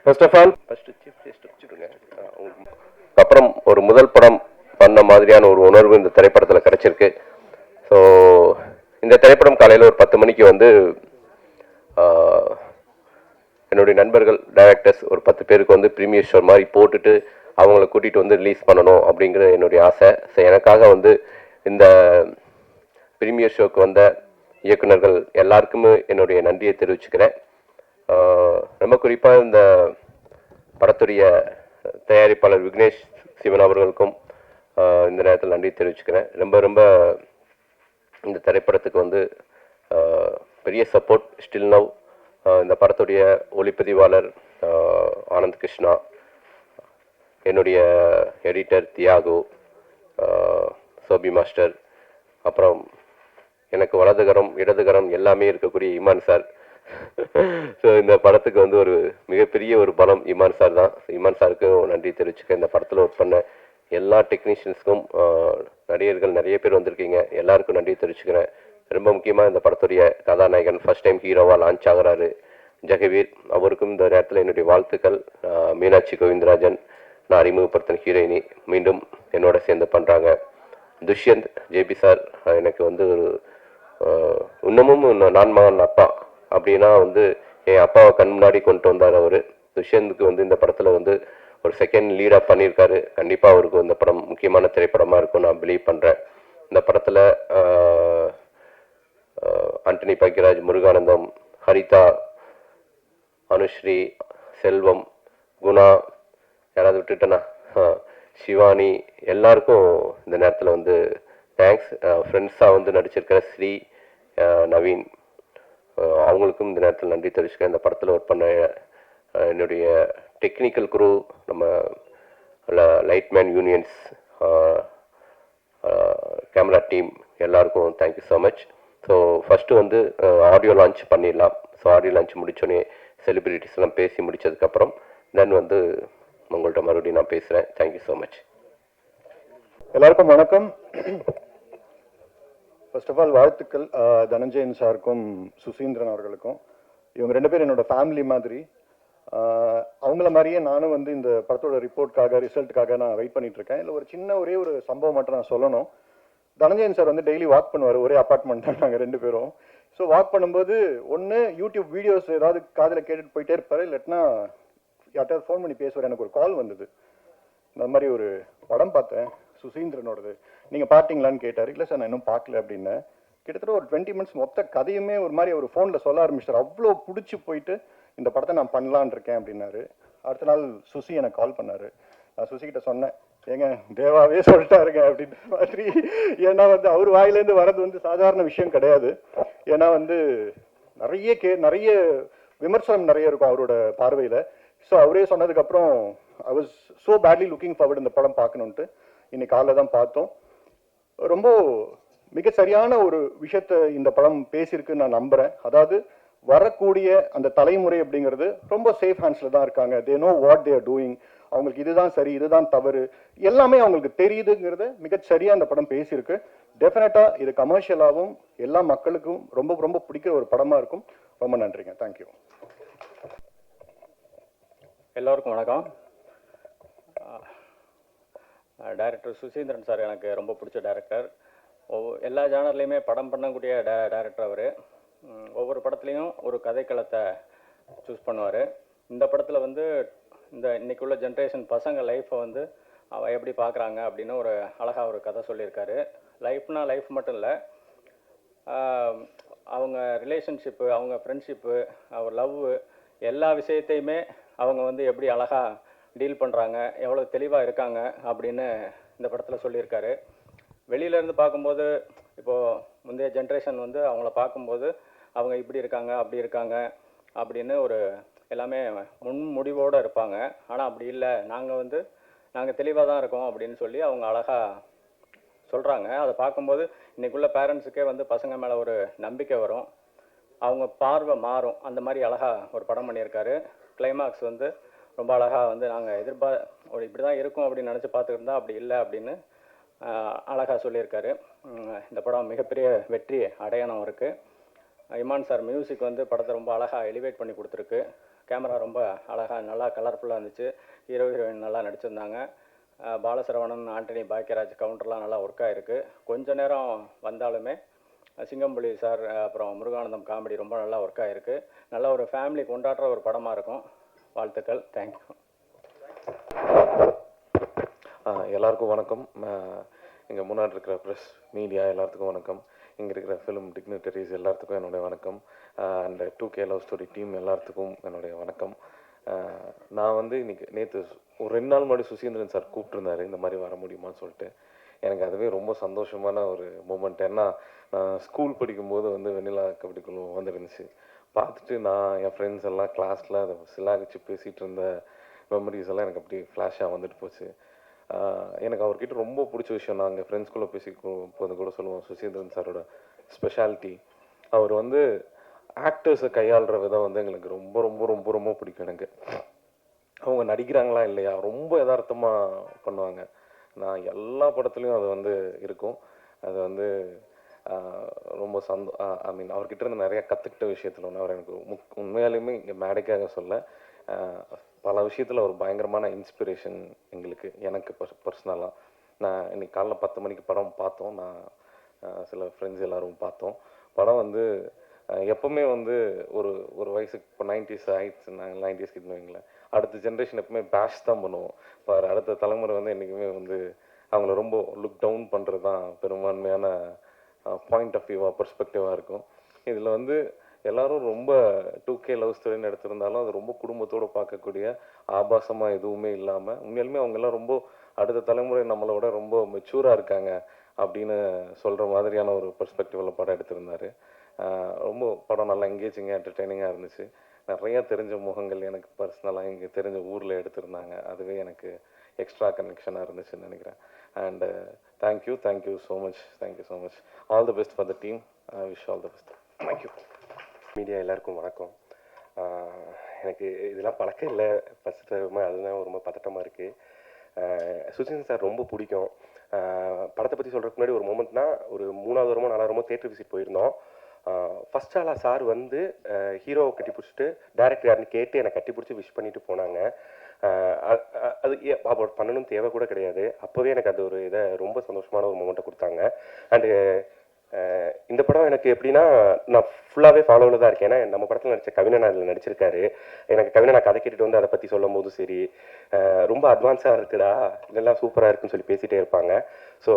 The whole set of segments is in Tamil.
First of all chief guest வச்சுடுங்க. அப்புறம் ஒரு முதல் படம் பண்ண மாதிரியான ஒரு உணர்வு இந்த திரைப்படத்தில் கிடைச்சிருக்கு. ஸோ இந்த திரைப்படம் காலையில் ஒரு 10 மணிக்கு வந்து என்னுடைய நண்பர்கள் டைரக்டர்ஸ் ஒரு 10 பேருக்கு வந்து ப்ரீமியர் ஷோ மாதிரி போட்டுட்டு அவங்கள கூட்டிகிட்டு வந்து ரிலீஸ் பண்ணணும் அப்படிங்கிற என்னுடைய ஆசை. ஸோ எனக்காக வந்து இந்த ப்ரீமியர் ஷோக்கு வந்த இயக்குநர்கள் எல்லாருக்குமே என்னுடைய நன்றியை தெரிவிச்சுக்கிறேன். ரொம்ப குறிப்பாக இந்த படத்துடைய தயாரிப்பாளர் விக்னேஷ் சிவன் அவர்களுக்கும் இந்த நேரத்தில் நன்றி தெரிவிச்சுக்கிறேன். ரொம்ப ரொம்ப இந்த திரைப்படத்துக்கு வந்து பெரிய சப்போர்ட் ஸ்டில் நவ். இந்த படத்துடைய ஒளிப்பதிவாளர் ஆனந்த் கிருஷ்ணா, என்னுடைய எடிட்டர் தியாகு, சோபி மாஸ்டர், அப்புறம் எனக்கு வலதுகரம் இடதுகரம் எல்லாமே இருக்கக்கூடிய இமான் சார். ஸோ இந்த படத்துக்கு வந்து ஒரு மிகப்பெரிய ஒரு பலம் இமான் சார் தான். இமான் சாருக்கும் நன்றி தெரிவிச்சுக்க. இந்த படத்தில் ஒர்க் பண்ண எல்லா டெக்னீஷியன்ஸ்க்கும் நடிகர்கள் நிறைய பேர் வந்திருக்கீங்க, எல்லாருக்கும் நன்றி தெரிவிச்சுக்கிறேன். ரொம்ப முக்கியமாக இந்த படத்துடைய கதாநாயகன் ஃபர்ஸ்ட் டைம் ஹீரோவாக லான்ச் ஆகிறாரு ஜெகவீர், அவருக்கும் இந்த நேரத்தில் என்னுடைய வாழ்த்துக்கள். மீனாட்சி கோவிந்தராஜன் நான் அறிமுகப்படுத்தின ஹீரோயினி மீண்டும் என்னோட சேர்ந்து பண்ணுறாங்க. துஷ்யந்த் ஜேபி சார் எனக்கு வந்து ஒரு இன்னமும் நான் மகன் அப்பா அப்படின்னா வந்து என் அப்பாவை கண் முன்னாடி கொண்டு வந்தார் அவர். துஷ்யந்துக்கு வந்து இந்த படத்தில் வந்து ஒரு செகண்ட் லீடாக பண்ணியிருக்காரு. கண்டிப்பாக அவருக்கு இந்த படம் முக்கியமான திரைப்படமாக இருக்கும் நான் பிலீவ் பண்ணுறேன். இந்த படத்தில் ஆண்டனி பாக்கியராஜ், முருகானந்தம், ஹரிதா, அனுஸ்ரீ, செல்வம், குணா, யாராவது விட்டுட்டேன்னா சிவானி, எல்லாருக்கும் இந்த நேரத்தில் வந்து தேங்க்ஸ். ஃப்ரெண்ட்ஸாக வந்து நடிச்சிருக்கிற ஸ்ரீ, நவீன், அவங்களுக்கும் இந்த நேரத்தில் நன்றி தெரிவிச்சுக்கிறேன். இந்த படத்தில் ஒர்க் பண்ண என்னுடைய டெக்னிக்கல் குரூ, நம்ம லைட்மேன் யூனியன்ஸ், கேமரா டீம் எல்லாருக்கும் thank you so much. So first வந்து ஆடியோ லான்ச் பண்ணிடலாம். ஸோ ஆடியோ லான்ச் முடித்தோடனே செலிப்ரிட்டிஸ்லாம் பேசி முடித்ததுக்கப்புறம் தென் வந்து உங்கள்கிட்ட மறுபடியும் நான் பேசுகிறேன். Thank you so much. எல்லாருக்கும் வணக்கம். ஃபர்ஸ்ட் ஆஃப் ஆல் வாழ்த்துக்கள் தனஞ்சயன் சாருக்கும் சுசீந்திரன் அவர்களுக்கும். இவங்க 2 பேரும் என்னோட ஃபேமிலி மாதிரி. அவங்கள மாதிரியே நானும் வந்து இந்த படத்தோட ரிசல்ட்டுக்காக நான் வெயிட் பண்ணிட்டு இருக்கேன். இல்லை ஒரே ஒரு சம்பவம் மட்டும் நான் சொல்லணும். தனஞ்சயன் சார் வந்து டெய்லி வாக் பண்ணுவார், ஒரே அப்பார்ட்மெண்ட் தான் நாங்கள் 2 பேரும். ஸோ வாக் பண்ணும்போது ஒன்று யூடியூப் வீடியோஸ் ஏதாவது காதில் கேட்டுட்டு போயிட்டே இருப்பார், இல்லாட்டினா யார்ட்டாவது ஃபோன் பண்ணி பேசுவார். எனக்கு ஒரு கால் வந்தது, இந்த மாதிரி ஒரு படம் பார்த்தேன் சுசீந்திரனோடது, நீங்கள் பார்த்தீங்களான்னு கேட்டார். இல்லை சார் நான் இன்னும் பார்க்கல அப்படின்னு. கிட்டத்தட்ட ஒரு 20 மினிட்ஸ் மொத்த கதையுமே ஒரு மாதிரி ஒரு ஃபோனில் சொல்ல ஆரம்பிச்சார். அவ்வளோ பிடிச்சி போயிட்டு இந்த படத்தை நான் பண்ணலான் இருக்கேன் அப்படின்னாரு. அடுத்த நாள் சுசி எனக்கு கால் பண்ணார். நான் சுசிக்கிட்ட சொன்னேன், ஏங்க தேவாவே சொல்லிட்டாருங்க அப்படின்ற மாதிரி. ஏன்னா வந்து அவர் வாயிலேருந்து வர்றது வந்து சாதாரண விஷயம் கிடையாது. ஏன்னா வந்து நிறைய விமர்சனம் நிறைய இருக்கும் அவரோட பார்வையில். ஸோ அவரே சொன்னதுக்கப்புறம் I was so badly looking forward இந்த படம் பார்க்கணுன்ட்டு. இன்னைக்கு காலைல தான் பார்த்தோம். ரொம்ப மிக சரியான ஒரு விஷயத்தை இந்த படம் பேசியிருக்குன்னு நான் நம்புகிறேன். அதாவது வரக்கூடிய அந்த தலைமுறை அப்படிங்கிறது ரொம்ப சேஃப் ஹேண்ட்ஸில் தான் இருக்காங்க. They know what they are doing. அவங்களுக்கு இதுதான் சரி, இதுதான் தவறு, எல்லாமே அவங்களுக்கு தெரியுதுங்கிறத மிகச்சரியாக அந்த படம் பேசியிருக்கு. டெஃபினட்டாக இது கமர்ஷியலாகவும் எல்லா மக்களுக்கும் ரொம்ப ரொம்ப பிடிக்கிற ஒரு படமாக இருக்கும். ரொம்ப நன்றிங்க. தேங்க்யூ. எல்லோருக்கும் வணக்கம். டைரக்டர் சுசீந்திரன் சார் எனக்கு ரொம்ப பிடிச்ச டைரக்டர். எல்லா ஜானர்லேயுமே படம் பண்ணக்கூடிய டைரக்டர் அவர். ஒவ்வொரு படத்துலேயும் ஒரு கதைக்களத்தை சூஸ் பண்ணுவார். இந்த படத்தில் வந்து இந்த இன்றைக்குள்ள ஜென்ரேஷன் பசங்க லைஃப்பை வந்து எப்படி பார்க்குறாங்க அப்படின்னு ஒரு அழகாக ஒரு கதை சொல்லியிருக்காரு. லைஃப்னா லைஃப் மட்டும் இல்லை, அவங்க ரிலேஷன்ஷிப்பு, அவங்க ஃப்ரெண்ட்ஷிப்பு, அவர் லவ்வு, எல்லா விஷயத்தையுமே அவங்க வந்து எப்படி அழகாக டீல் பண்ணுறாங்க, எவ்வளோ தெளிவாக இருக்காங்க அப்படின்னு இந்த படத்தில் சொல்லியிருக்காரு. வெளியிலேருந்து பார்க்கும்போது இப்போது முந்தைய ஜென்ரேஷன் வந்து அவங்கள பார்க்கும்போது அவங்க இப்படி இருக்காங்க அப்படி இருக்காங்க அப்படின்னு ஒரு எல்லாமே முன்முடிவோடு இருப்பாங்க. ஆனால் அப்படி இல்லை, நாங்கள் தெளிவாக தான் இருக்கோம் அப்படின்னு சொல்லி அவங்க அழகாக சொல்கிறாங்க. அதை பார்க்கும்போது இன்றைக்குள்ள பேரண்ட்ஸுக்கே வந்து பசங்க மேலே ஒரு நம்பிக்கை வரும், அவங்க பார்வை மாறும். அந்த மாதிரி அழகாக ஒரு படம் பண்ணியிருக்காரு. கிளைமாக்ஸ் வந்து ரொம்ப அழகாக வந்து நாங்கள் இப்படி தான் இருக்கும் அப்படின்னு நினச்சி பார்த்துக்கிட்டு அப்படி இல்லை அப்படின்னு அழகாக சொல்லியிருக்காரு. இந்த படம் மிகப்பெரிய வெற்றி அடையாளம் இருக்குது. இமான் சார் மியூசிக் வந்து படத்தை ரொம்ப அழகாக எலிவேட் பண்ணி கொடுத்துருக்கு. கேமரா ரொம்ப அழகாக நல்லா கலர்ஃபுல்லாக இருந்துச்சு. ஹீரோ ஹீரோயின் நல்லா நடிச்சிருந்தாங்க. பாலசரவணன், ஆண்டனி பாக்கியராஜ் கவுண்டர்லாம் நல்லா ஒர்க் ஆகிருக்கு. கொஞ்ச நேரம் வந்தாலுமே சிங்கம்புலி சார் அப்புறம் முருகானந்தம் காமெடி ரொம்ப நல்லா ஒர்க் ஆகிருக்கு. நல்ல ஒரு ஃபேமிலி கொண்டாடுற ஒரு படமாக இருக்கும். வாழ்த்துக்கள். தேங்க்யூ. எல்லாருக்கும் வணக்கம். இங்கே முன்னாடி இருக்கிற ப்ரெஸ் மீடியா எல்லாத்துக்கும் வணக்கம். இங்கே இருக்கிற ஃபிலிம் டிக்னிட்டரிஸ் எல்லாத்துக்கும் என்னுடைய வணக்கம். And 2K love story team எல்லாத்துக்கும் என்னுடைய வணக்கம். நான் வந்து நேற்று ஒரு 2 நாள் முன்னாடி சுசீந்திரன் சார் கூப்பிட்டுருந்தாரு இந்த மாதிரி வர முடியுமான்னு சொல்லிட்டு. எனக்கு அதுவே ரொம்ப சந்தோஷமான ஒரு மூமெண்ட். ஏன்னா ஸ்கூல் படிக்கும்போது வந்து வெண்ணிலா கபடி குழு வந்துருந்துச்சு. பார்த்துட்டு நான் என் ஃப்ரெண்ட்ஸ் எல்லாம் கிளாஸில் அதை சிலாகிச்சு பேசிகிட்டு இருந்த மெமரிஸ் எல்லாம் எனக்கு அப்படி ஃப்ளாஷாக வந்துட்டு போச்சு. எனக்கு அவர்கிட்ட ரொம்ப பிடிச்ச விஷயம், நாங்கள் ஃப்ரெண்ட்ஸ்குள்ளே பேசி போது கூட சொல்லுவோம், சுசீந்திரன் சாரோட ஸ்பெஷாலிட்டி. அவர் வந்து ஆக்டர்ஸை கையாளுற விதம் வந்து எங்களுக்கு ரொம்ப ரொம்ப ரொம்ப ரொம்ப பிடிக்கும். எனக்கு அவங்க நடிக்கிறாங்களா இல்லையா ரொம்ப யதார்த்தமாக பண்ணுவாங்க. நான் எல்லா படத்துலையும் அது வந்து இருக்கும். அது வந்து ரொம்ப ஐ மீன் அவர்கிட்ட இருந்து நிறையா கற்றுக்கிட்ட விஷயத்தில் ஒன்று. அவர் எனக்கு உண்மையாலுமே இங்கே மேடைக்காக சொல்ல பல விஷயத்தில் ஒரு பயங்கரமான இன்ஸ்பிரேஷன் எங்களுக்கு, எனக்கு பர்சனலாக. நான் இன்னைக்கு காலைல 10 மணிக்கு படம் பார்த்தோம். நான் சில ஃப்ரெண்ட்ஸ் எல்லோரும் பார்த்தோம். படம் வந்து எப்போவுமே வந்து ஒரு ஒரு வயசுக்கு இப்போ 90s ஆயிடுச்சு. நாங்கள் 90s கிட்ட வைங்களேன், அடுத்த ஜென்ரேஷன் எப்பவுமே பேஷ் தான் பண்ணுவோம். இப்போ அடுத்த தலைமுறை வந்து என்றைக்குமே வந்து அவங்கள ரொம்ப லுக் டவுன் பண்ணுறது தான் பெரும்பான்மையான பாயிண்ட் ஆஃப் வியூவாக பெர்ஸ்பெக்டிவாக இருக்கும். இதில் வந்து எல்லோரும் ரொம்ப 2K லவ் ஸ்டோரின்னு எடுத்திருந்தாலும் அது ரொம்ப குடும்பத்தோடு பார்க்கக்கூடிய ஆபாசமாக எதுவுமே இல்லாமல் உண்மையிலுமே அவங்கெல்லாம் ரொம்ப அடுத்த தலைமுறை நம்மளை விட ரொம்ப மெச்சூராக இருக்காங்க அப்படின்னு சொல்கிற மாதிரியான ஒரு பெர்ஸ்பெக்டிவில் படம் எடுத்திருந்தார். ரொம்ப படம் நல்லா எங்கேஜிங்காக என்டர்டெய்னிங்காக இருந்துச்சு. நிறையா தெரிஞ்ச முகங்கள் எனக்கு பர்சனலாக இங்கே தெரிஞ்ச ஊரில் எடுத்திருந்தாங்க. அதுவே எனக்கு எக்ஸ்ட்ரா கனெக்ஷனாக இருந்துச்சுன்னு நினைக்கிறேன். And thank you so much. All the best for the team. I wish all the best. Thank you. Media எல்லாருக்கும் வணக்கம். எனக்கு இதெல்லாம் பழக்கம் இல்லை, ஃபஸ்ட் டைமாக, அதுதான் ரொம்ப பதட்டமாக இருக்குது. சுசீந்திரன் சார் ரொம்ப பிடிக்கும். படத்தை பற்றி சொல்கிறதுக்கு முன்னாடி ஒரு மூமெண்ட்னா, ஒரு 3வது வாரமோ 4வது வாரமோ தேட்டர் விசிட் போயிருந்தோம். ஃபஸ்ட் ஆளாக சார் வந்து ஹீரோவை கட்டி பிடிச்சிட்டு டேரக்டர் யாருன்னு கேட்டு என்னை கட்டி பிடிச்சி விஷ் பண்ணிட்டு போனாங்க. அது அப்போ பண்ணணும் தேவை கூட கிடையாது. அப்போவே எனக்கு அது ஒரு இதை ரொம்ப சந்தோஷமான ஒரு மூமெண்ட்டை கொடுத்தாங்க. அண்டு இந்த படம் எனக்கு எப்படின்னா, நான் ஃபுல்லாகவே ஃபாலோவில் தான் இருக்கேன். ஏன்னா நம்ம படத்தில் நடித்த கவினன் அதில் நடிச்சிருக்காரு. எனக்கு கவினை நான் கதை கேட்டுட்டு வந்து அதை பற்றி சொல்லும் போதும் சரி, ரொம்ப அட்வான்ஸாக இருக்குடா, இதெல்லாம் சூப்பராக இருக்குன்னு சொல்லி பேசிகிட்டே இருப்பாங்க. ஸோ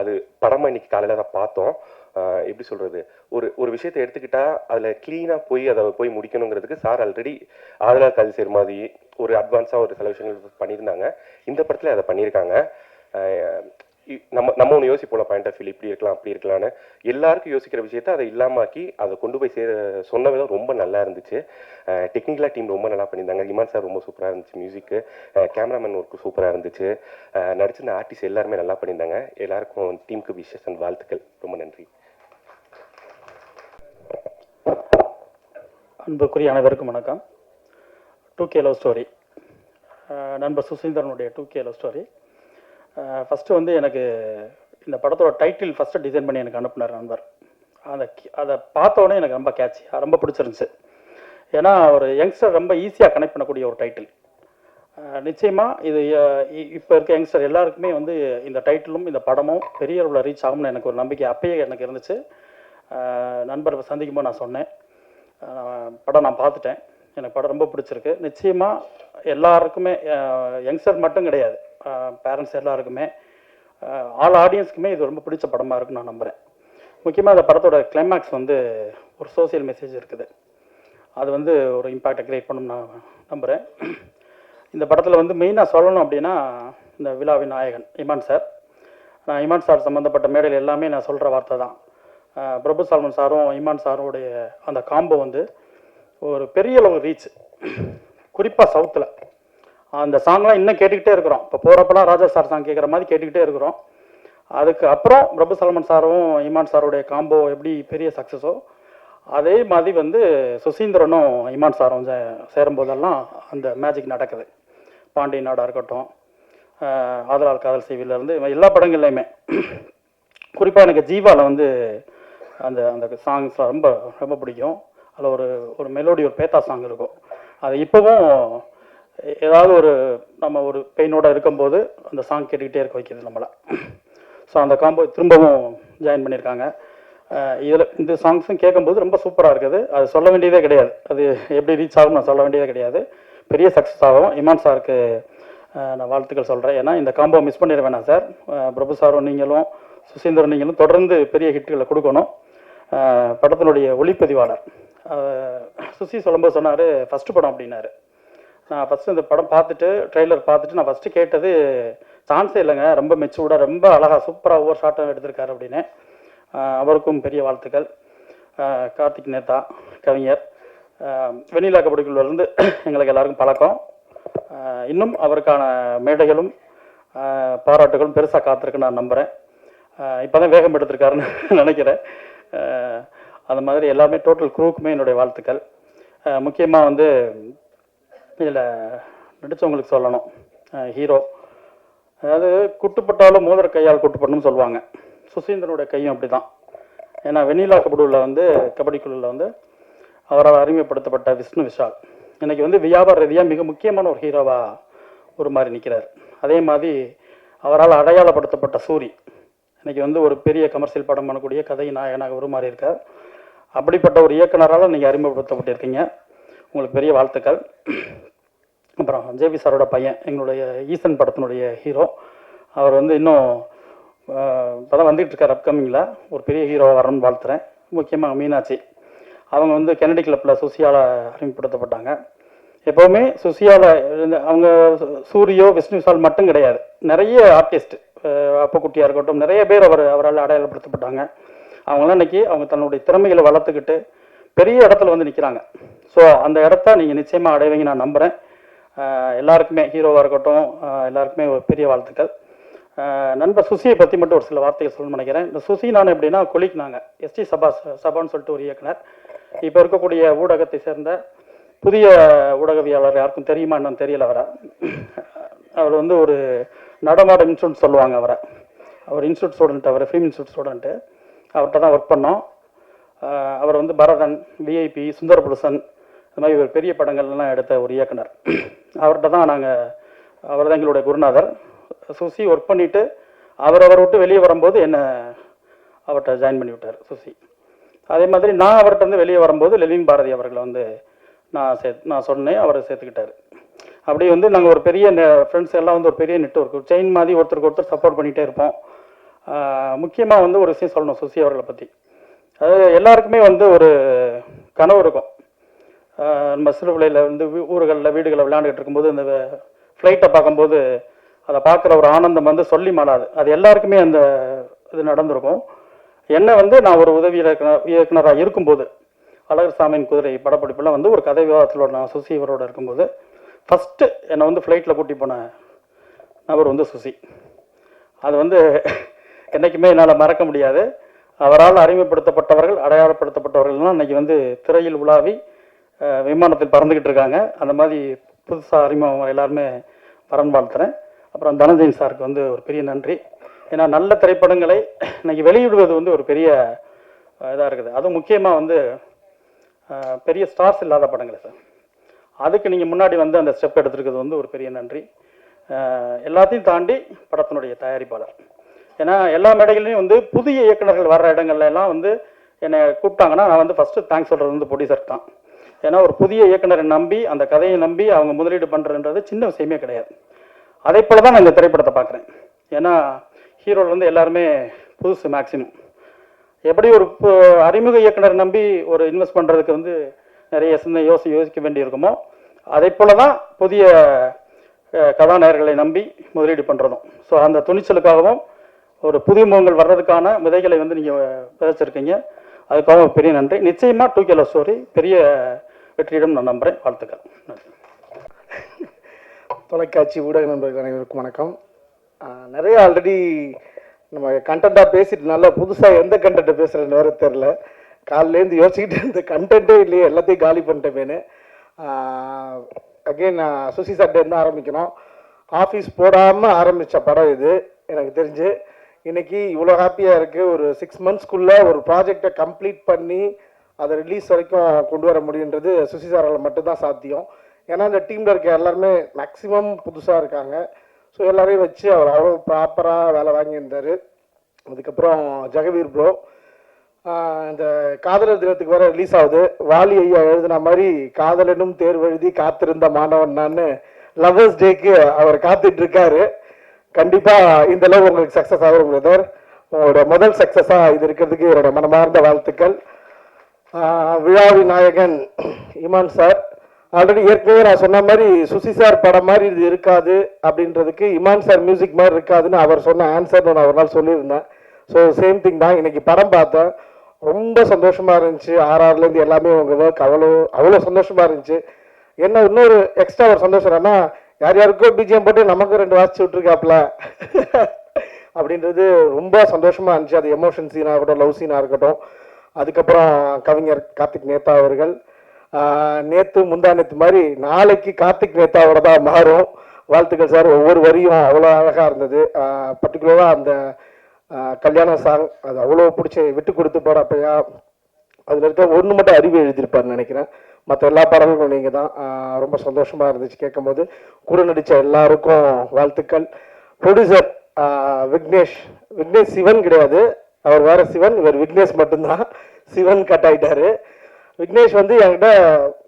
அது படமாக இன்றைக்கி காலையில் தான் பார்த்தோம். எப்படி சொல்கிறது, ஒரு விஷயத்தை எடுத்துக்கிட்டால் அதில் க்ளீனாக அதை போய் முடிக்கணுங்கிறதுக்கு சார் ஆல்ரெடி ஆதலா கல்சேர் மாதிரி ஒரு அட்வான்ஸாக ஒரு சில விஷயங்கள் பண்ணியிருந்தாங்க. இந்த படத்தில் அதை பண்ணியிருக்காங்க. நம்ம ஒன்று யோசிப்போம், பாயிண்ட் ஆஃப் வியூ இப்படி இருக்கலாம் அப்படி இருக்கலான்னு. எல்லாருக்கும் யோசிக்கிற விஷயத்த அதை இல்லாமாக்கி அதை கொண்டு போய் சொன்ன விதம் ரொம்ப நல்லா இருந்துச்சு. டெக்னிக்கலாக டீம் ரொம்ப நல்லா பண்ணியிருந்தாங்க. இமான் சார் ரொம்ப சூப்பராக இருந்துச்சு. மியூசிக்கு, கேமராமேன் ஒர்க்கு சூப்பராக இருந்துச்சு. நடிச்சிருந்த ஆர்டிஸ்ட் எல்லாருமே நல்லா பண்ணியிருந்தாங்க. எல்லாருக்கும் டீமுக்கு விஷஸ் அண்ட் வாழ்த்துக்கள். ரொம்ப நன்றி. அன்புக்குரிய அனைவருக்கும் வணக்கம். 2K லவ் ஸ்டோரி, நண்பர் சுசீந்திரனுடைய 2K லவ் ஸ்டோரி. ஃபஸ்ட்டு வந்து எனக்கு இந்த படத்தோட டைட்டில் ஃபஸ்ட்டு டிசைன் பண்ணி எனக்கு அனுப்புனார் நண்பர். அதை பார்த்தோன்னே எனக்கு ரொம்ப கேட்சியாக ரொம்ப பிடிச்சிருந்துச்சு. ஏன்னா ஒரு யங்ஸ்டர் ரொம்ப ஈஸியாக கனெக்ட் பண்ணக்கூடிய ஒரு டைட்டில். நிச்சயமாக இது இப்போ இருக்க யங்ஸ்டர் எல்லாருக்குமே வந்து இந்த டைட்டிலும் இந்த படமும் பெரிய அளவில் ரீச் ஆகும்னு எனக்கு ஒரு நம்பிக்கை அப்பயே எனக்கு இருந்துச்சு. நண்பரை சந்திக்கும் போது நான் சொன்னேன், படம் நான் பார்த்துட்டேன், எனக்கு படம் ரொம்ப பிடிச்சிருக்கு. நிச்சயமாக எல்லாருக்குமே, யங்ஸ்டர் மட்டும் கிடையாது, பேரண்ட்ஸ் எல்லாருக்குமே, ஆல் ஆடியன்ஸுக்குமே இது ரொம்ப பிடிச்ச படமாக இருக்குன்னு நான் நம்புகிறேன். முக்கியமாக இந்த படத்தோட கிளைமேக்ஸ் வந்து ஒரு சோசியல் மெசேஜ் இருக்குது. அது வந்து ஒரு இம்பேக்டை கிரியேட் பண்ணணும்னு நான் நம்புகிறேன். இந்த படத்தில் வந்து மெயினாக சொல்லணும் அப்படின்னா, இந்த விழாவின் நாயகன் இமான் சார். நான் இமான் சார் சம்மந்தப்பட்ட மேடையில் எல்லாமே நான் சொல்கிற வார்த்தை தான். பிரபு சால்மன் சாரும் இமான் சாரோடைய அந்த காம்போ வந்து ஒரு பெரிய அளவு ரீச், குறிப்பாக சவுத்தில். அந்த சாங்லாம் இன்னும் கேட்டுக்கிட்டே இருக்கிறோம். இப்போ போகிறப்பெல்லாம் ராஜா சார் சாங் கேட்குற மாதிரி கேட்டுக்கிட்டே இருக்கிறோம். அதுக்கு அப்புறம் பிரபு சல்மான் சாரும் இமான் சாரோடைய காம்போ எப்படி பெரிய சக்ஸஸோ, அதே மாதிரி வந்து சுசீந்திரனும் இமான் சாரும் சேரும்போதெல்லாம் அந்த மேஜிக் நடக்குது. பாண்டிய நாடாக இருக்கட்டும், ஆதலால் காதல் செய்விலேருந்து எல்லா படங்கள்லையுமே, குறிப்பாக எனக்கு ஜீவாவில் வந்து அந்த அந்த சாங்ஸ்லாம் ரொம்ப ரொம்ப பிடிக்கும். அதில் ஒரு மெலோடி, ஒரு பேத்தா சாங் இருக்கும். அது இப்போவும் ஏதாவது ஒரு நம்ம ஒரு பெயினோட இருக்கும்போது அந்த சாங் கேட்டுக்கிட்டே இருக்க வைக்கிது நம்மளை. ஸோ அந்த காம்போ திரும்பவும் ஜாயின் பண்ணியிருக்காங்க. இதில் இந்த சாங்ஸும் கேட்கும்போது ரொம்ப சூப்பராக இருக்குது. அது சொல்ல வேண்டியதே கிடையாது, அது எப்படி ரீச் ஆகும் நான் சொல்ல வேண்டியதே கிடையாது. பெரிய சக்ஸஸ் ஆகும். இமான் சாருக்கு நான் வாழ்த்துக்கள் சொல்கிறேன். ஏன்னா இந்த காம்போ மிஸ் பண்ணிட வேணாம் சார். பிரபு சாரும் நீங்களும் சுசீந்திரன் நீங்களும் தொடர்ந்து பெரிய ஹிட்டுகளை கொடுக்கணும். படத்தினுடைய ஒளிப்பதிவாளர் சுசி சொல்லும்போது சொன்னார் ஃபஸ்ட்டு படம் அப்படின்னாரு. நான் ஃபஸ்ட்டு இந்த படம் பார்த்துட்டு ட்ரெய்லர் பார்த்துட்டு நான் ஃபஸ்ட்டு கேட்டது சான்ஸே இல்லைங்க, ரொம்ப மெச்சூர்டாக ரொம்ப அழகாக சூப்பராக ஒவ்வொரு ஷாட்டும் எடுத்திருக்காரு அப்படின்னு. அவருக்கும் பெரிய வாழ்த்துக்கள். கார்த்திக் நேதா கவிஞர் வெண்ணிலா கபடிக்குள்ளேருந்து எங்களுக்கு எல்லாருக்கும் பழக்கம். இன்னும் அவருக்கான மேடைகளும் பாராட்டுகளும் பெருசாக காத்திருக்குன்னு நான் நம்புகிறேன். இப்போ தான் வேகம் எடுத்திருக்காருன்னு நினைக்கிறேன். அந்த மாதிரி எல்லாமே டோட்டல் குரூவுக்குமே என்னுடைய வாழ்த்துக்கள். முக்கியமாக வந்து இதில் நடித்தவங்களுக்கு சொல்லணும். ஹீரோ அதாவது குட்டுப்பட்டாலும் மோதிர கையால் குட்டுப்படணும்னு சொல்லுவாங்க. சுசீந்திரனுடைய கையும் அப்படி தான். ஏன்னா வெண்ணிலா கபடியில் வந்து கபடிக்குழுவில் வந்து அவரால் அறிமுகப்படுத்தப்பட்ட விஷ்ணு விஷால் இன்னைக்கு வந்து வியாபார ரீதியாக மிக முக்கியமான ஒரு ஹீரோவாக ஒரு மாதிரி நிற்கிறார். அதே மாதிரி அவரால் அடையாளப்படுத்தப்பட்ட சூரி இன்னைக்கு வந்து ஒரு பெரிய கமர்ஷியல் படம் பண்ணக்கூடிய கதை நாயகனாக ஒரு மாதிரி இருக்கார். அப்படிப்பட்ட ஒரு இயக்குனரால் நீங்கள் அறிமுகப்படுத்தப்பட்டிருக்கீங்க, உங்களுக்கு பெரிய வாழ்த்துக்கள். அப்புறம் ஜேபி சாரோட பையன் எங்களுடைய ஈசன் படத்தினுடைய ஹீரோ, அவர் வந்து இன்னும் இப்போ தான் வந்துகிட்டு இருக்கார். அப்கமிங்கில் ஒரு பெரிய ஹீரோவாக வரணும்னு வாழ்த்துறேன். முக்கியமாக மீனாட்சி அவங்க வந்து கெனடி கிளப்பில் சுசியால் அறிமுகப்படுத்தப்பட்டாங்க. எப்போவுமே சுசியால் அவங்க சூரியோ விஷ்ணு விஷால் மட்டும் கிடையாது, நிறைய ஆர்டிஸ்ட் அப்பக்குட்டியாக இருக்கட்டும் நிறைய பேர் அவரால் அடையாளப்படுத்தப்பட்டாங்க. அவங்களாம் இன்னைக்கு அவங்க தன்னுடைய திறமைகளை வளர்த்துக்கிட்டு பெரிய இடத்துல வந்து நிற்கிறாங்க. ஸோ அந்த இடத்த நீங்கள் நிச்சயமாக அடைவீங்க நான் நம்புகிறேன். எல்லாருக்குமே ஹீரோவாக இருக்கட்டும் எல்லாருக்குமே ஒரு பெரிய வாழ்த்துக்கள். நண்பர் சுசியை பற்றி மட்டும் ஒரு சில வார்த்தைகள் சொல்லணும்னு நினைக்கிறேன். இந்த சுசி நான் எப்படின்னா கொலிக்னாங்க எஸ்டி சபான்னு சொல்லிட்டு ஒரு இயக்குனர். இப்போ இருக்கக்கூடிய ஊடகத்தை சேர்ந்த புதிய ஊடகவியாளர் யாருக்கும் தெரியுமா என்னன்னு தெரியல. அவர் வந்து ஒரு நடமாட இன்ஸ்டியூட் சொல்லுவாங்க அவரை. அவர் institute student, our film institute student. அவர்கிட்ட தான் ஒர்க் பண்ணோம். அவர் வந்து பரதன், விஐபி, சுந்தரபுருஷன் இந்த மாதிரி ஒரு பெரிய படங்கள்லாம் எடுத்த ஒரு இயக்குனர். அவர்கிட்ட தான் அவர் தான் எங்களுடைய குருநாதர். சுசி ஒர்க் பண்ணிவிட்டு அவர் விட்டு வெளியே வரும்போது என்னை அவர்கிட்ட ஜாயின் பண்ணி விட்டார் சுசி. அதே மாதிரி நான் அவர்கிட்ட வந்து வெளியே வரும்போது லெலின் பாரதி அவர்களை வந்து நான் சொன்னேன், அவரை சேர்த்துக்கிட்டார். அப்படி வந்து நாங்கள் ஒரு பெரிய ஃப்ரெண்ட்ஸ் எல்லாம் வந்து ஒரு பெரிய நெட்வொர்க் செயின் மாதிரி ஒருத்தருக்கு ஒருத்தர் சப்போர்ட் பண்ணிகிட்டே இருப்போம். முக்கியமாக வந்து ஒரு விஷயம் சொல்லணும் சுசி அவர்களை பற்றி. அதாவது எல்லாருக்குமே வந்து ஒரு கனவு இருக்கும். நம்ம சிறு பிள்ளையில் வந்து ஊர்களில் வீடுகளில் விளையாண்டுக்கிட்டு இருக்கும்போது இந்த ஃப்ளைட்டை பார்க்கும்போது அதை பார்க்குற ஒரு ஆனந்தம் வந்து சொல்லி மாளாது. அது எல்லாருக்குமே அந்த இது நடந்திருக்கும். என்னை வந்து நான் ஒரு உதவி இயக்குனராக இருக்கும்போது அழகர் சாமியின் குதிரை படப்பிடிப்பில் வந்து ஒரு கதை விவாதத்தில் நான் சுசி இவரோட இருக்கும்போது ஃபஸ்ட்டு என்னை வந்து ஃப்ளைட்டில் கூட்டி போன நபர் வந்து சுசி. அது வந்து என்றைக்குமே என்னால் மறக்க முடியாது. அவரால் அறிமுகப்படுத்தப்பட்டவர்கள் அடையாளப்படுத்தப்பட்டவர்கள்லாம் இன்றைக்கி வந்து திரையில் உலாவி விமானத்தில் பறந்துக்கிட்டு இருக்காங்க. அந்த மாதிரி புதுசாக அறிமுகம் எல்லாருமே வரன் வாழ்த்துறேன். அப்புறம் தனஞ்சயன் சாருக்கு வந்து ஒரு பெரிய நன்றி. ஏன்னா நல்ல திரைப்படங்களை இன்றைக்கி வெளியிடுவது வந்து ஒரு பெரிய இதாக இருக்குது. அதுவும் முக்கியமாக வந்து பெரிய ஸ்டார்ஸ் இல்லாத படங்கள் சார், அதுக்கு நீங்கள் முன்னாடி வந்து அந்த ஸ்டெப் எடுத்துருக்கிறது வந்து ஒரு பெரிய நன்றி. எல்லாத்தையும் தாண்டி படத்தினுடைய தயாரிப்பாளர், ஏன்னா எல்லா மேடைகள்லையும் வந்து புதிய இயக்குநர்கள் வர்ற இடங்கள்ல எல்லாம் வந்து என்னை கூப்பிட்டாங்கன்னா நான் வந்து ஃபஸ்ட்டு தேங்க்ஸ் சொல்கிறது வந்து ப்ரொடியூசர் தான். ஏன்னா ஒரு புதிய இயக்குனரை நம்பி அந்த கதையை நம்பி அவங்க முதலீடு பண்ணுறதுன்றது சின்ன விஷயமே கிடையாது. அதே போல் தான் நான் இந்த திரைப்படத்தை பார்க்குறேன். ஏன்னா ஹீரோவில் வந்து எல்லாருமே புதுசு மேக்சிமம். எப்படி ஒரு அறிமுக இயக்குனரை நம்பி ஒரு இன்வெஸ்ட் பண்ணுறதுக்கு வந்து நிறைய சின்ன யோசிக்க வேண்டி இருக்குமோ, அதே போல் தான் புதிய கதாநாயகர்களை நம்பி முதலீடு பண்ணுறதும். ஸோ அந்த துணிச்சலுக்காகவும் ஒரு புதிய முகங்கள் வர்றதுக்கான விதைகளை வந்து நீங்கள் விதைச்சிருக்கீங்க. அதுக்காக ஒரு பெரிய நன்றி. நிச்சயமாக 2K லவ் ஸ்டோரி பெரிய வெற்றியிடம் நான் நம்புகிறேன். வாழ்த்துக்கள். நன்றி. தொலைக்காட்சி ஊடக நண்பர்கள் அனைவருக்கும் வணக்கம். நிறைய ஆல்ரெடி நம்ம கண்டென்ட்டாக பேசிட்டு நல்லா புதுசாக எந்த கண்டென்ட்டை பேசுகிறேன்னு வேறு தெரில. காலிலேருந்து யோசிக்கிட்டு இந்த கண்டென்ட்டே இல்லையே, எல்லாத்தையும் காலி பண்ணிட்டேமேனு. அகெயின் சுசி சார்ட்டேருந்து ஆரம்பிக்கணும். ஆஃபீஸ் போடாமல் ஆரம்பித்த படம் இது. எனக்கு தெரிஞ்சு இன்றைக்கி இவ்வளோ ஹாப்பியாக இருக்குது. ஒரு 6 monthsக்குள்ளே ஒரு ப்ராஜெக்டை கம்ப்ளீட் பண்ணி அதை ரிலீஸ் வரைக்கும் கொண்டு வர முடியுன்றது சுசி சாரால் மட்டும்தான் சாத்தியம். ஏன்னா இந்த டீமில் இருக்க எல்லாருமே மேக்ஸிமம் புதுசாக இருக்காங்க. ஸோ எல்லாரையும் வச்சு அவர் அவ்வளோ ப்ராப்பராக வேலை வாங்கியிருந்தார். அதுக்கப்புறம் ஜெகவீர் ப்ரோ இந்த காதலர் தினத்துக்கு வேற ரிலீஸ் ஆகுது. வாலி ஐயா எழுதின மாதிரி காதலனும் தேர்வு எழுதி காத்திருந்த மாணவன் நான் லவ்வர்ஸ் டேக்கு அவர் காத்துட்டு இருக்காரு. கண்டிப்பாக இந்த லவ் உங்களுக்கு சக்ஸஸ் ஆகும் பிரதர். உங்களோட முதல் சக்ஸஸாக இது இருக்கிறதுக்கு என்னோட மனமார்ந்த வாழ்த்துக்கள். விழாவின் நாயகன் இமான் சார், ஆல்ரெடி ஏற்கனவே நான் சொன்ன மாதிரி சுசி சார் படம் மாதிரி இது இருக்காது அப்படின்றதுக்கு இமான் சார் மியூசிக் மாதிரி இருக்காதுன்னு அவர் சொன்ன ஆன்சர் நான் ஒரு நாள் சொல்லியிருந்தேன். ஸோ சேம் திங் தான். இன்னைக்கு படம் பார்த்தேன், ரொம்ப சந்தோஷமா இருந்துச்சு. ஆர்ஆர்லேருந்து எல்லாமே உங்கள் ஒர்க் அவ்வளோ சந்தோஷமா இருந்துச்சு. என்ன இன்னொரு எக்ஸ்ட்ரா ஒரு சந்தோஷம் என்னன்னா, யார் யாருக்கோ பிஜிஎம் போட்டு நமக்கும் 2 வாசிச்சு விட்டுருக்காப்புல அப்படின்றது ரொம்ப சந்தோஷமா இருந்துச்சு. அது எமோஷன் சீனாக இருக்கட்டும், லவ் சீனாக இருக்கட்டும். அதுக்கப்புறம் கவிஞர் கார்த்திக் நேத்தா அவர்கள் நேற்று முந்தா நேற்று மாதிரி நாளைக்கு கார்த்திக் நேத்தாவோட தான் மாறும். வாழ்த்துக்கள் சார். ஒவ்வொரு வரியும் அவ்வளோ அழகாக இருந்தது. பர்டிகுலராக அந்த கல்யாண சாங் அது அவ்வளோ பிடிச்சி விட்டு கொடுத்து போகிறப்பையா அதில் இருக்க ஒன்று மட்டும் அறிவு எழுதியிருப்பார்னு நினைக்கிறேன். மற்ற எல்லா பாடல்களும் நீங்கள் தான். ரொம்ப சந்தோஷமாக இருந்துச்சு கேட்கும் போது. கூட நடித்த எல்லாருக்கும் வாழ்த்துக்கள். ப்ரொடியூசர் விக்னேஷ் சிவன் கிடையாது, அவர் வேற சிவன், இவர் விக்னேஷ் மட்டும்தான். சிவன் கட் ஆகிட்டாரு. விக்னேஷ் வந்து என்கிட்ட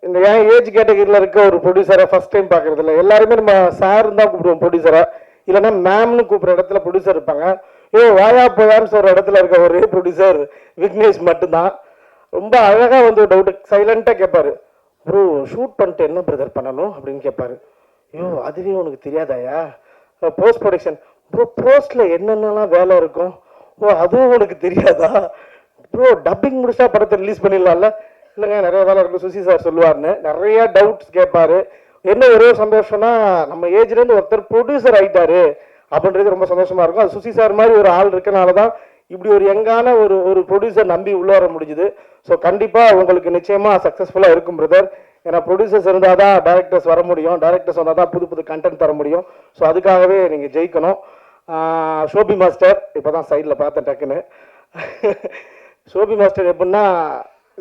இந்த என் ஏஜ் கேட்டகரியில் இருக்க ஒரு ப்ரொடியூசரை ஃபர்ஸ்ட் டைம் பார்க்கறது இல்லை. எல்லாருமே நம்ம சார் தான் கூப்பிடுவோம் ப்ரொடியூசரை, இல்லைன்னா மேம்னு கூப்பிட்ற இடத்துல ப்ரொடியூசர் இருப்பாங்க. வாயா போயான்னு சொல்கிற இடத்துல இருக்க ஒரே ப்ரொடியூசர் விக்னேஷ் மட்டும்தான். ரொம்ப அழகாக வந்து டவுட்டு சைலண்ட்டாக கேட்பாரு, ப்ரோ ஷூட் பண்ணிட்டு என்ன பிரதர் பண்ணணும் அப்படின்னு கேட்பாரு. அதுவே உனக்கு தெரியாதாயா? போஸ்ட் ப்ரொடக்ஷன் ப்ரோ, போஸ்ட்ல என்னென்னலாம் வேலை இருக்கும், அதுவும் உனக்கு தெரியாதா ப்ரோ? டப்பிங் முடிச்சா படத்தை ரிலீஸ் பண்ணிடலாம்ல? இல்லைங்க நிறைய வேலை இருக்கும் சுசி சார் சொல்லுவார்னு நிறைய டவுட்ஸ் கேட்பாரு. என்ன ஒரே சந்தோஷம்னா நம்ம ஏஜ்லேருந்து ஒருத்தர் ப்ரொடியூசர் ஆகிட்டாரு அப்படின்றது ரொம்ப சந்தோஷமா இருக்கும். அது சுசி சார் மாதிரி ஒரு ஆள் இருக்கனால தான் இப்படி ஒரு யங்கான ஒரு ப்ரொடியூசர் நம்பி உள்ள வர முடிஞ்சுது. ஸோ கண்டிப்பாக உங்களுக்கு நிச்சயமாக சக்ஸஸ்ஃபுல்லாக இருக்கும் பிரதர். ஏன்னா ப்ரொடியூசர்ஸ் இருந்தால் தான் டேரக்டர்ஸ் வர முடியும், டேரக்டர்ஸ் வந்தால் தான் புது கண்டென்ட் தர முடியும். ஸோ அதுக்காகவே நீங்கள் ஜெயிக்கணும். ஷோபி மாஸ்டர் இப்போ தான் சைடில் பார்த்தேன் டக்குன்னு. ஷோபி மாஸ்டர் எப்படின்னா,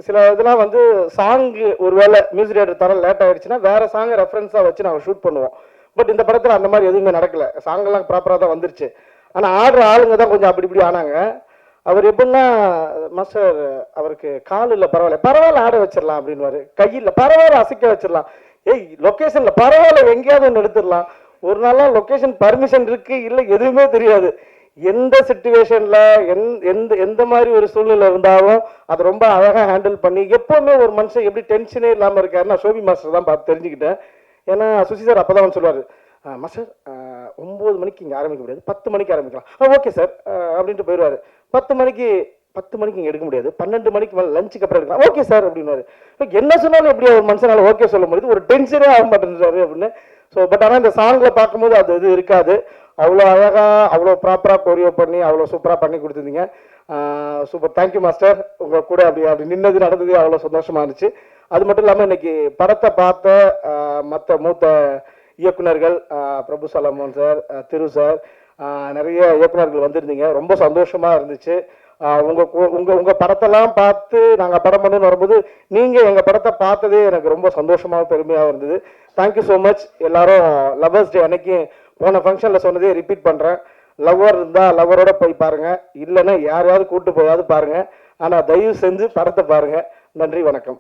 சில இதெல்லாம் வந்து சாங்கு ஒரு வேளை மியூசிக் டேரக்டர் தர லேட் ஆகிடுச்சுன்னா வேறு சாங்கை ரெஃபரன்ஸாக வச்சு நாங்கள் ஷூட் பண்ணுவோம். பட் இந்த படத்தில் அந்த மாதிரி எதுவுமே நடக்கலை. சாங்கெல்லாம் ப்ராப்பராக தான் வந்துருச்சு. ஆனால் ஆடுற ஆளுங்க தான் கொஞ்சம் அப்படி இப்படி ஆனாங்க. அவர் எப்படின்னா, மாஸ்டர் அவருக்கு கால் இல்லை, பரவாயில்ல ஆட வச்சிடலாம் அப்படின்வாரு. கையில் பரவாயில்ல அசைக்க வச்சிடலாம். லொக்கேஷனில் பரவாயில்ல எங்கேயாவது ஒன்று எடுத்துடலாம். ஒரு நாளாக லொக்கேஷன் பர்மிஷன் இருக்கு இல்லை எதுவுமே தெரியாது. எந்த சிச்சுவேஷனில் எந்த மாதிரி ஒரு சூழ்நிலை இருந்தாலும் அதை ரொம்ப அழகாக ஹேண்டில் பண்ணி எப்போவுமே ஒரு மனுஷன் எப்படி டென்ஷனே இல்லாமல் இருக்காரு நான் ஷோபி மாஸ்டர் தான் பார்த்து தெரிஞ்சுக்கிட்டேன். ஏன்னா சுசி சார் அப்போ தான் சொல்லுவார், மாஸ்டர் 9 மணிக்கு இங்கே ஆரம்பிக்க முடியாது, 10 மணிக்கு ஆரம்பிக்கலாம். ஓகே சார் அப்படின்ட்டு போயிடுவார். 10 மணிக்கு இங்கே எடுக்க முடியாது, 12 மணிக்கு மேலே லஞ்சுக்கு அப்புறம் எடுக்கலாம். ஓகே சார் அப்படின்னாரு. என்ன சொன்னாலும் எப்படி ஒரு மனுஷனால ஓகே சொல்ல முடியுது, ஒரு டென்ஷனே ஆக மாட்டேன்றாரு அப்படின்னு. ஸோ பட் ஆனால் இந்த சாங்கில் பார்க்கும்போது அது இது இருக்காது. அவ்வளோ அழகாக அவ்வளோ ப்ராப்பராக கொரியோ பண்ணி அவ்வளோ சூப்பராக பண்ணி கொடுத்துருந்தீங்க. Super, thank you master. உங்கள் கூட அப்படி நின்னது நடந்தது அவ்வளோ சந்தோஷமாக இருந்துச்சு. அது மட்டும் இல்லாமல் இன்னைக்கு படத்தை பார்த்த மற்ற மூத்த இயக்குனர்கள் பிரபு சலமோன் சார், திரு சார், நிறைய இயக்குனர்கள் வந்திருந்தீங்க. ரொம்ப சந்தோஷமாக இருந்துச்சு. உங்கள் படத்தெல்லாம் பார்த்து நாங்கள் படம் பண்ணணும்னு வரும்போது நீங்கள் எங்கள் படத்தை பார்த்ததே எனக்கு ரொம்ப சந்தோஷமாக பெருமையாக இருந்தது. Thank you so much. எல்லாரும் லவ்வர்ஸ் டே அன்னைக்கு போன ஃபங்க்ஷனில் சொன்னதே ரிப்பீட் பண்ணுறேன். லவ்வர் இருந்தால் லவ்வரோட போய் பாருங்கள், இல்லைன்னா யாரையாவது கூப்பிட்டு போயாவது பாருங்கள். ஆனால் தயவு செஞ்சு படத்தை பாருங்கள். நன்றி, வணக்கம்.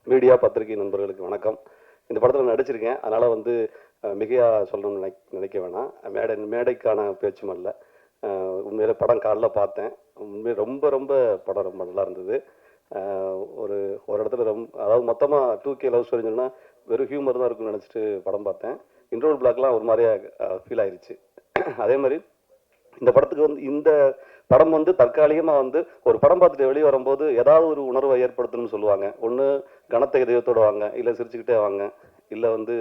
மீடியா பத்திரிகை நண்பர்களுக்கு வணக்கம். இந்த படத்தில் நடிச்சிருக்கேன், அதனால் வந்து மிகையாக சொல்லணும்னு நினைக்க வேணாம். மேடைக்கான பேச்சும் அல்ல. உண்மையிலே படம் காலைல பார்த்தேன். உண்மையிலே ரொம்ப படம் ரொம்ப நல்லா இருந்தது. ஒரு இடத்துல அதாவது மொத்தமாக 2K லவ் ஸ்டோரின்னு சொன்னால் வெறும் ஹியூமர் தான் இருக்குன்னு நினச்சிட்டு படம் பார்த்தேன். இன்ட்ரோல் பிளாக்லாம் ஒரு மாதிரியாக ஃபீல் ஆயிடுச்சு. அதே மாதிரி இந்த படத்துக்கு வந்து இந்த படம் வந்து தற்காலிகமாக வந்து ஒரு படம் பார்த்துட்டு வெளியே வரும்போது ஏதாவது ஒரு உணர்வை ஏற்படுத்தணும்னு சொல்லுவாங்க. ஒன்று கனத்த இதயத்தோடு வாங்க, இல்லை சிரிச்சுக்கிட்டே வாங்க, இல்லை வந்து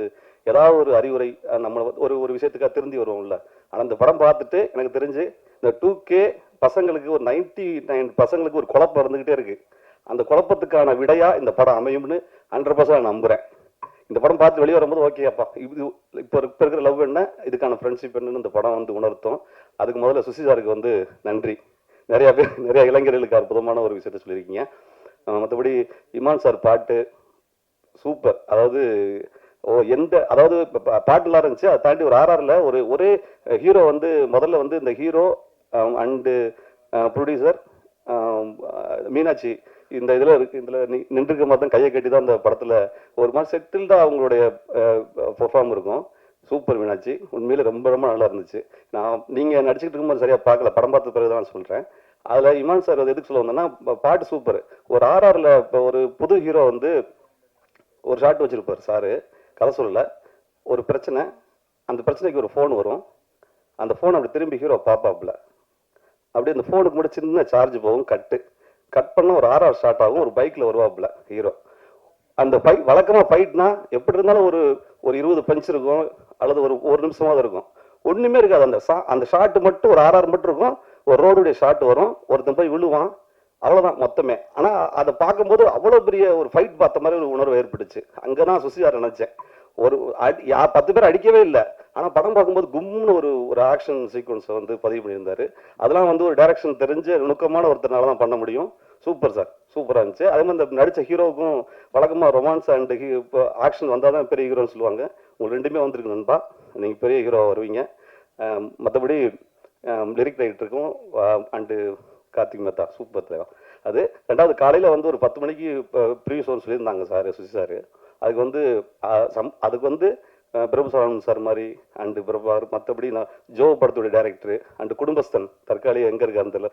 ஏதாவது ஒரு அறிவுரை நம்ம ஒரு விஷயத்துக்காக திருந்தி வருவோம்ல. ஆனால் இந்த படம் பார்த்துட்டு எனக்கு தெரிஞ்சு இந்த 2K பசங்களுக்கு ஒரு 99 பசங்களுக்கு ஒரு குழப்பம் இருந்துக்கிட்டே இருக்குது. அந்த குழப்பத்துக்கான விடையாக இந்த படம் அமையும்னு 100% நான் நம்புகிறேன். இந்த படம் பார்த்து வெளியே வரும்போது ஓகே அப்பா இப்போ இருக்கிற லவ் என்ன, இதுக்கான ஃப்ரெண்ட்ஷிப் என்னன்னு இந்த படம் வந்து உணர்த்தும். அதுக்கு முதல்ல சுசி சாருக்கு வந்து நன்றி. நிறைய இளைஞர்களுக்கு அற்புதமான ஒரு விஷயத்த சொல்லியிருக்கீங்க. மற்றபடி இமான் சார் பாட்டு சூப்பர். அதாவது அதாவது பாட்டுலாம் இருந்துச்சு, அதை தாண்டி ஒரு ஆர்ஆரில் ஒரே ஹீரோ வந்து முதல்ல வந்து இந்த ஹீரோ அண்டு ப்ரொடியூசர் மீனாட்சி இந்த இதில் இருக்கு, இதில் நின்றுருக்க மாதிரி தான் கையை கட்டி தான் இந்த படத்தில் ஒரு மாதிரி செட்டில்டாக அவங்களுடைய பெர்ஃபார்ம் இருக்கும். சூப்பர் மீனாட்சி, உண்மையிலே ரொம்ப ரொம்ப நல்லா இருந்துச்சு. நீங்கள் நடிச்சுக்கிட்டு இருக்கும்போது சரியாக பார்க்கல, படம் பார்த்த பிறகு தான் நான் சொல்கிறேன். அதில் இமான் சார் எதுக்கு சொல்ல வந்தேன்னா, பாட்டு சூப்பர். ஒரு ஆர்ஆரில் இப்போ ஒரு புது ஹீரோ வந்து ஒரு ஷாட் வச்சுருப்பார் சாரு, கதை சொல்லலை, ஒரு பிரச்சனை, அந்த பிரச்சனைக்கு ஒரு ஃபோன் வரும், அந்த ஃபோன் அப்படி திரும்பி ஹீரோ பார்ப்பாப்புல, அப்படியே அந்த ஃபோனுக்கு மட்டும் சின்ன சார்ஜ் போகும், கட் பண்ண ஒரு ஆர்ஆர் ஸ்டார்ட் ஆகும், ஒரு பைக்கில் வருவாப்புல ஹீரோ. அந்த வழக்கமாக ஃபைட்னா எப்படி இருந்தாலும் ஒரு 20 பஞ்ச் இருக்கும், அல்லது ஒரு நிமிஷமாக இருக்கும், ஒன்றுமே இருக்காது. அந்த ஷாட்டு மட்டும் ஒரு ஆர்ஆர் மட்டும் இருக்கும், ஒரு ரோடுடைய ஷாட் வரும், ஒருத்தன் போய் விழுவான், அவ்வளோதான் மொத்தமே. ஆனால் அதை பார்க்கும்போது அவ்வளோ பெரிய ஒரு ஃபைட் பார்த்த மாதிரி ஒரு உணர்வு ஏற்பட்டுச்சு. அங்கே தான் சுசியார் நினச்சேன். 10 பேர் அடிக்கவே இல்லை, ஆனால் படம் பார்க்கும்போது கும்னு ஒரு ஆக்ஷன் சீக்வன்ஸை வந்து பதிவு பண்ணியிருந்தாரு. அதெல்லாம் வந்து ஒரு டைரக்ஷன் தெரிஞ்ச நுணுக்கமான ஒருத்தனால தான் பண்ண முடியும். சூப்பர் சார், சூப்பராக இருந்துச்சு. அதே மாதிரி இந்த நடித்த ஹீரோவுக்கும் வழக்கமாக ரொமான்ஸ் அண்ட் இப்போ ஆக்ஷன் வந்தால் தான் பெரிய ஹீரோன்னு சொல்லுவாங்க. உங்களுக்கு ரெண்டுமே வந்திருக்கு நண்பா, நீங்கள் பெரிய ஹீரோவாக வருவீங்க. மற்றபடி லிரிக் ரைட்டருக்கும் அண்டு கார்த்திக் மேத்தா சூப்பர் தேவா. அது ரெண்டாவது காலையில் வந்து ஒரு 10 மணிக்கு ப்ரீவியஸ் ஒன்று சொல்லியிருந்தாங்க சார், சுசி சார். அதுக்கு வந்து பிரபு சரவணன் சார் மாதிரி அண்டு பிரபார், மற்றபடி நான் ஜோ படத்துடைய டைரக்டரு அண்டு குடும்பஸ்தன் தற்காலி எங்கே இருக்காரு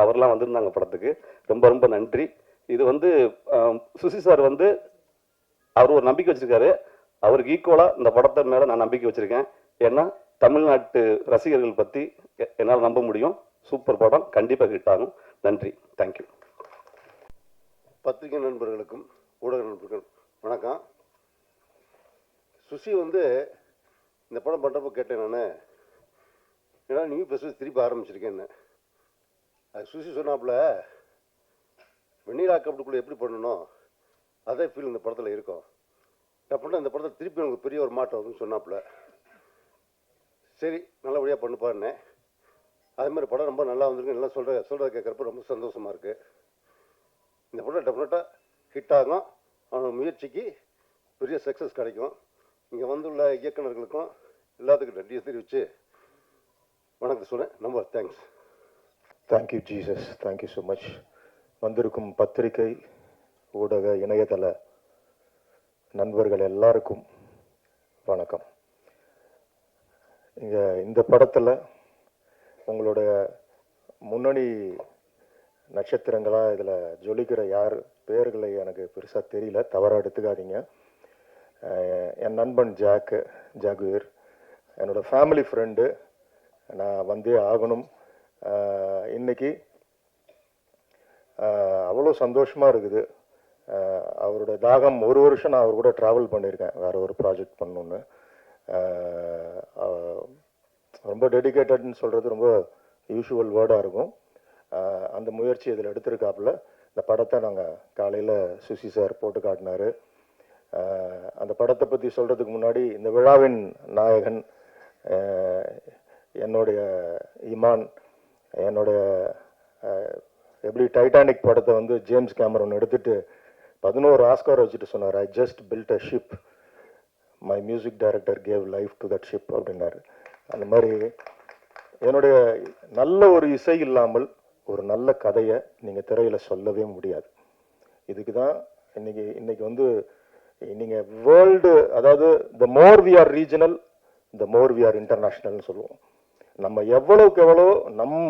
அவர்லாம் வந்திருந்தாங்க படத்துக்கு. ரொம்ப ரொம்ப நன்றி. இது வந்து சுசி சார் வந்து அவர் ஒரு நம்பிக்கை வச்சுருக்காரு, அவருக்கு ஈக்குவலாக இந்த படத்தை மேலே நான் நம்பிக்கை வச்சுருக்கேன். ஏன்னா தமிழ்நாட்டு ரசிகர்கள் பற்றி என்னால் நம்ப முடியும். சூப்பர் படம், கண்டிப்பாக ஹிட் ஆகும். நன்றி, தேங்க்யூ. பத்திரிகை நண்பர்களுக்கும் ஊடக நண்பர்களுக்கும் வணக்கம். சுசி வந்து இந்த படம் பண்ணுறப்போ கேட்டேன் நான், ஏன்னா நியூ ப்ளஸ் திருப்பி ஆரம்பிச்சிருக்கேன்னு. அது சுசி சொன்னாப்புல வெண்ணிலா கபடிக்குள்ளே எப்படி பண்ணணும் அதே ஃபீல் இந்த படத்தில் இருக்கும். அப்படின்னா இந்த படத்தில் திருப்பி எனக்கு பெரிய ஒரு மாற்றம் வரும்னு சொன்னாப்புல. சரி, நல்லபடியாக பண்ணுப்பாருன்னேன். அதே மாதிரி படம் ரொம்ப நல்லா வந்திருக்கு. நல்லா சொல்கிறத கேட்குறப்ப ரொம்ப சந்தோஷமாக இருக்குது. இந்த படம் டெஃபினட்டாக ஹிட் ஆகும். அவனோட முயற்சிக்கு பெரிய சக்ஸஸ் கிடைக்கும். இங்கே வந்துள்ள இயக்குநர்களுக்கும் எல்லாத்துக்கும் நன்றியை தெரிவித்து வணக்கம் சொல்கிறேன். ரொம்ப thanks. Thank you Jesus, thank you so much. வந்திருக்கும் பத்திரிகை ஊடக இணையதள நண்பர்கள் எல்லாருக்கும் வணக்கம். இங்கே இந்த படத்தில் உங்களுடைய முன்னணி நட்சத்திரங்களாக இதில் ஜொலிக்கிற யார் பேர்களை எனக்கு பெருசாக தெரியல, தவறாக எடுத்துக்காதீங்க. என் நண்பன் ஜாகுவீர், என்னோடய ஃபேமிலி ஃப்ரெண்டு, நான் வந்தே ஆகணும். இன்னைக்கு அவ்வளோ சந்தோஷமாக இருக்குது. அவரோட தாகம், ஒரு வருஷம் நான் அவர் கூட ட்ராவல் பண்ணியிருக்கேன் வேறு ஒரு ப்ராஜெக்ட் பண்ணணுன்னு. ரொம்ப டெடிக்கேட்டட்னு சொல்கிறது ரொம்ப யூஷுவல் வேர்டாக இருக்கும். அந்த முயற்சி இதில் எடுத்திருக்காப்புல. இந்த படத்தை நாங்கள் காலையில் சுசி சார் போட்டு காட்டினார். அந்த படத்தை பற்றி சொல்கிறதுக்கு முன்னாடி இந்த விழாவின் நாயகன் என்னுடைய இமான், என்னுடைய எப்படி டைட்டானிக் படத்தை வந்து ஜேம்ஸ் கேமரன் எடுத்துகிட்டு 11 ஆஸ்கார் வச்சுட்டு சொன்னார், I just built a ship, my music director gave life to that ship அப்படின்னாரு. அந்த மாதிரி என்னுடைய நல்ல ஒரு இசை இல்லாமல் ஒரு நல்ல கதையை நீங்கள் திரையில் சொல்லவே முடியாது. இதுக்கு தான் இன்னைக்கு வந்து நீங்கள் வேர்ல்டு, அதாவது the more we are regional the more we are இன்டர்நேஷ்னல்னு சொல்லுவோம். நம்ம எவ்வளவுக்கு எவ்வளோ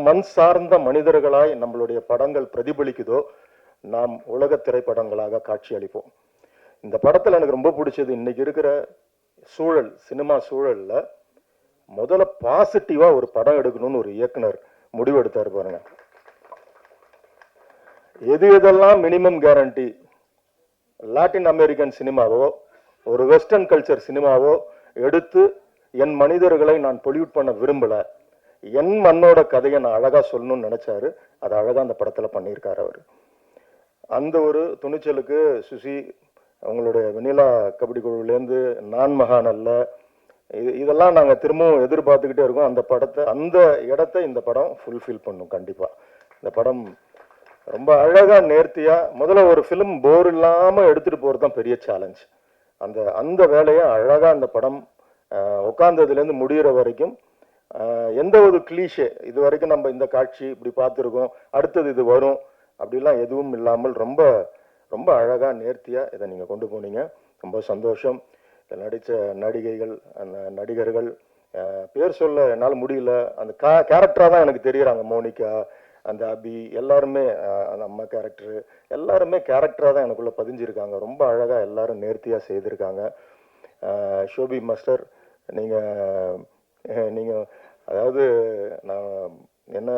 மண் சார்ந்த மனிதர்களாய் நம்மளுடைய படங்கள் பிரதிபலிக்குதோ நாம் உலக திரைப்படங்களாக காட்சி அளிப்போம். இந்த படத்தில் எனக்கு ரொம்ப பிடிச்சது, இன்னைக்கு இருக்கிற சூழல், சினிமா சூழலில் முதல்ல பாசிட்டிவாக ஒரு படம் எடுக்கணும்னு ஒரு இயக்குனர் முடிவு எடுத்தார் பாருங்க. எதெல்லாம் மினிமம் கேரண்டி, லாட்டின் அமெரிக்கன் சினிமாவோ ஒரு வெஸ்டர்ன் கல்ச்சர் சினிமாவோ எடுத்து என் மனிதர்களை நான் பொல்யூட் பண்ண விரும்பல, என் மண்ணோட கதையை நான் அழகாக சொல்லணும்னு நினைச்சாரு. அதை அழகாக அந்த படத்தில் பண்ணியிருக்காரு அவர். அந்த ஒரு துணிச்சலுக்கு சுசி, அவங்களுடைய வெண்ணிலா கபடி குழுவிலேருந்து நான் மகானல்ல, இதெல்லாம் நாங்கள் திரும்பவும் எதிர்பார்த்துக்கிட்டே இருக்கோம். அந்த இடத்த இந்த படம் ஃபுல்ஃபில் பண்ணும் கண்டிப்பாக. இந்த படம் ரொம்ப அழகாக நேர்த்தியாக முதல்ல ஒரு ஃபிலிம் போர் இல்லாமல் எடுத்துகிட்டு போகிறது தான் பெரிய சேலஞ்ச். அந்த அந்த வேலையை அழகாக அந்த படம் உட்காந்ததுலேருந்து முடிகிற வரைக்கும் எந்த ஒரு கிளீஷே இது வரைக்கும் நம்ம இந்த காட்சி இப்படி பார்த்துருக்கோம், அடுத்தது இது வரும் அப்படிலாம் எதுவும் இல்லாமல் ரொம்ப ரொம்ப அழகாக நேர்த்தியாக இதை நீங்கள் கொண்டு போனீங்க. ரொம்ப சந்தோஷம். இதில் நடித்த நடிகைகள், அந்த நடிகர்கள் பேர் சொல்ல என்னால் முடியல, அந்த கேரக்டராக தான் எனக்கு தெரியுறாங்க. மோனிகா, அந்த அபி, எல்லாருமே அந்த அம்மா கேரக்டரு, எல்லாருமே கேரக்டராக தான் எனக்குள்ளே பதிஞ்சிருக்காங்க. ரொம்ப அழகாக எல்லாரும் நேர்த்தியாக செய்திருக்காங்க. ஷோபி மாஸ்டர், நீங்கள் அதாவது நான் என்ன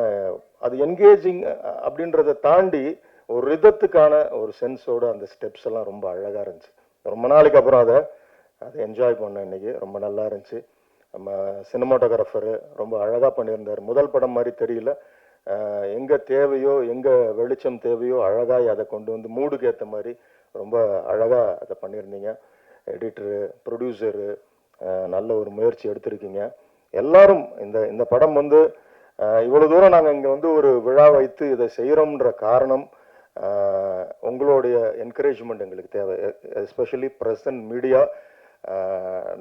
அது என்கேஜிங் அப்படின்றத தாண்டி ஒரு ரிதத்துக்கான ஒரு சென்ஸோட அந்த ஸ்டெப்ஸ் எல்லாம் ரொம்ப அழகாக இருந்துச்சு. ரொம்ப நாளைக்கு அப்புறம் அதை என்ஜாய் பண்ணேன் இன்னைக்கு. ரொம்ப நல்லா இருந்துச்சு. நம்ம சினிமாட்டோகிராஃபரு ரொம்ப அழகாக பண்ணியிருந்தார். முதல் படம் மாதிரி தெரியல, எங்கே தேவையோ எங்கே வெளிச்சம் தேவையோ அழகாக அதை கொண்டு வந்து மூடுக்கு ஏற்ற மாதிரி ரொம்ப அழகாக அதை பண்ணியிருந்தீங்க. எடிட்டரு, ப்ரொடியூசரு நல்ல ஒரு முயற்சி எடுத்திருக்கீங்க. எல்லாரும் இந்த படம் வந்து இவ்வளோ தூரம் நாங்கள் இங்கே வந்து ஒரு விழா வைத்து இதை செய்கிறோம்ன்ற காரணம் உங்களுடைய என்கரேஜ்மெண்ட் எங்களுக்கு தேவை. Especially present media.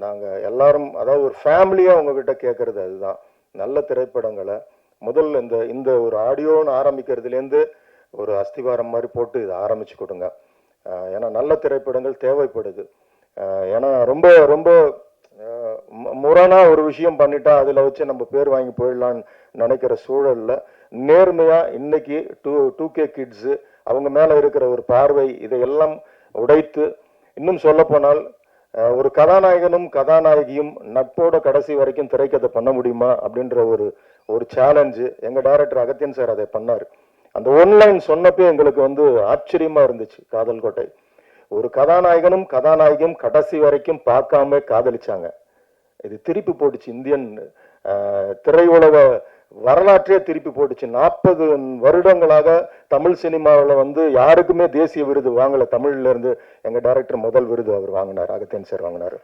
நாங்கள் எல்லாரும் அதாவது ஒரு ஃபேமிலியாக உங்ககிட்ட கேட்குறது அதுதான். நல்ல திரைப்படங்களை முதல்ல இந்த ஒரு ஆடியோன்னு ஆரம்பிக்கிறதுலேருந்து ஒரு அஸ்திவாரம் மாதிரி போட்டு இதை ஆரம்பிச்சு கொடுங்க. ஏன்னா நல்ல திரைப்படங்கள் தேவைப்படுது. ஏன்னா ரொம்ப ரொம்ப முரணா ஒரு விஷயம் பண்ணிட்டா அதில் வச்சு நம்ம பேர் வாங்கி போயிடலான்னு நினைக்கிற சூழலில் நேர்மையாக இன்னைக்கு 2K கிட்ஸு அவங்க மேலே இருக்கிற ஒரு பார்வை இதையெல்லாம் உடைத்து, இன்னும் சொல்ல போனால் ஒரு கதாநாயகனும் கதாநாயகியும் நட்போட கடைசி வரைக்கும் திரைக்கதை பண்ண முடியுமா அப்படின்ற ஒரு சேலஞ்சு எங்கள் டைரக்டர் அகத்தியன் சார் அதை பண்ணார். அந்த ஒன்லைன் சொன்னப்போ எங்களுக்கு வந்து ஆச்சரியமா இருந்துச்சு. காதல் கோட்டை ஒரு கதாநாயகனும் கதாநாயகியும் கடைசி வரைக்கும் பார்க்காம காதலிச்சாங்க. இது திருப்பி போட்டுச்சு இந்தியன் திரையுலக வரலாற்றே திருப்பி போட்டுச்சு. 40 வருடங்களாக தமிழ் சினிமாவில் வந்து யாருக்குமே தேசிய விருது வாங்கல. தமிழ்ல இருந்து எங்க டைரக்டர் முதல் விருது அவர் வாங்கினார், அகத்தியன் சார் வாங்கினார்.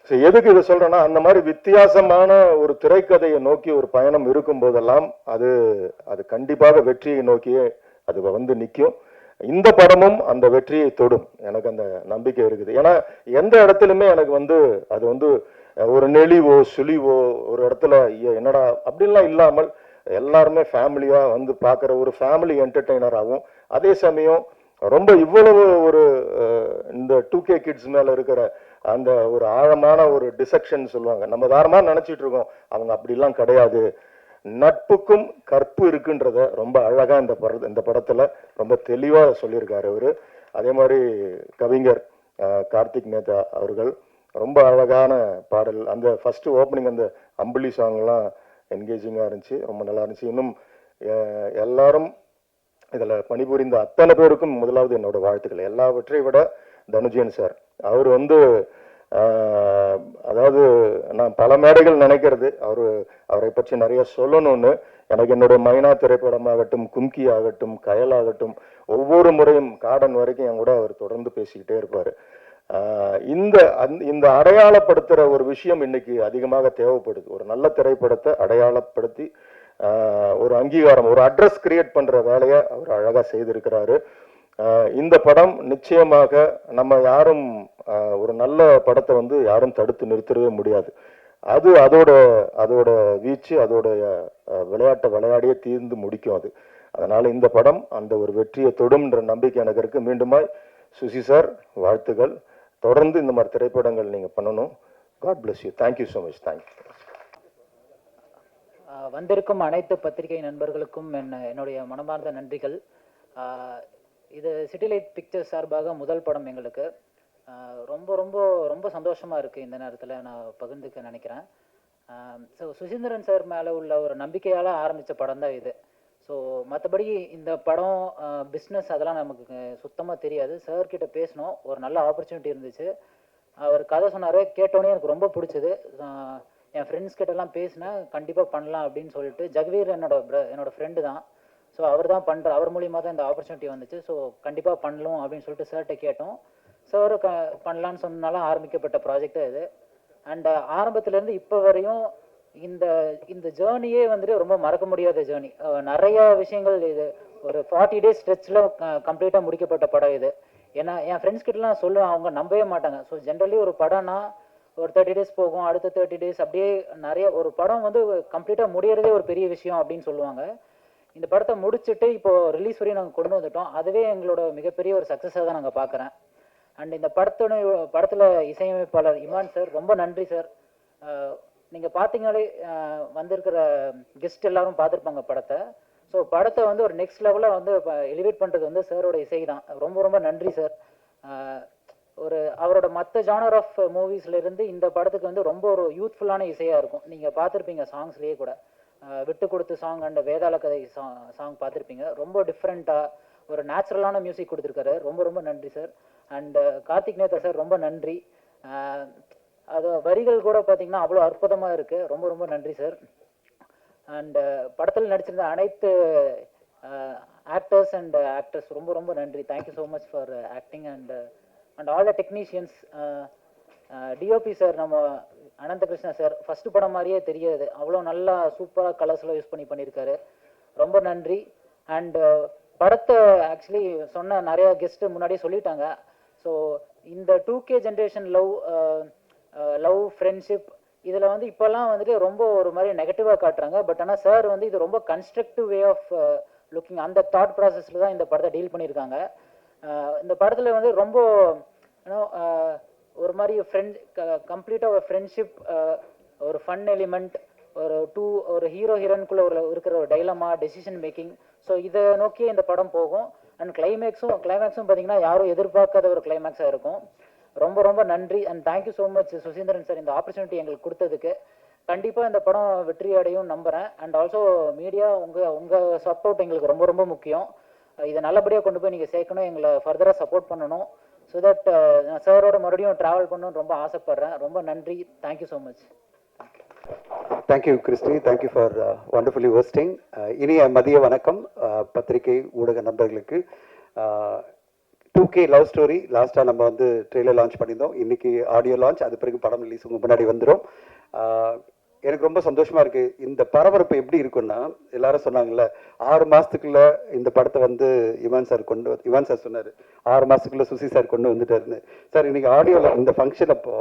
ஸோ எதுக்கு இதை சொல்றேன்னா, அந்த மாதிரி வித்தியாசமான ஒரு திரைக்கதையை நோக்கி ஒரு பயணம் இருக்கும் போதெல்லாம் அது கண்டிப்பாக வெற்றியை நோக்கியே அது வந்து நிற்கும். இந்த படமும் அந்த வெற்றியை தொடும், எனக்கு அந்த நம்பிக்கை இருக்குது. ஏன்னா எந்த இடத்துலையுமே எனக்கு வந்து அது வந்து ஒரு நெளிவோ சுழிவோ ஒரு இடத்துல என்னடா அப்படின்லாம் இல்லாமல் எல்லாருமே ஃபேமிலியா வந்து பார்க்குற ஒரு ஃபேமிலி என்டர்டெய்னராகவும், அதே சமயம் ரொம்ப இவ்வளவு ஒரு இந்த 2K கிட்ஸ் மேல இருக்கிற அந்த ஒரு ஆழமான ஒரு டிசெக்ஷன் சொல்லுவாங்க. நம்ம தாரமாக நினைச்சிட்டு இருக்கோம், அவங்க அப்படிலாம் கிடையாது. நட்புக்கும் கற்பு இருக்குன்றத ரொம்ப அழகா இந்த படத்துல ரொம்ப தெளிவா சொல்லியிருக்காரு அவரு. அதே மாதிரி கவிஞர் கார்த்திக் மேத்தா அவர்கள் ரொம்ப அழகான பாடல். அந்த ஃபர்ஸ்ட் ஓப்பனிங் அந்த அம்புலி சாங்லாம் என்கேஜிங்காக இருந்துச்சு, ரொம்ப நல்லா இருந்துச்சு. இன்னும் எல்லாரும் இதில் பணிபுரிந்த அத்தனை பேருக்கும் முதலாவது என்னோட வாழ்த்துக்கள். எல்லாவற்றை விட தனுஜயன் சார், அவர் வந்து அதாவது நான் பல மேடைகள் நினைக்கிறது அவரை பற்றி நிறைய சொல்லணும்னு. எனக்கு என்னுடைய மைனா திரைப்படமாகட்டும், கும்கி ஆகட்டும், கயல் ஆகட்டும், ஒவ்வொரு முறையும் காடன் வரைக்கும் என் கூட அவர் தொடர்ந்து பேசிக்கிட்டே இருப்பார். இந்த அடையாளப்படுத்துகிற ஒரு விஷயம் இன்னைக்கு அதிகமாக தேவைப்படுது. ஒரு நல்ல திரைப்படத்தை அடையாளப்படுத்தி ஒரு அங்கீகாரம், ஒரு அட்ரஸ் கிரியேட் பண்ற வேலையை அவர் அழகா செய்திருக்கிறாரு. இந்த படம் நிச்சயமாக நம்ம யாரும் ஒரு நல்ல படத்தை வந்து யாரும் தடுத்து நிறுத்தவே முடியாது. அதோட வீச்சு, அதோட விளையாட்டை விளையாடியே தீர்ந்து முடிக்கும் அது. அதனால இந்த படம் அந்த ஒரு வெற்றியை தொடும்ன்ற நம்பிக்கை எனக்கு இருக்கு. மீண்டுமாய் சுசி சார் வாழ்த்துக்கள். தொடர்ந்து இந்த மாதிரி திரைப்படங்கள் நீங்க பண்ணணும். God bless you. Thank you so much. Thank you. வந்திருக்கும் அனைத்து பத்திரிகை நண்பர்களுக்கும் என்னுடைய மனமார்ந்த நன்றிகள். இது சிட்டிலைட் பிக்சர்ஸ் சார்பாக முதல் படம் எங்களுக்கு. ரொம்ப ரொம்ப ரொம்ப சந்தோஷமாக இருக்குது இந்த நேரத்தில் நான் பகிர்ந்துக்க நினைக்கிறேன். ஸோ சுசீந்திரன் சார் மேலே உள்ள ஒரு நம்பிக்கையால் ஆரம்பித்த படம் தான் இது. ஸோ மற்றபடி இந்த படம் பிஸ்னஸ் அதெல்லாம் நமக்கு சுத்தமாக தெரியாது. சார்கிட்ட பேசினோம், ஒரு நல்ல ஆப்பர்ச்சுனிட்டி இருந்துச்சு. அவர் கதை சொன்னார், கேட்டோன்னே எனக்கு ரொம்ப பிடிச்சது. என் ஃப்ரெண்ட்ஸ் கிட்டலாம் பேசினேன், கண்டிப்பாக பண்ணலாம் அப்படின்னு சொல்லிட்டு. ஜக்வீர் என்னோட ஃப்ரெண்டு தான். ஸோ அவர் தான் அவர் மூலியமாக தான் இந்த ஆப்பர்ச்சுனிட்டி வந்துச்சு. ஸோ கண்டிப்பாக பண்ணலாம் அப்படின்னு சொல்லிட்டு சார்கிட்ட கேட்டோம். சார் பண்ணலான்னு சொன்னாலும் ஆரம்பிக்கப்பட்ட ப்ராஜெக்டாக இது. அண்ட் ஆரம்பத்துலேருந்து இப்போ வரையும் இந்த ஜேர்னியே வந்துட்டு ரொம்ப மறக்க முடியாத ஜேர்னி. நிறைய விஷயங்கள் இது ஒரு 40 டேஸ் ஸ்ட்ரெச்சில் கம்ப்ளீட்டாக முடிக்கப்பட்ட படம் இது. ஏன்னா என் ஃப்ரெண்ட்ஸ் கிட்டலாம் சொல்லுவேன், அவங்க நம்பவே மாட்டாங்க. ஸோ ஜென்ரலி ஒரு படம்னா ஒரு 30 டேஸ் போகும், அடுத்த 30 டேஸ் அப்படியே நிறைய ஒரு படம் வந்து கம்ப்ளீட்டாக முடியறதே ஒரு பெரிய விஷயம் அப்படின்னு சொல்லுவாங்க. இந்த படத்தை முடிச்சுட்டு இப்போ ரிலீஸ் வரையும் நாங்கள் கொண்டு வந்துட்டோம். அதுவே எங்களோட மிகப்பெரிய ஒரு சக்ஸஸாக தான் நாங்கள் பார்க்குறேன். அண்ட் இந்த படத்தில் இசையமைப்பாளர் இமான் சார், ரொம்ப நன்றி சார். நீங்கள் பார்த்தீங்களே வந்திருக்கிற கெஸ்ட் எல்லாரும் பார்த்துருப்பாங்க படத்தை. ஸோ படத்தை வந்து ஒரு நெக்ஸ்ட் லெவலில் வந்து எலிவேட் பண்ணுறது வந்து சாரோட இசை தான். ரொம்ப ரொம்ப நன்றி சார். ஒரு அவரோட மற்ற ஜானர் ஆஃப் மூவிஸ்லேருந்து இந்த படத்துக்கு வந்து ரொம்ப ஒரு யூத்ஃபுல்லான இசையாக இருக்கும். நீங்கள் பார்த்துருப்பீங்க சாங்ஸ்லேயே கூட, விட்டு கொடுத்து சாங் அண்ட் வேதாள கதை சாங் பார்த்துருப்பீங்க. ரொம்ப டிஃப்ரெண்ட்டாக ஒரு நேச்சுரலான மியூசிக் கொடுத்துருக்காரு. ரொம்ப ரொம்ப நன்றி sir. And Karthik Netha sir, ரொம்ப நன்றி. அது வரிகள் கூட பார்த்தீங்கன்னா அவ்வளோ அற்புதமாக இருக்குது. ரொம்ப ரொம்ப நன்றி சார். அண்டு படத்தில் நடிச்சிருந்த அனைத்து ஆக்டர்ஸ் அண்ட் ஆக்ட்ரஸ் ரொம்ப ரொம்ப நன்றி. Thank you so much for acting and all the technicians. DOP sir, நம்ம அனந்தகிருஷ்ணா சார், ஃபஸ்ட்டு படம் மாதிரியே தெரியாது, அவ்வளோ நல்லா சூப்பராக கலர்ஸ்லாம் யூஸ் பண்ணியிருக்காரு. ரொம்ப நன்றி. அண்டு படத்தை ஆக்சுவலி சொன்ன நிறையா கெஸ்ட்டு முன்னாடியே சொல்லிட்டாங்க. ஸோ இந்த 2K ஜென்ரேஷன் லவ் ஃப்ரெண்ட்ஷிப் இதில் வந்து இப்போல்லாம் வந்துட்டு ரொம்ப ஒரு மாதிரி நெகட்டிவாக காட்டுறாங்க. பட் ஆனால் சார் வந்து இது ரொம்ப கன்ஸ்ட்ரக்டிவ் வே ஆஃப் லுக்கிங், அந்த தாட் ப்ராசஸில் தான் இந்த படத்தை டீல் பண்ணியிருக்காங்க. இந்த படத்தில் வந்து ரொம்ப ஒரு மாதிரி கம்ப்ளீட்டாக ஒரு ஃப்ரெண்ட்ஷிப், ஒரு ஃபன் எலிமெண்ட், ஒரு ஹீரோ ஹீரோனுக்குள்ளே இருக்கிற ஒரு டைலமா, டெசிஷன் மேக்கிங். ஸோ இதை நோக்கியே இந்த படம் போகும். அண்ட் கிளைமேக்ஸும் பார்த்தீங்கன்னா யாரும் எதிர்பார்க்காத ஒரு கிளைமேக்ஸாக இருக்கும். ரொம்ப ரொம்ப நன்றி. And thank you so much Suseenthiran sir, இந்த ஆப்பர்ச்சுனிட்டி எங்களுக்கு கொடுத்ததுக்கு. கண்டிப்பாக இந்த படம் வெற்றி அடையும் நம்புகிறேன். அண்ட் ஆல்சோ மீடியா, உங்கள் சப்போர்ட் எங்களுக்கு ரொம்ப ரொம்ப முக்கியம். இதை நல்லபடியாக கொண்டு போய் நீங்கள் சேர்க்கணும், எங்களை ஃபர்தராக சப்போர்ட் பண்ணணும். ஸோ தட் நான் சாரோட மறுபடியும் ட்ராவல் பண்ணணும்னு ரொம்ப ஆசைப்பட்றேன். ரொம்ப நன்றி. Thank you so much. Thank you Christy, thank you for wonderfully hosting. இனிய மதிய வணக்கம் பத்திரிகை ஊடக நண்பர்களுக்கு. 2K லவ் ஸ்டோரி லாஸ்ட்டாக நம்ம வந்து ட்ரெய்லர் லான்ச் பண்ணியிருந்தோம். இன்றைக்கி ஆடியோ லான்ச், அது பிறகு படம் ரிலீஸ் உங்கள் முன்னாடி வந்துடும். எனக்கு ரொம்ப சந்தோஷமாக இருக்குது. இந்த பரபரப்பு எப்படி இருக்குன்னா, எல்லாரும் சொன்னாங்கல்ல 6 மாதத்துக்குள்ளே இந்த படத்தை வந்து இவான் சார் சொன்னார் 6 மாதத்துக்குள்ளே சுசி சார் கொண்டு வந்துட்டாருன்னு. சார் இன்றைக்கி ஆடியோவில் இந்த ஃபங்க்ஷன் அப்போ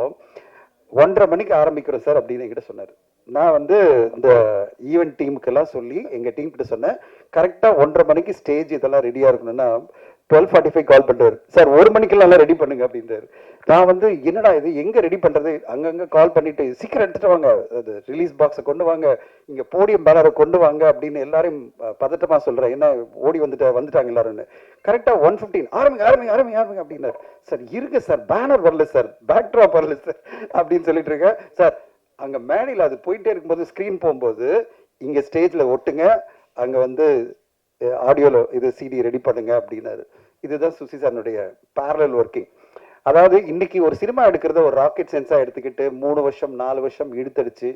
1:30 மணிக்கு ஆரம்பிக்கிறோம் சார் அப்படின்னு என்கிட்ட சொன்னார். நான் வந்து இந்த ஈவெண்ட் டீமுக்கெல்லாம் சொல்லி எங்கள் டீம் கிட்ட சொன்னேன், கரெக்டாக 1:30 மணிக்கு ஸ்டேஜ் இதெல்லாம் ரெடியாக இருக்கணும்னா 12:45 கால் பண்ணுறாரு, சார் 1 மணிக்கெல்லாம் ரெடி பண்ணுங்க அப்படின்றாரு. நான் வந்து என்னடா இது, எங்கே ரெடி பண்ணுறது, அங்கங்கே கால் பண்ணிட்டு சீக்கிரம் எடுத்துகிட்டு வாங்க, அது ரிலீஸ் பாக்ஸை கொண்டு வாங்க, இங்கே போடியம் பேனரை கொண்டு வாங்க அப்படின்னு எல்லாரையும் பதட்டமாக சொல்கிறேன். என்ன ஓடி வந்துட்டாங்க எல்லாரும்னு. கரெக்டாக 1:15 ஆரம்பிங்க அப்படின்னாரு. சார் இருங்க சார், பேனர் வரல சார், பேக்ட்ராப் வரல சார் அப்படின்னு சொல்லிட்டு இருக்கேன். சார் அங்கே மேடையில் அது போயிட்டே இருக்கும்போது ஸ்க்ரீன் போகும்போது இங்கே ஸ்டேஜில் ஒட்டுங்க, அங்கே வந்து ஆடியோவில் இது CD ரெடி பண்ணுங்க அப்படின்னாரு. இதுதான் சுசி சார்னுடைய பேரலல் ஒர்க்கிங். அதாவது இன்னைக்கு ஒரு சினிமா எடுக்கிறத ஒரு ராக்கெட் சென்ஸாக எடுத்துக்கிட்டு 3 வருஷம் 4 வருஷம் இழுத்தடிச்சு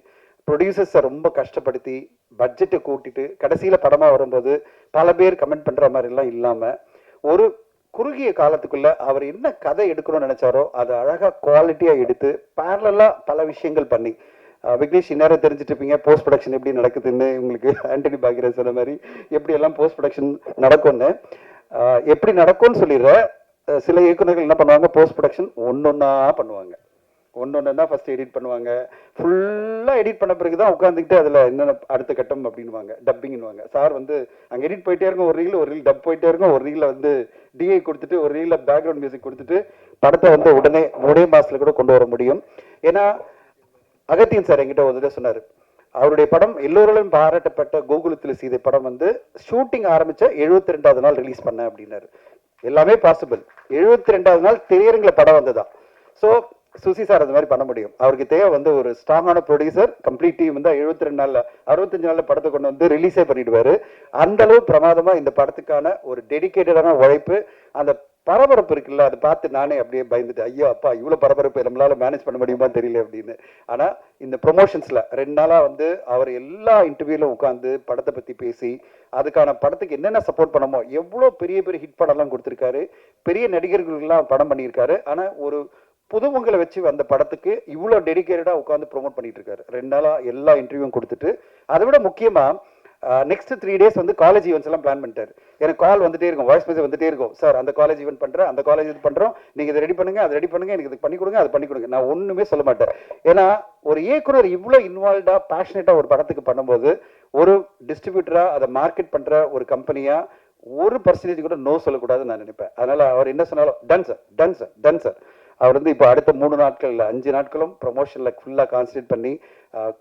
ப்ரொடியூசர்ஸை ரொம்ப கஷ்டப்படுத்தி பட்ஜெட்டை கூட்டிட்டு கடைசியில் படமாக வரும்போது பல பேர் கமெண்ட் பண்ணுற மாதிரிலாம் இல்லாமல் ஒரு குறுகிய காலத்துக்குள்ள அவர் என்ன கதை எடுக்கணும்னு நினைச்சாரோ அதை அழகாக குவாலிட்டியாக எடுத்து பேரலாக பல விஷயங்கள் பண்ணி, விக்னேஷ் இந்நேரம் தெரிஞ்சுட்டு இருப்பீங்க போஸ்ட் ப்ரொடக்ஷன் எப்படி நடக்குதுன்னு. உங்களுக்கு ஆண்டனி பாக்யராஜ் சொன்ன மாதிரி எப்படி எல்லாம் போஸ்ட் ப்ரொடக்ஷன் நடக்கும்னு, எப்படி நடக்கும்னு சொல்லிடுறேன். சில இயக்குநர்கள் என்ன பண்ணுவாங்க, போஸ்ட் ப்ரொடக்ஷன் ஒன்னொன்னா பண்ணுவாங்க. ஒன்னொன்னா ஃபர்ஸ்ட் எடிட் பண்ணுவாங்க, ஃபுல்லாக எடிட் பண்ண பிறகு தான் உட்காந்துக்கிட்டு அதில் என்னென்ன அடுத்த கட்டம் அப்படின்வாங்க, டப்பிங்னுவாங்க. சார் வந்து அங்கே எடிட் போயிட்டே இருக்கும், ஒரு ரீல் டப் போயிட்டே இருக்கும், ஒரு ரீலில் வந்து டிஐ கொடுத்துட்டு ஒரு ரீலில் பேக்ரவுண்ட் மியூசிக் கொடுத்துட்டு படத்தை வந்து உடனே 3 மாதத்தில் கூட கொண்டு வர முடியும். ஏன்னா அகத்தியன் சார் என்கிட்ட ஒரு இதை சொன்னார், அவருடைய படம் எல்லோரும் பாராட்டப்பட்ட கோகுலத்தில் சீதை படம் வந்து ஷூட்டிங் ஆரம்பிச்ச 72வது நாள் ரிலீஸ் பண்ண அப்படின்னாரு. எல்லாமே பாசிபிள். 72வது நாள் திரையரங்கில் படம் வந்ததா. ஸோ சுசி சார் அது மாதிரி பண்ண முடியும். அவருக்கு தேவை வந்து ஒரு ஸ்ட்ராங்கான ப்ரொடியூசர், கம்ப்ளீட் டீம் வந்து 72 நாளில் 65 நாளில் படத்தை கொண்டு வந்து ரிலீஸே பண்ணிடுவாரு. அந்த அளவு பிரமாதமாக இந்த படத்துக்கான ஒரு டெடிக்கேட்டடான உழைப்பு. அந்த பரபரப்பு இருக்குல்ல, அதை பார்த்து நானே அப்படியே பயந்துட்டு, ஐயோ அப்பா இவ்வளோ பரபரப்பு நம்மளால மேனேஜ் பண்ண முடியுமா தெரியல அப்படின்னு. ஆனால் இந்த ப்ரொமோஷன்ஸில் 2 நாளாக வந்து அவர் எல்லா இன்டர்வியூலும் உட்காந்து படத்தை பற்றி பேசி அதுக்கான படத்துக்கு என்னென்ன சப்போர்ட் பண்ணமோ, எவ்வளோ பெரிய பெரிய ஹிட் படம்லாம் கொடுத்துருக்காரு, பெரிய நடிகர்கள்லாம் படம் பண்ணியிருக்காரு. ஆனால் ஒரு புதுமுகளை வச்சு அந்த படத்துக்கு இவ்வளோ டெடிக்கேட்டடாக உட்காந்து ப்ரொமோட் பண்ணிட்டு இருக்காரு. 2 நாளாக எல்லா இன்டர்வியூவும் கொடுத்துட்டு, அதை விட முக்கியமாக நெக்ஸ்ட் 3 days வந்து காலேஜ் ஈவெண்ட்ஸ் எல்லாம் பிளான் பண்ணிட்டாரு. எனக்கு கால் வந்துட்டே இருக்கும், வாய்ஸ் மெசேஜ் வந்துட்டே இருக்கும், சார் அந்த காலேஜ் ஈவெண்ட் பண்ணுறேன், அந்த காலேஜ் இது பண்ணுறோம், நீங்கள் இதை ரெடி பண்ணுங்க, அதை ரெடி பண்ணுங்க, எனக்கு இது பண்ணி கொடுங்க, அது பண்ணி கொடுங்க. நான் ஒன்றுமே சொல்ல மாட்டேன். ஏன்னா ஒரு இயக்குனர் இவ்வளோ இன்வால்வ்டாக பேஷனேட்டாக ஒரு படத்துக்கு பண்ணும்போது ஒரு டிஸ்ட்ரிபியூட்டராக அதை மார்க்கெட் பண்ணுற ஒரு கம்பெனியாக 1% கூட நோ சொல்லக்கூடாதுன்னு நான் நினைப்பேன். அதனால் அவர் என்ன சொன்னாலும் done sir, done sir, done sir. அவர் வந்து இப்போ அடுத்த 3 நாட்கள் இல்லை 5 நாட்களும் ப்ரொமோஷனில் ஃபுல்லாக கான்சன்ட்ரேட் பண்ணி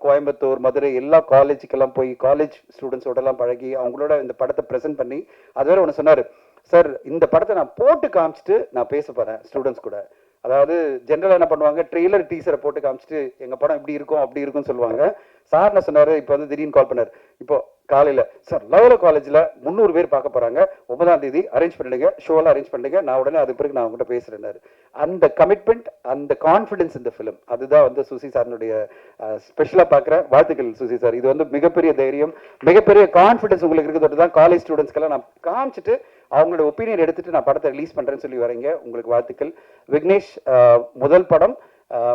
கோயம்புத்தூர், மதுரை எல்லா காலேஜுக்கெல்லாம் போய் காலேஜ் ஸ்டூடெண்ட்ஸோடலாம் பழகி அவங்களோட இந்த படத்தை ப்ரெசென்ட் பண்ணி அது வேறு ஒன்று சொன்னார், சார் இந்த படத்தை நான் போட்டு காமிச்சிட்டு நான் பேச போகிறேன் ஸ்டூடெண்ட்ஸ் கூட. அதாவது ஜென்ரலாக என்ன பண்ணுவாங்க, ட்ரெய்லர் டீசரை போட்டு காமிச்சிட்டு எங்கள் படம் இப்படி இருக்கும் அப்படி இருக்கும்னு சொல்லுவாங்க. சார் என்ன சொன்னார், இப்போ வந்து திடீர்னு கால் பண்ணார், இப்போ காலையில் சார் லயோலா காலேஜில் 300 பேர் பார்க்க போகிறாங்க, 9ஆம் தேதி அரேஞ்ச் பண்ணிடுங்க, ஷோலாம் அரேஞ்ச் பண்ணிடுங்க, நான் உடனே அது பிறகு நான் உங்கள்கிட்ட பேசுகிறேன்னாரு. அந்த கமிட்மெண்ட், அந்த கான்ஃபிடென்ஸ் இந்த ஃபிலிம், அதுதான் வந்து சுசி சார்னுடைய ஸ்பெஷலாக பார்க்குறேன். வாழ்த்துக்கள் சுசி சார். இது வந்து மிகப்பெரிய தைரியம், மிகப்பெரிய கான்ஃபிடென்ஸ் உங்களுக்கு இருக்கிறது தான். காலேஜ் ஸ்டூடெண்ட்ஸ்க்கெல்லாம் நான் காமிச்சிட்டு அவங்களோட ஒப்பீனியன் எடுத்துட்டு நான் படத்தை ரிலீஸ் பண்ணுறேன்னு சொல்லி வரீங்க, உங்களுக்கு வாழ்த்துக்கள். விக்னேஷ், முதல் படம்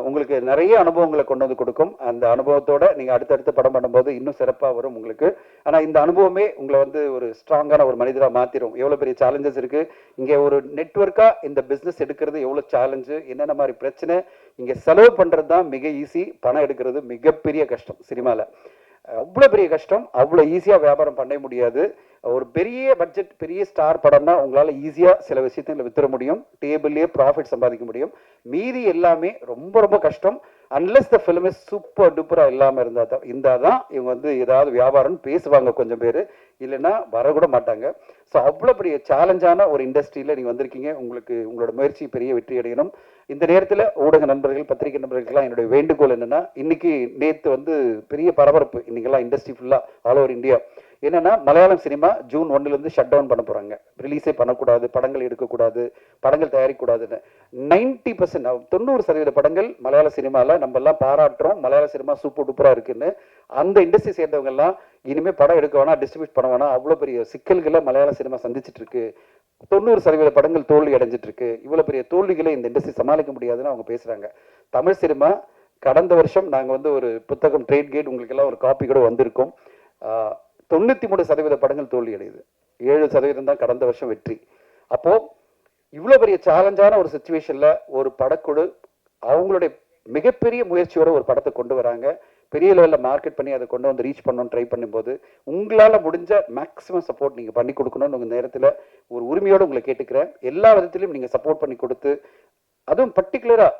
உங்களுக்கு நிறைய அனுபவங்களை கொண்டு வந்து கொடுக்கும். அந்த அனுபவத்தோட நீங்கள் அடுத்தடுத்த படம் பண்ணும்போது இன்னும் சிறப்பாக வரும் உங்களுக்கு. ஆனால் இந்த அனுபவமே உங்களை வந்து ஒரு ஸ்ட்ராங்கான ஒரு மனிதராக மாற்றிடும். எவ்வளோ பெரிய சேலஞ்சஸ் இருக்குது இங்கே, ஒரு நெட்வொர்க்காக இந்த பிஸ்னஸ் எடுக்கிறது எவ்வளோ சேலஞ்சு, என்னென்ன மாதிரி பிரச்சனை. இங்கே செலவு பண்ணுறது தான் மிக ஈஸி, பணம் எடுக்கிறது மிகப்பெரிய கஷ்டம். சினிமாவில் அவ்வளோ பெரிய கஷ்டம், அவ்வளோ ஈஸியாக வியாபாரம் பண்ண முடியாது. ஒரு பெரிய பட்ஜெட் பெரிய ஸ்டார் படம்னா உங்களால் ஈஸியாக சில விஷயத்துல வித்துற முடியும், டேபிள்லேயே ப்ராஃபிட் சம்பாதிக்க முடியும். மீதி எல்லாமே ரொம்ப ரொம்ப கஷ்டம். Unless the film is super டூப்பராக இல்லாமல் இருந்தால் தான் இவங்க வந்து ஏதாவது வியாபாரம்னு பேசுவாங்க கொஞ்சம் பேர், இல்லைன்னா வரக்கூட மாட்டாங்க. ஸோ அவ்வளோ பெரிய சேலஞ்சான ஒரு இண்டஸ்ட்ரியில் நீங்கள் வந்திருக்கீங்க. உங்களுக்கு உங்களோட முயற்சி பெரிய வெற்றி அடையணும். இந்த நேரத்தில் ஊடக நண்பர்கள், பத்திரிகை நண்பர்களுக்கெல்லாம் என்னுடைய வேண்டுகோள் என்னென்னா, இன்னைக்கு நேற்று வந்து பெரிய பரபரப்பு இன்னைக்கெல்லாம் இண்டஸ்ட்ரி ஃபுல்லாக ஆல் ஓவர் இந்தியா. என்னன்னா Malayalam cinema June 1 shut down பண்ண போகிறாங்க, ரிலீஸே பண்ணக்கூடாது, படங்கள் எடுக்கக்கூடாது, படங்கள் தயாரிக்கக்கூடாதுன்னு. 90% 90% படங்கள் மலையாள சினிமாவில் நம்ம எல்லாம் பாராட்டுறோம், மலையாள சினிமா சூப்பர் டூப்பராக இருக்குன்னு. அந்த இண்டஸ்ட்ரி சேர்ந்தவங்க எல்லாம் இனிமேல் படம் எடுக்க வேணாம், டிஸ்ட்ரிபியூட் பண்ண வேணாம், அவ்வளோ பெரிய சிக்கல்களை மலையாள சினிமா சந்திச்சுட்டு இருக்கு. 90% படங்கள் தோல்வி அடைஞ்சிட்டு இருக்கு. இவ்வளோ பெரிய தோல்விகளை இந்த இண்டஸ்ட்ரி சமாளிக்க முடியாதுன்னு அவங்க பேசுகிறாங்க. தமிழ் சினிமா கடந்த வருஷம் நாங்கள் வந்து ஒரு புத்தகம் ட்ரேட் கேட் உங்களுக்கு எல்லாம் ஒரு காப்பி கூட வந்திருக்கோம். 93% படங்கள் தோல்வி அடையுது, 7% தான் கடந்த வருஷம் வெற்றி. அப்போ இவ்வளோ பெரிய சேலஞ்சான ஒரு சுச்சுவேஷன்ல ஒரு படக்குழு அவங்களுடைய மிகப்பெரிய முயற்சியோட ஒரு படத்தை கொண்டு வராங்க. பெரிய லெவலில் மார்க்கெட் பண்ணி அதை கொண்டு வந்து ரீச் பண்ணணும்னு ட்ரை பண்ணும்போது உங்களால் முடிஞ்ச மேக்ஸிமம் சப்போர்ட் நீங்கள் பண்ணி கொடுக்கணும்னு உங்கள் நேரத்தில் ஒரு உரிமையோடு உங்களை கேட்டுக்கிறேன். எல்லா விதத்திலையும் நீங்கள் சப்போர்ட் பண்ணி கொடுத்து, அதுவும் பர்டிகுலராக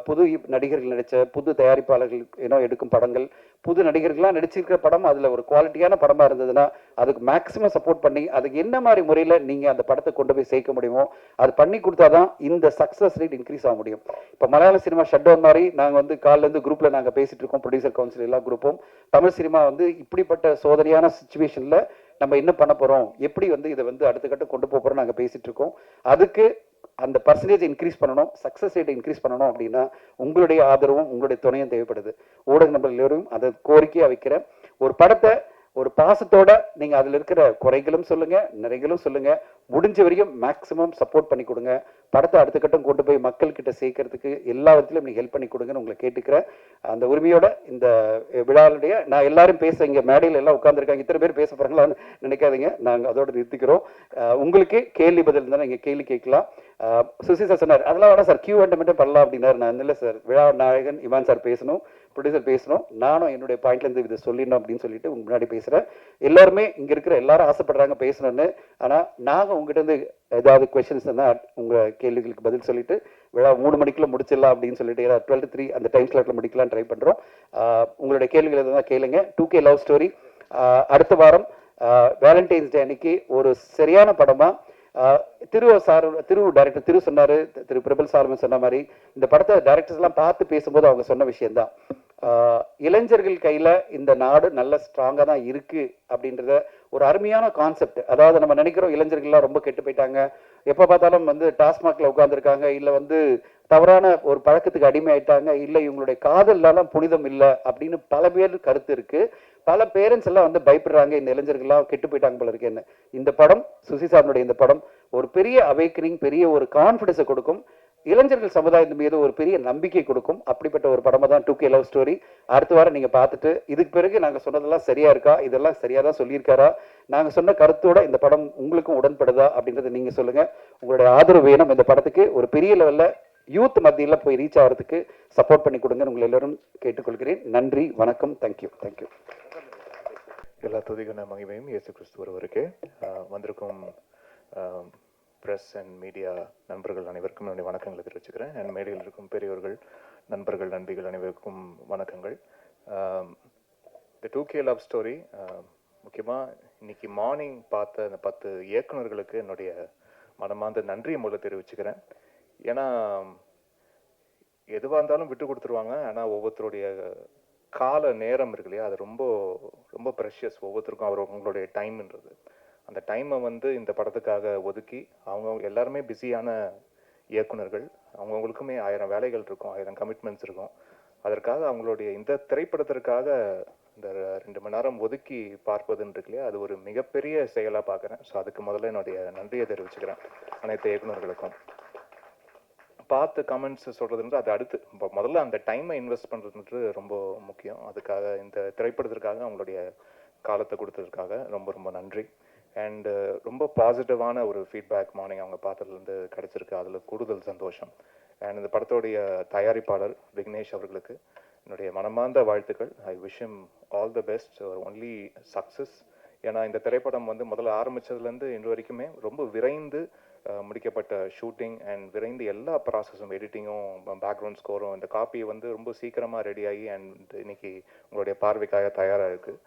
புது நடிகர்கள் நடித்த புது தயாரிப்பாளர்கள் எடுக்கும் படங்கள், புது நடிகர்கள்லாம் நடிச்சிருக்கிற படம் அதில் ஒரு குவாலிட்டியான படமாக இருந்ததுன்னா அதுக்கு மேக்ஸிமம் சப்போர்ட் பண்ணி அதுக்கு என்ன மாதிரி முறையில் நீங்கள் அந்த படத்தை கொண்டு போய் சேர்க்க முடியுமோ அது பண்ணி கொடுத்தா தான் இந்த சக்ஸஸ் ரேட் இன்க்ரீஸ் ஆக முடியும். இப்போ மலையாள சினிமா ஷட் டவுன் மாதிரி நாங்கள் வந்து காலிலேருந்து குரூப்பில் நாங்கள் பேசிகிட்டு இருக்கோம், ப்ரொடியூசர் கவுன்சில் எல்லா குரூப்பும். தமிழ் சினிமா வந்து இப்படிப்பட்ட சோதனையான சுச்சுவேஷனில் நம்ம என்ன பண்ண போகிறோம், எப்படி வந்து இதை வந்து அடுத்த கட்டம் கொண்டு போகிறோம் நாங்கள் பேசிகிட்டு இருக்கோம். அதுக்கு அந்த பர்சன்டேஜ் இன்க்ரீஸ் பண்ணணும், சக்ஸஸ் ரேட்டை இன்க்ரீஸ் பண்ணணும் அப்படின்னா உங்களுடைய ஆதரவும் உங்களுடைய துணையும் தேவைப்படுது. ஊடக நண்பர்கள் எல்லோரும் அதை கோரிக்கையாக வைக்கிறேன். ஒரு படத்தை ஒரு பாசத்தோட நீங்கள் அதில் இருக்கிற குறைகளும் சொல்லுங்கள், நிறைகளும் சொல்லுங்கள், முடிஞ்ச வரைக்கும் மேக்ஸிமம் சப்போர்ட் பண்ணி கொடுங்க. படத்தை அடுத்த கட்டம் கொண்டு போய் மக்கள்கிட்ட சேர்க்கறதுக்கு எல்லா விதத்திலும் நீங்கள் ஹெல்ப் பண்ணி கொடுங்கன்னு உங்களை கேட்டுக்கிறேன். அந்த உரிமையோட இந்த விழாவுடைய நான் எல்லாரும் பேச, இங்கே மேடையில் எல்லாம் உட்காந்துருக்காங்க, இத்தனை பேர் பேச போகிறாங்களான்னு நினைக்காதீங்க, நாங்கள் அதோட நிறுத்திக்கிறோம். உங்களுக்கு கேள்வி பதில் இருந்தால் நீங்கள் கேள்வி கேட்கலாம். சுசி சார் சொன்னார் அதெல்லாம் வேணா சார் Q&A மட்டும் பண்ணலாம் அப்படின்னாரு. நான் இல்லை சார், விழா நாயகன் இமான் சார் பேசணும், ப்ரொடியூசர் பேசணும், நானும் என்னுடைய பாயிண்ட்லேருந்து இதை சொல்லிடணும் அப்படின்னு சொல்லிட்டு உங்க முன்னாடி பேசுகிறேன். எல்லாருமே இங்கே இருக்கிற எல்லாரும் ஆசைப்படுறாங்க பேசணும்னு. ஆனால் நாங்கள் உங்ககிட்ட இருந்து ஏதாவது கொஸ்டின்ஸ் இருந்தால் உங்கள் கேள்விகளுக்கு பதில் சொல்லிட்டு விழா 3 மணிக்குள்ள முடிச்சிடலாம் அப்படின்னு சொல்லிட்டு 12 to 3 அந்த டைம் ஸ்லாட்டில் முடிக்கலாம் ட்ரை பண்ணுறோம். உங்களுடைய கேள்விகள் எதாவது கேளுங்க. 2K லவ் ஸ்டோரி அடுத்த வாரம் வேலண்டைன்ஸ் டே அன்னைக்கு ஒரு சரியான படமாக திரு டைரக்டர் திரு சொன்னாரு, திரு பிரபல் சார் சொன்ன மாதிரி இந்த படத்தை டைரக்டர்ஸ் எல்லாம் பார்த்து பேசும்போது அவங்க சொன்ன விஷயம்தான், இளைஞர்கள் கையில இந்த நாடு நல்ல ஸ்ட்ராங்கா தான் இருக்கு அப்படின்றத ஒரு அருமையான கான்செப்ட். அதாவது நம்ம நினைக்கிறோம் இளைஞர்கள்லாம் ரொம்ப கெட்டு போயிட்டாங்க, எப்ப பார்த்தாலும் வந்து டாஸ்மாக்ல உட்கார்ந்துருக்காங்க, இல்ல வந்து தவறான ஒரு பழக்கத்துக்கு அடிமை ஆயிட்டாங்க, இல்ல இவங்களுடைய காதல்லாம் புனிதம் இல்லை அப்படின்னு பல பேர் கருத்து இருக்கு. பல பேரண்ட்ஸ் எல்லாம் வந்து பயப்படுறாங்க, இந்த இளைஞர்கள்லாம் கெட்டு போயிட்டாங்க போல இருக்கு. என்ன இந்த படம் சுசி சாரனுடைய இந்த படம் ஒரு பெரிய அவேக்கனிங், பெரிய ஒரு கான்ஃபிடன்ஸை கொடுக்கும். இளைஞர்கள் சமுதாயத்தின் மீது ஒரு பெரிய நம்பிக்கை கொடுக்கும். அப்படிப்பட்ட ஒரு படமாக தான் 2K லவ் ஸ்டோரி. அடுத்த வாரம் நீங்கள் பார்த்துட்டு இதுக்கு பிறகு நாங்கள் சொன்னதெல்லாம் சரியா இருக்கா, இதெல்லாம் சரியாக தான் சொல்லியிருக்காரா, நாங்கள் சொன்ன கருத்தோட இந்த படம் உங்களுக்கும் உடன்படுதா அப்படின்றத நீங்கள் சொல்லுங்கள். உங்களுடைய ஆதரவு வேணும். இந்த படத்துக்கு ஒரு பெரிய லெவலில் யூத் மத்தியில் போய் ரீச் ஆகிறதுக்கு சப்போர்ட் பண்ணி கொடுங்க. உங்களை எல்லோரும் கேட்டுக்கொள்கிறேன். நன்றி, வணக்கம், தேங்க்யூ. எல்லா துதிகன மகிமையும் இயேசு கிறிஸ்து ஒருவருக்கே. வந்திருக்கும் ப்ரெஸ் அண்ட் மீடியா நண்பர்கள் அனைவருக்கும் என்னுடைய வணக்கங்களை தெரிவிச்சுக்கிறேன். அண்ட் மேடையில் இருக்கும் பெரியவர்கள், நண்பர்கள், நண்பிகள் அனைவருக்கும் வணக்கங்கள். இந்த 2K லவ் ஸ்டோரி முக்கியமாக இன்னைக்கு மார்னிங் பார்த்த அந்த 10 இயக்குநர்களுக்கு என்னுடைய மனமார்ந்த நன்றியை முதல்ல தெரிவிச்சுக்கிறேன். ஏன்னா எதுவாக இருந்தாலும் விட்டு கொடுத்துருவாங்க. ஆனால் ஒவ்வொருத்தருடைய கால நேரம் இருக்கு இல்லையா, அது ரொம்ப ரொம்ப ப்ரெஷியஸ். ஒவ்வொருத்தருக்கும் அவங்களுடைய டைம்ன்றது, அந்த டைமை வந்து இந்த படத்துக்காக ஒதுக்கி அவங்க எல்லாருமே பிஸியான இயக்குனர்கள், அவங்கவுங்களுக்குமே 1000 வேலைகள் இருக்கும், 1000 கமிட்மெண்ட்ஸ் இருக்கும். அதற்காக அவங்களுடைய இந்த திரைப்படத்திற்காக இந்த 2 மணி நேரம் ஒதுக்கி பார்ப்பதுன்னு இருக்கு இல்லையா, அது ஒரு மிகப்பெரிய செயலாக பார்க்குறேன். ஸோ அதுக்கு முதல்ல என்னுடைய நன்றியை தெரிவிச்சுக்கிறேன் அனைத்து இயக்குநர்களுக்கும். பார்த்து கமெண்ட்ஸ் சொல்கிறதுன்றது அது அடுத்து. இப்போ முதல்ல அந்த டைமை இன்வெஸ்ட் பண்ணுறதுன்றது ரொம்ப முக்கியம். அதுக்காக இந்த திரைப்படத்திற்காக அவங்களுடைய காலத்தை கொடுத்ததுக்காக ரொம்ப ரொம்ப நன்றி. அண்டு ரொம்ப பாசிட்டிவான ஒரு ஃபீட்பேக் மார்னிங் அவங்க பார்த்ததுலேருந்து கிடச்சிருக்கு. அதில் கூடுதல் சந்தோஷம். அண்ட் இந்த படத்தோடைய தயாரிப்பாளர் விக்னேஷ் அவர்களுக்கு என்னுடைய மனமார்ந்த வாழ்த்துக்கள். I wish him all the best, only success. ஏன்னா இந்த திரைப்படம் வந்து முதல்ல ஆரம்பித்ததுலேருந்து இன்று வரைக்குமே ரொம்ப விரைந்து முடிக்கப்பட்ட ஷூட்டிங் அண்ட் விரைந்து எல்லா ப்ராசஸும், எடிட்டிங்கும், பேக்ரவுண்ட் ஸ்கோரும், இந்த காப்பி வந்து ரொம்ப சீக்கிரமாக ரெடியாகி அண்ட் இன்னைக்கு உங்களுடைய பார்வைக்காக தயாராக இருக்குது.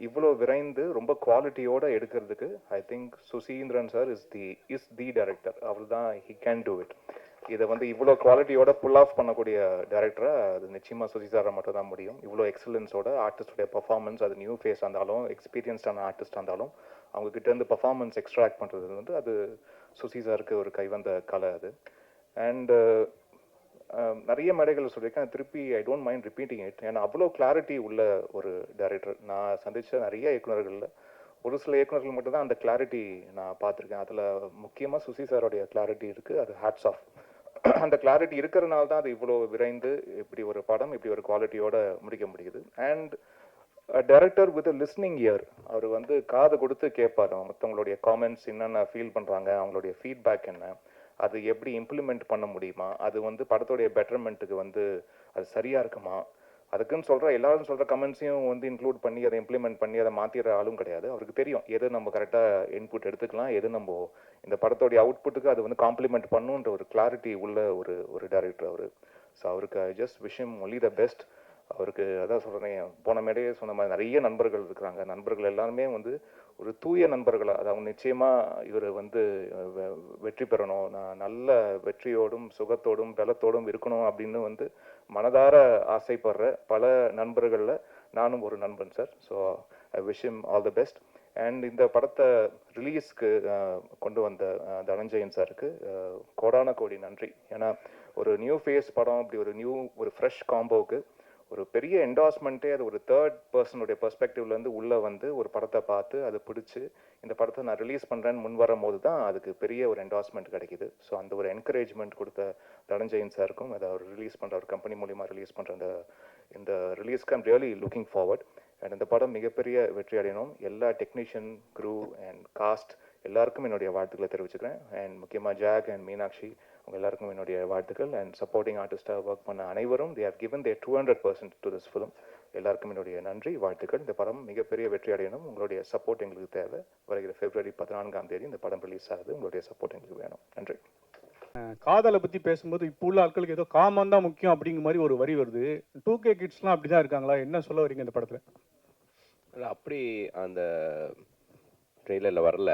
இவ்வளோ விரைந்து ரொம்ப குவாலிட்டியோடு எடுக்கிறதுக்கு I think Suseenthiran sir is the director. அவர் தான் ஹி கேன் டூ இட். இதை வந்து இவ்வளோ குவாலிட்டியோட புல் ஆஃப் பண்ணக்கூடிய டைரக்டரை அது நிச்சயமாக சுசி சாரை மட்டும் தான் முடியும். இவ்வளோ எக்ஸலன்ஸோட ஆர்டிஸ்டோடைய பர்ஃபார்மன்ஸ், அது நியூ ஃபேஸ் இருந்தாலும் எக்ஸ்பீரியன்ஸ்டான ஆர்டிஸ்ட் இருந்தாலும் அவங்கக்கிட்டேருந்து பர்ஃபார்மன்ஸ் எக்ஸ்ட்ராக்ட் பண்ணுறது வந்து அது சுசி சாருக்கு ஒரு கைவந்த கலை அது. அண்டு நிறைய மேடைகள் சொல்லியிருக்கேன், திருப்பி I don't mind repeating it. ஏன்னா அவ்வளோ கிளாரிட்டி உள்ள ஒரு டைரக்டர். நான் சந்தித்த நிறைய இயக்குநர்களில் ஒரு சில இயக்குநர்கள் மட்டும்தான் அந்த கிளாரிட்டி நான் பார்த்துருக்கேன். அதில் முக்கியமாக சுசி சாரோடைய கிளாரிட்டி இருக்குது. அது ஹேட்ஸ் ஆஃப். அந்த கிளாரிட்டி இருக்கிறதுனால தான் அது இவ்வளோ விரைந்து இப்படி ஒரு படம் இப்படி ஒரு குவாலிட்டியோட முடிக்க முடியுது. And director with listening ear, அவர் வந்து காது கொடுத்து கேட்பார் மற்றவங்களுடைய காமெண்ட்ஸ் என்னென்ன ஃபீல் பண்ணுறாங்க, அவங்களுடைய ஃபீட்பேக் என்ன, அது எப்படி இம்ப்ளிமெண்ட் பண்ண முடியுமா, அது வந்து படத்தோடைய பெட்டர்மெண்ட்டுக்கு வந்து அது சரியாக இருக்குமா, அதுக்குன்னு சொல்கிற எல்லாரும் சொல்கிற கமெண்ட்ஸையும் வந்து இன்க்ளூட் பண்ணி அதை இம்ப்ளிமெண்ட் பண்ணி அதை மாற்றிடுற ஆளும் கிடையாது. அவருக்கு தெரியும் எது நம்ம கரெக்டாக இன்புட் எடுத்துக்கலாம், எது நம்ம இந்த படத்தோடைய அவுட்புட்டுக்கு அது வந்து காம்ப்ளிமெண்ட் பண்ணுன்ற ஒரு கிளாரிட்டி உள்ள ஒரு டைரக்டர் அவர். ஸோ அவருக்கு I just wish him only the best. அவருக்கு அதான் சொல்கிறேன், போன மேடையே சொன்ன மாதிரி நிறைய நண்பர்கள் இருக்கிறாங்க. நண்பர்கள் எல்லாருமே வந்து ஒரு தூய நண்பர்களாக, அதாவது நிச்சயமாக இவர் வந்து வெற்றி பெறணும், நான் நல்ல வெற்றியோடும் சுகத்தோடும் பலத்தோடும் இருக்கணும் அப்படின்னு வந்து மனதார ஆசைப்படுற பல நண்பர்களில் நானும் ஒரு நண்பன் sir. So I wish him all the best. And இந்த படத்தை ரிலீஸ்க்கு கொண்டு வந்த தனஞ்சயன் சாருக்கு கோடான கோடி நன்றி. ஏன்னா ஒரு நியூ ஃபேஸ் படம், அப்படி ஒரு ஃப்ரெஷ் காம்போவுக்கு ஒரு பெரிய என்டாஸ்மெண்ட்டே அது ஒரு தேர்ட் பர்சனுடைய பெர்ஸ்பெக்டிவ்லேருந்து உள்ளே வந்து ஒரு படத்தை பார்த்து அதை பிடிச்சி இந்த படத்தை நான் ரிலீஸ் பண்ணுறேன்னு முன் வரும்போது தான் அதுக்கு பெரிய ஒரு என்டாஸ்மெண்ட் கிடைக்கிது. ஸோ அந்த ஒரு என்கரேஜ்மெண்ட் கொடுத்த தனஞ்சயன் சாருக்கும், அதை அவர் ரிலீஸ் பண்ணுற ஒரு கம்பெனி மூலிமா ரிலீஸ் பண்ணுற இந்த ரிலீஸ்க்கு I'm really looking forward. And இந்த படம் மிகப்பெரிய வெற்றி அடையணும். எல்லா டெக்னீஷியன், க்ரூ அண்ட் காஸ்ட் எல்லாருக்கும் என்னுடைய வாழ்த்துக்களை தெரிவிச்சுக்கிறேன். அண்ட் முக்கியமாக ஜாக் அண்ட் மீனாட்சி அவங்க எல்லாருக்கும் என்னுடைய வாழ்த்துக்கள். அண்ட் சப்போர்ட்டிங் ஆர்டிஸ்டாக ஒர்க் பண்ண அனைவரும் they have given their 200% to this film. எல்லாருக்கும் என்னுடைய நன்றி, வாழ்த்துக்கள். இந்த படம் மிகப்பெரிய வெற்றி அடையணும். உங்களுடைய சப்போர்ட் எங்களுக்கு தேவை. வருகிற February 14 இந்த படம் ரிலீஸ் ஆகுது. உங்களுடைய சப்போர்ட் எங்களுக்கு வேணும். நன்றி. காதலை பற்றி பேசும்போது இப்போ உள்ள ஆட்களுக்கு ஏதோ காமம் தான் முக்கியம் அப்படிங்கிற மாதிரி ஒரு வரி வருது. 2K கிட்ஸ்லாம் அப்படி தான் இருக்காங்களா? என்ன சொல்ல வரீங்க இந்த படத்தில்? இல்லை, அப்படி அந்த ட்ரெய்லரில் வரல.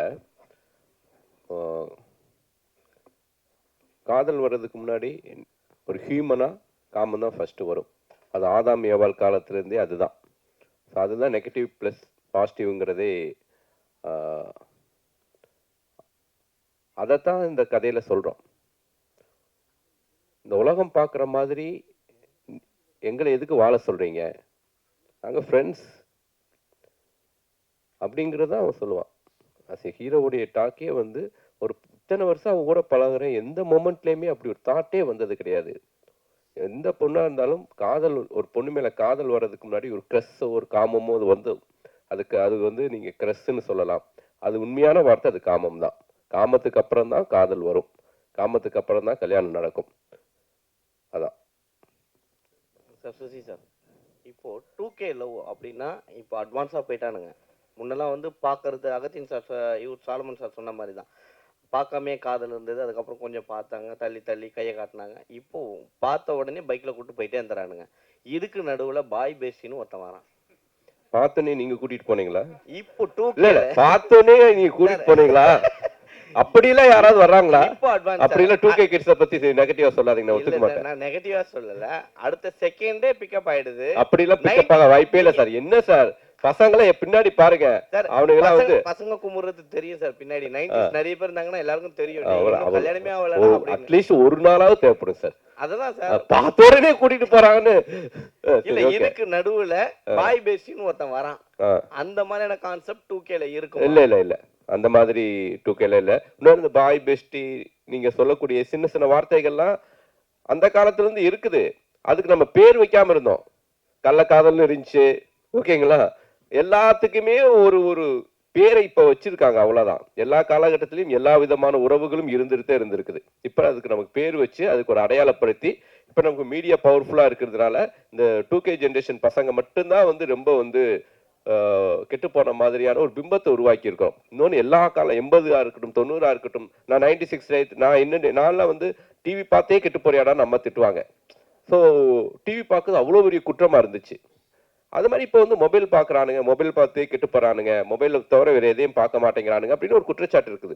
காதல் வர்றதுக்கு முன்னாடி ஒரு ஹியூமனாக காமம் தான் ஃபஸ்ட்டு வரும். அது ஆதாம் ஏவாள் காலத்துலேருந்தே அதுதான். ஸோ அதுதான் நெகட்டிவ் ப்ளஸ் பாசிட்டிவ்ங்கிறதே. அதைத்தான் இந்த கதையில் சொல்கிறோம். இந்த உலகம் பார்க்குற மாதிரி எங்களை எதுக்கு வாழ சொல்கிறீங்க, நாங்கள் ஃப்ரெண்ட்ஸ் அப்படிங்கிறத அவன் சொல்லுவான். அஸ் ஏ ஹீரோவுடைய டாக்கே வந்து ஒரு இத்தனை வருஷம் அவங்க கூட பழகுறேன், எந்த மொமெண்ட்லேயுமே அப்படி ஒரு தாட்டே வந்தது கிடையாது. எந்த பொண்ணாக இருந்தாலும் காதல், ஒரு பொண்ணு மேலே காதல் வர்றதுக்கு முன்னாடி ஒரு க்ரஸ்ஸோ ஒரு காமமோ அது வந்து அது வந்து நீங்கள் க்ரஸ்ன்னு சொல்லலாம். அது உண்மையான வார்த்தை, அது காமம் தான். காமத்துக்கு அப்புறம் தான் காதல் வரும், காமத்துக்கு அப்புறம் தான் கல்யாணம் நடக்கும். அதான் சார். சுசி சார், இப்போது 2K லவ் அப்படின்னா இப்போ அட்வான்ஸாக போயிட்டானுங்க. முன்னெல்லாம் வந்து பார்க்கறது அகத்தின் சார் இவர் சாலமன் சார் சொன்ன மாதிரி தான், பார்க்காமே காதல் இருந்தது. அதுக்கப்புறம் கொஞ்சம் பார்த்தாங்க, தள்ளி தள்ளி கையை காட்டினாங்க. இப்போது பார்த்த உடனே பைக்கில் கூப்பிட்டு போயிட்டே இருந்துறானுங்க. இதுக்கு நடுவில் பாய் பேசின்னு ஒருத்தன் வரான். பார்த்தோன்னே நீங்க கூட்டிட்டு போனீங்களா? இப்போ 2K இல்ல பார்த்தோன்னே நீங்க கூட்டிட்டு போனீங்களா? அப்படிலாம் யாராவது வர்றாங்களா? இப்போ அட்வான்ஸ் அப்படிலாம் 2K கிட்ஸை பத்தி நெகட்டிவா சொல்லாதீங்க, நான் ஒத்துக்க மாட்டேன். நான் நெகட்டிவா சொல்லல, அடுத்த செகண்டே பிக்கப் ஆயிடுது. அப்படிலாம் பிக்கப் ஆக வாய்ப்பே இல்லை சார். என்ன சார், பசங்களை பின்னாடி பாருங்க, அவனுங்கெல்லாம் வந்து பசங்க குமுறது தெரியும் சார். பின்னாடி 90s நிறைய பேர் இருந்தாங்கன்னா எல்லாருக்கும் தெரியும். கல்யாணமே ஆகல, அட்லீஸ்ட் ஒரு நாளாவது தேவைப்படும் சார். அததான் சார், பார்த்த உடனே கூட்டிட்டு போறாங்கன்னு. இல்ல இதுக்கு நடுவுல பாய் பேசின்னு ஒருத்தன் வரான். அந்த மாதிரியான கான்செப்ட் 2Kல இருக்கும். இல்ல இல்ல இல்ல, அந்த மாதிரி 2Kல இல்ல. இன்னொரு இந்த பாய் பெஸ்டி நீங்க சொல்லக்கூடிய சின்ன சின்ன வார்த்தைகள்லாம் அந்த காலத்துல இருந்து இருக்குது. அதுக்கு நம்ம பேர் வைக்காம இருந்தோம். கள்ளக்காதல்னு இருந்துச்சு, ஓகேங்களா? எல்லாத்துக்குமே ஒரு ஒரு பேரை இப்ப வச்சிருக்காங்க, அவ்வளவுதான். எல்லா காலகட்டத்திலையும் எல்லா விதமான உறவுகளும் இருந்திருக்குது. இப்ப அதுக்கு நமக்கு பேர் வச்சு அதுக்கு ஒரு அடையாளப்படுத்தி இப்ப நமக்கு மீடியா பவர்ஃபுல்லா இருக்கிறதுனால இந்த 2K ஜென்ரேஷன் பசங்க மட்டும்தான் வந்து ரொம்ப வந்து கெட்டு போன மாதிரியான ஒரு பிம்பத்தை உருவாக்கி இருக்கோம். இன்னொன்று எல்லா காலம் 80 இருக்கட்டும் 90 இருக்கட்டும், நான் 96 நான்லாம் வந்து டிவி பார்த்தே கெட்டு போறியாடா நம்ம திட்டுவாங்க. ஸோ டிவி பார்க்குறது அவ்வளோ பெரிய குற்றமா இருந்துச்சு. அது மாதிரி இப்போ வந்து மொபைல் பார்க்குறானுங்க, மொபைல் பார்த்து கெட்டு போறானுங்க, மொபைலை தவிர வேறு எதையும் பார்க்க மாட்டேங்கிறானுங்க அப்படின்னு ஒரு குற்றச்சாட்டு இருக்குது.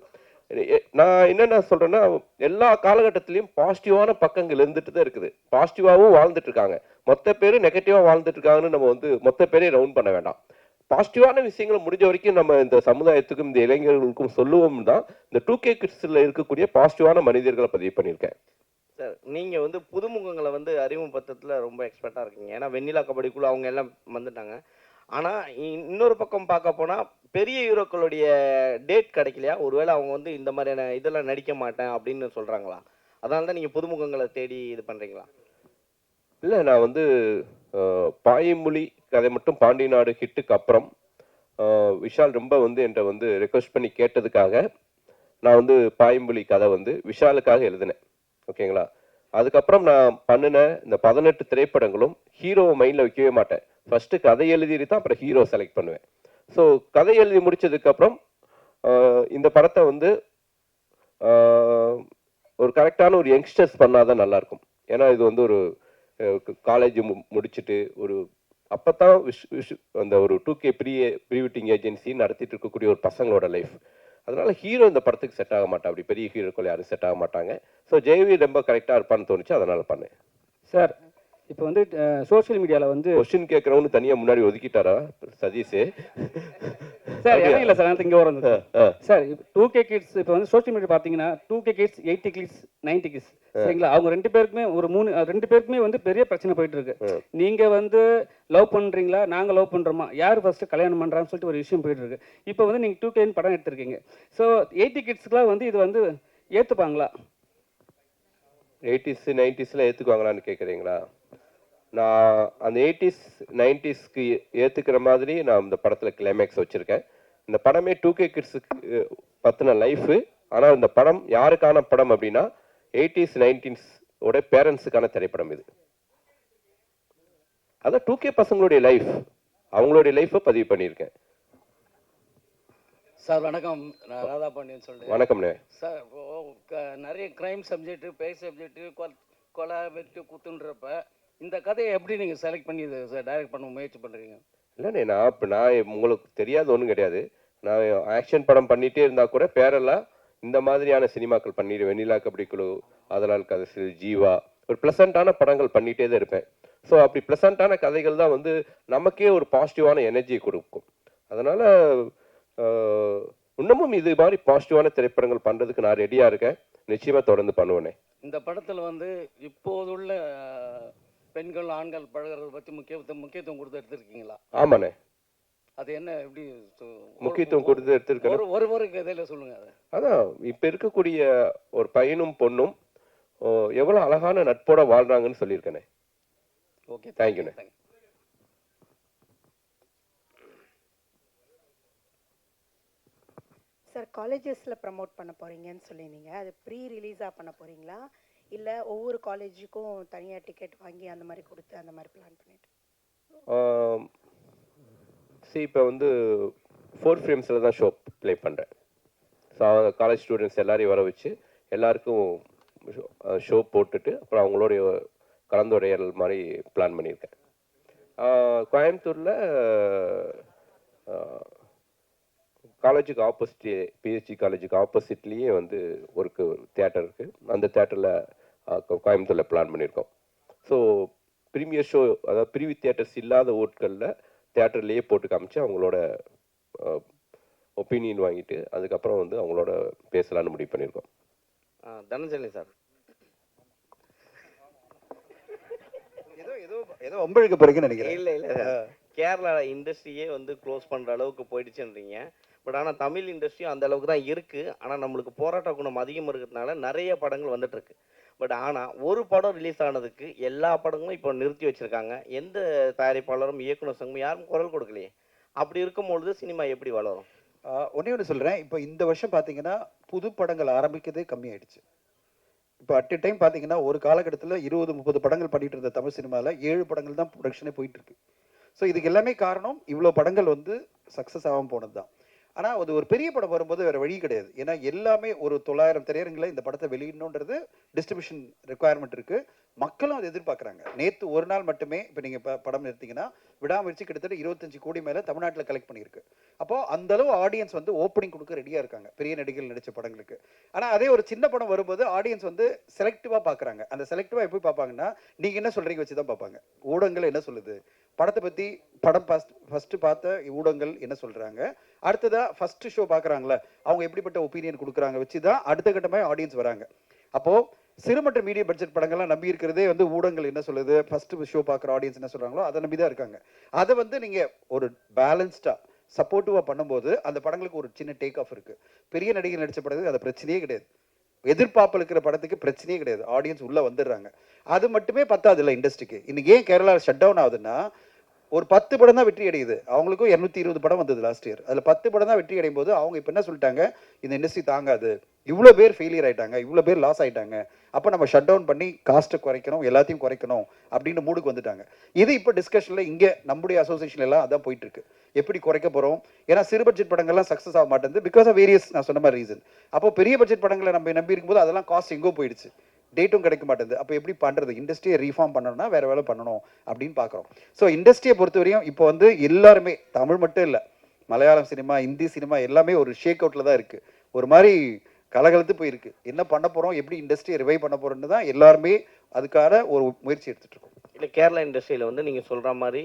நான் என்னென்ன சொல்றேன்னா, எல்லா காலகட்டத்திலையும் பாசிட்டிவான பக்கங்கள் இருந்துட்டு தான் இருக்குது. பாசிட்டிவாகவும் வாழ்ந்துட்டு இருக்காங்க, மொத்த பேரும் நெகட்டிவாக வாழ்ந்துட்டு இருக்காங்கன்னு நம்ம வந்து மொத்த பேரையும் ரவுண்ட் பண்ண வேண்டாம். பாசிட்டிவான விஷயங்களை முடிஞ்ச வரைக்கும் நம்ம இந்த சமுதாயத்துக்கும் இந்த இளைஞர்களுக்கும் சொல்லுவோம் தான் இந்த 2K கிட்ஸில் இருக்கக்கூடிய பாசிட்டிவான மனிதர்களை பதிவு பண்ணியிருக்கேன். சார், நீங்கள் வந்து புதுமுகங்களை வந்து அறிமுகப்படுத்துறதுல ரொம்ப எக்ஸ்பர்ட்டாக இருக்கீங்க. ஏன்னா வெண்ணிலா கபடிக்குள்ள அவங்க எல்லாம் வந்துட்டாங்க. ஆனால் இன்னொரு பக்கம் பார்க்க போனால் பெரிய ஹீரோக்களுடைய டேட் கிடைக்கலையா? ஒருவேளை அவங்க வந்து இந்த மாதிரியான இதெல்லாம் நடிக்க மாட்டேன் அப்படின்னு சொல்கிறாங்களா? அதனால தான் நீங்கள் புதுமுகங்களை தேடி இது பண்ணுறீங்களா? இல்லை, நான் வந்து பாயமொழி கதை மட்டும் பாண்டி நாடு ஹிட்டுக்கு அப்புறம் விஷால் ரொம்ப வந்து என்கிட்ட வந்து ரெக்வஸ்ட் பண்ணி கேட்டதுக்காக நான் வந்து பாயமொழி கதை வந்து விஷாலுக்காக எழுதினேன், ஓகேங்களா? அதுக்கப்புறம் நான் பண்ணின இந்த 18 திரைப்படங்களும் ஹீரோவை மைண்டில் வைக்கவே மாட்டேன். ஃபர்ஸ்ட்டு கதை எழுதிட்டு தான் அப்புறம் ஹீரோ செலக்ட் பண்ணுவேன். ஸோ கதை எழுதி முடிச்சதுக்கப்புறம் இந்த படத்தை வந்து ஒரு கரெக்டான ஒரு யங்ஸ்டர்ஸ் பண்ணாதான் நல்லாயிருக்கும். ஏன்னா இது வந்து ஒரு காலேஜ் முடிச்சுட்டு ஒரு அப்போத்தான் அந்த ஒரு 2K ப்ரீ வெட்டிங் ஏஜென்சி நடத்திட்டு இருக்கக்கூடிய ஒரு பசங்களோட லைஃப். அதனால ஹீரோ இந்த படத்துக்கு செட் ஆக மாட்டா, அப்படி பெரிய ஹீரோக்கள் யாரும் செட் ஆக மாட்டாங்க. ஸோ ஜெயவி ரொம்ப கரெக்டாக இருப்பான்னு தோணுச்சு, அதனால பண்ணேன். சார், இப்போ வந்து சோஷியல் மீடியாவில் வந்து கொஸ்டின் கேட்குறவனு தனியாக முன்னாடி ஒதுக்கிட்டாரா சதீஷ்? சார் இடம் இல்லை சார், இங்கே வரும் சார். 2K கிட்ஸ் இப்போ வந்து சோஷியல் மீடியா பார்த்தீங்கன்னா 2K கிட்ஸ் 80 கிட்ஸ் 90 கிட்ஸ் சரிங்களா? அவங்க ரெண்டு பேருக்குமே ரெண்டு பேருக்குமே வந்து பெரிய பிரச்சனை போயிட்டு இருக்கு. நீங்கள் வந்து லவ் பண்ணுறீங்களா, நாங்கள் லவ் பண்ணுறோமா, யார் ஃபர்ஸ்ட்டு கல்யாணம் பண்ணுறான்னு சொல்லிட்டு ஒரு விஷயம் போயிட்டு இருக்கு. இப்போ வந்து நீங்கள் 2K படம் எடுத்திருக்கீங்க. ஸோ 80 கிட்ஸ்க்குலாம் வந்து இது வந்து ஏற்றுப்பாங்களா? 80s 90s ஏற்றுக்குவாங்களான்னு கேட்குறீங்களா? நான் அந்த 80s 90ஸ்க்கு ஏற்றுக்கிற மாதிரி நான் இந்த படத்தில் கிளைமேக்ஸ் வச்சுருக்கேன். இந்த படமே 2K கிட்ஸுக்கு பற்றின லைஃபு. ஆனால் இந்த படம் யாருக்கான படம் அப்படின்னா 80s 90s ஓட பேரண்ட்ஸுக்கான திரைப்படம் இது. அதான் 2K பசங்களுடைய லைஃப், அவங்களுடைய லைஃப்பை பதிவு பண்ணியிருக்கேன். சார் வணக்கம், நான் ராதா பாண்டியன் சொல்கிறேன். வணக்கம்ண்ணே சார், நிறைய க்ரைம் சப்ஜெக்ட்டு, பேய் சப்ஜெக்ட்டு, கொலை வெட்டு குத்துன்றப்ப இந்த கதையை எப்படி நீங்கள் செலக்ட் பண்ணி இதை சார் டைரக்ட் பண்ண முயற்சி பண்ணுறீங்க? இல்லைண்ணே, நான் உங்களுக்கு தெரியாத ஒன்றும் கிடையாது. நான் ஆக்ஷன் படம் பண்ணிகிட்டே இருந்தால் கூட பேரெல்லாம் இந்த மாதிரியான சினிமாக்கள் பண்ணிடுவேன். வெண்ணிலா கபடி குழு, அதனால் கதை, ஜீவா, ஒரு ப்ளசண்ட்டான படங்கள் பண்ணிகிட்டே தான் இருப்பேன். ஸோ அப்படி ப்ளசண்ட்டான கதைகள் தான் வந்து நமக்கே ஒரு பாசிட்டிவான எனர்ஜியை கொடுக்கும். அதனால் இன்னமும் இது மாதிரி பாசிட்டிவான திரைப்படங்கள் பண்ணுறதுக்கு நான் ரெடியாக இருக்கேன். நிச்சயமாக தொடர்ந்து பண்ணுவேனே. இந்த படத்தில் வந்து இப்போதுள்ள பெண்கள் ஆண்கள் பழகிறத பற்றி முக்கியத்துவம் கொடுத்து எடுத்துருக்கீங்களா? ஆமாண்ணே. அது என்ன எப்படி முக்கியத்துவம் கொடுத்து எடுத்துருக்கேன். ஒரு கதையில் சொல்லுங்கள் அதை. அதான் இப்போ இருக்கக்கூடிய ஒரு பையனும் பொண்ணும் எவ்வளோ அழகான நட்போட வாழ்றாங்கன்னு சொல்லியிருக்கேனே. ஓகே, தேங்க்யூண்ணே. சார், காலேஜஸில் ப்ரமோட் பண்ண போகிறீங்கன்னு சொல்லியிருந்தீங்க. அது ப்ரீ ரிலீஸாக பண்ண போகிறீங்களா, இல்லை ஒவ்வொரு காலேஜுக்கும் தனியாக டிக்கெட் வாங்கி அந்த மாதிரி கொடுத்து அந்த மாதிரி பிளான் பண்ணிட்டு? சரி, இப்போ வந்து 4 ஃப்ரேம்ஸில் தான் ஷோ ப்ளே பண்ணுறேன். ஸோ காலேஜ் ஸ்டூடெண்ட்ஸ் எல்லாரையும் வர வச்சு எல்லாருக்கும் ஷோ போட்டுட்டு அப்புறம் அவங்களுடைய கலந்துரையாடல் மாதிரி பிளான் பண்ணியிருக்கேன். கோயம்புத்தூரில் காலேஜுக்கு ஆப்போசிட், பிஹெச்டி காலேஜுக்கு ஆப்போசிட்லேயே வந்து ஒரு தியேட்டர் இருக்குது. அந்த தியேட்டரில் கோயம்புத்தூரில் பிளான் பண்ணியிருக்கோம். ஸோ ப்ரீமியர் ஷோ, அதாவது ப்ரீவி தியேட்டர்ஸ் இல்லாத ஊர்களில் தியேட்டர்லேயே போட்டு காமிச்சு அவங்களோட ஒப்பீனியன் வாங்கிட்டு அதுக்கப்புறம் வந்து அவங்களோட பேசலான்னு முடிவு பண்ணியிருக்கோம். தனஞ்சலி சார், ஏதோ ஒம்பழுக்க போறீங்கன்னு நினைக்கிறேன். இல்லை கேரளா இண்டஸ்ட்ரியே வந்து க்ளோஸ் பண்ணுற அளவுக்கு போயிடுச்சுன்றீங்க. பட் ஆனால் தமிழ் இண்டஸ்ட்ரியும் அந்த அளவுக்கு தான் இருக்குது. ஆனால் நம்மளுக்கு போராட்ட குணம் அதிகம் இருக்கிறதுனால நிறைய படங்கள் வந்துட்டுருக்கு. பட் ஆனால் ஒரு படம் ரிலீஸ் ஆனதுக்கு எல்லா படங்களும் இப்போ நிறுத்தி வச்சுருக்காங்க. எந்த தயாரிப்பாளரும் இயக்குனர் சங்கம் யாரும் குரல் கொடுக்கலையே. அப்படி இருக்கும்பொழுது சினிமா எப்படி வளரும்? ஒன்றே ஒன்று சொல்கிறேன். இப்போ இந்த வருஷம் பார்த்தீங்கன்னா புது படங்கள் ஆரம்பிக்கிறதே கம்மியாயிடுச்சு. இப்போ அட் எ டைம் பார்த்தீங்கன்னா ஒரு காலகட்டத்தில் 20-30 படங்கள் பண்ணிட்டு இருந்த தமிழ் சினிமாவில் 7 படங்கள் தான் ப்ரொடக்ஷனே போயிட்டு இருக்கு. ஸோ இதுக்கு எல்லாமே காரணம் இவ்வளோ படங்கள் வந்து சக்ஸஸ் ஆகாமல் போனது தான். ஆனால் அது ஒரு பெரிய படம் வரும்போது வேறு வழி கிடையாது. ஏன்னா எல்லாமே ஒரு 900 திரையரங்கில் இந்த படத்தை வெளியிடணுன்றது டிஸ்ட்ரிபியூஷன் ரெக்குவயர்மெண்ட் இருக்குது. மக்களும் அதை எதிர்பார்க்குறாங்க. நேற்று ஒரு நாள் மட்டுமே இப்போ நீங்கள் படம் எடுத்தீங்கன்னா விடாமுயற்சி கிட்டத்தட்ட 25 கோடி மேலே தமிழ்நாட்டில் கலெக்ட் பண்ணியிருக்கு. அப்போது அந்தளவு ஆடியன்ஸ் வந்து ஓப்பனிங் கொடுக்க ரெடியாக இருக்காங்க பெரிய நடிகர்கள் நடித்த படங்களுக்கு. ஆனால் அதே ஒரு சின்ன படம் வரும்போது ஆடியன்ஸ் வந்து செலக்டிவாக பார்க்குறாங்க. அந்த செலக்டிவாக எப்படி பார்ப்பாங்கன்னா நீங்கள் என்ன சொல்கிறீங்க வச்சு தான் பார்ப்பாங்க. ஊடகங்கள் என்ன சொல்லுது, படத்தை பற்றி படம் ஃபஸ்ட்டு பார்த்த ஊடகங்கள் என்ன சொல்கிறாங்க, அடுத்ததாக ஃபஸ்ட்டு ஷோ பார்க்குறாங்களே அவங்க எப்படிப்பட்ட ஒப்பீனியன் கொடுக்குறாங்க வச்சு தான் அடுத்த கட்டமாக ஆடியன்ஸ் வராங்க. அப்போது சிறு மற்றும் மீடியம் பட்ஜெட் படங்கள்லாம் நம்பி இருக்கிறதே வந்து ஊடகங்கள் என்ன சொல்லுது, ஃபஸ்ட்டு ஷோ பார்க்குற ஆடியன்ஸ் என்ன சொல்கிறாங்களோ அதை நம்பி தான் இருக்காங்க. அதை வந்து நீங்கள் ஒரு பேலன்ஸ்டாக சப்போர்ட்டிவாக பண்ணும்போது அந்த படங்களுக்கு ஒரு சின்ன டேக் ஆஃப் இருக்குது. பெரிய நடிகர் நடித்த படத்துக்கு அது பிரச்சனையே கிடையாது. எதிர்பார்ப்பு இருக்கிற படத்துக்கு பிரச்சனையே கிடையாது. ஆடியன்ஸ் உள்ளே வந்துடுறாங்க. அது மட்டுமே பத்தாது இல்லை இண்டஸ்ட்ரிக்கு. இன்னைக்கு ஏன் கேரளா ஷட் டவுன் ஆகுதுன்னா ஒரு 10 படம் தான் வெற்றி அடையுது. அவங்களுக்கும் 220 படம் வந்தது லாஸ்ட் இயர். அதில் 10 படம் தான் வெற்றி அடையும் போது அவங்க இப்போ என்ன சொல்லிட்டாங்க, இந்த இண்டஸ்ட்ரி தாங்காது, இவ்வளோ பேர் ஃபெயிலியர் ஆகிட்டாங்க, இவ்வளோ பேர் லாஸ் ஆகிட்டாங்க, அப்போ நம்ம ஷட் டவுன் பண்ணி காஸ்ட்டை குறைக்கணும், எல்லாத்தையும் குறைக்கணும் அப்படின்னு மூடுக்கு வந்துட்டாங்க. இது இப்போ டிஸ்கஷனில் இங்கே நம்முடைய அசோசியேஷன் எல்லாம் அதான் போயிட்டுருக்கு. எப்படி குறைக்க போகிறோம், ஏன்னா சிறு பட்ஜெட் படங்கள்லாம் சக்ஸஸ் ஆக மாட்டேங்குது பிகாஸ் ஆஃப் வேரியஸ் நான் சொன்ன மாதிரி ரீசன். அப்போ பெரிய பட்ஜெட் படங்களை நம்ம நம்பி இருக்கும்போது அதெல்லாம் காஸ்ட் எங்கோ போயிடுச்சு, டேட்டும் கிடைக்க மாட்டேங்குது. அப்போ எப்படி பண்ணுறது, இண்டஸ்ட்ரியை ரீஃபார்ம் பண்ணணும்னா வேறு வேலை பண்ணணும் அப்படின்னு பார்க்குறோம். ஸோ இண்டஸ்ட்ரியை பொறுத்தவரையும் இப்போ வந்து எல்லாருமே, தமிழ் மட்டும் இல்லை, மலையாளம் சினிமா, இந்தி சினிமா எல்லாமே ஒரு ஷேக் அவுட்டில் தான் இருக்குது. ஒரு மாதிரி கலகலத்து போயிருக்கு. என்ன பண்ண போகிறோம், எப்படி இண்டஸ்ட்ரியை ரிவைவ் பண்ண போகிறோன்னு தான் எல்லாருமே அதுக்கான ஒரு முயற்சி எடுத்துகிட்டு இருக்கோம். இல்லை கேரளா இண்டஸ்ட்ரியில் வந்து நீங்கள் சொல்கிற மாதிரி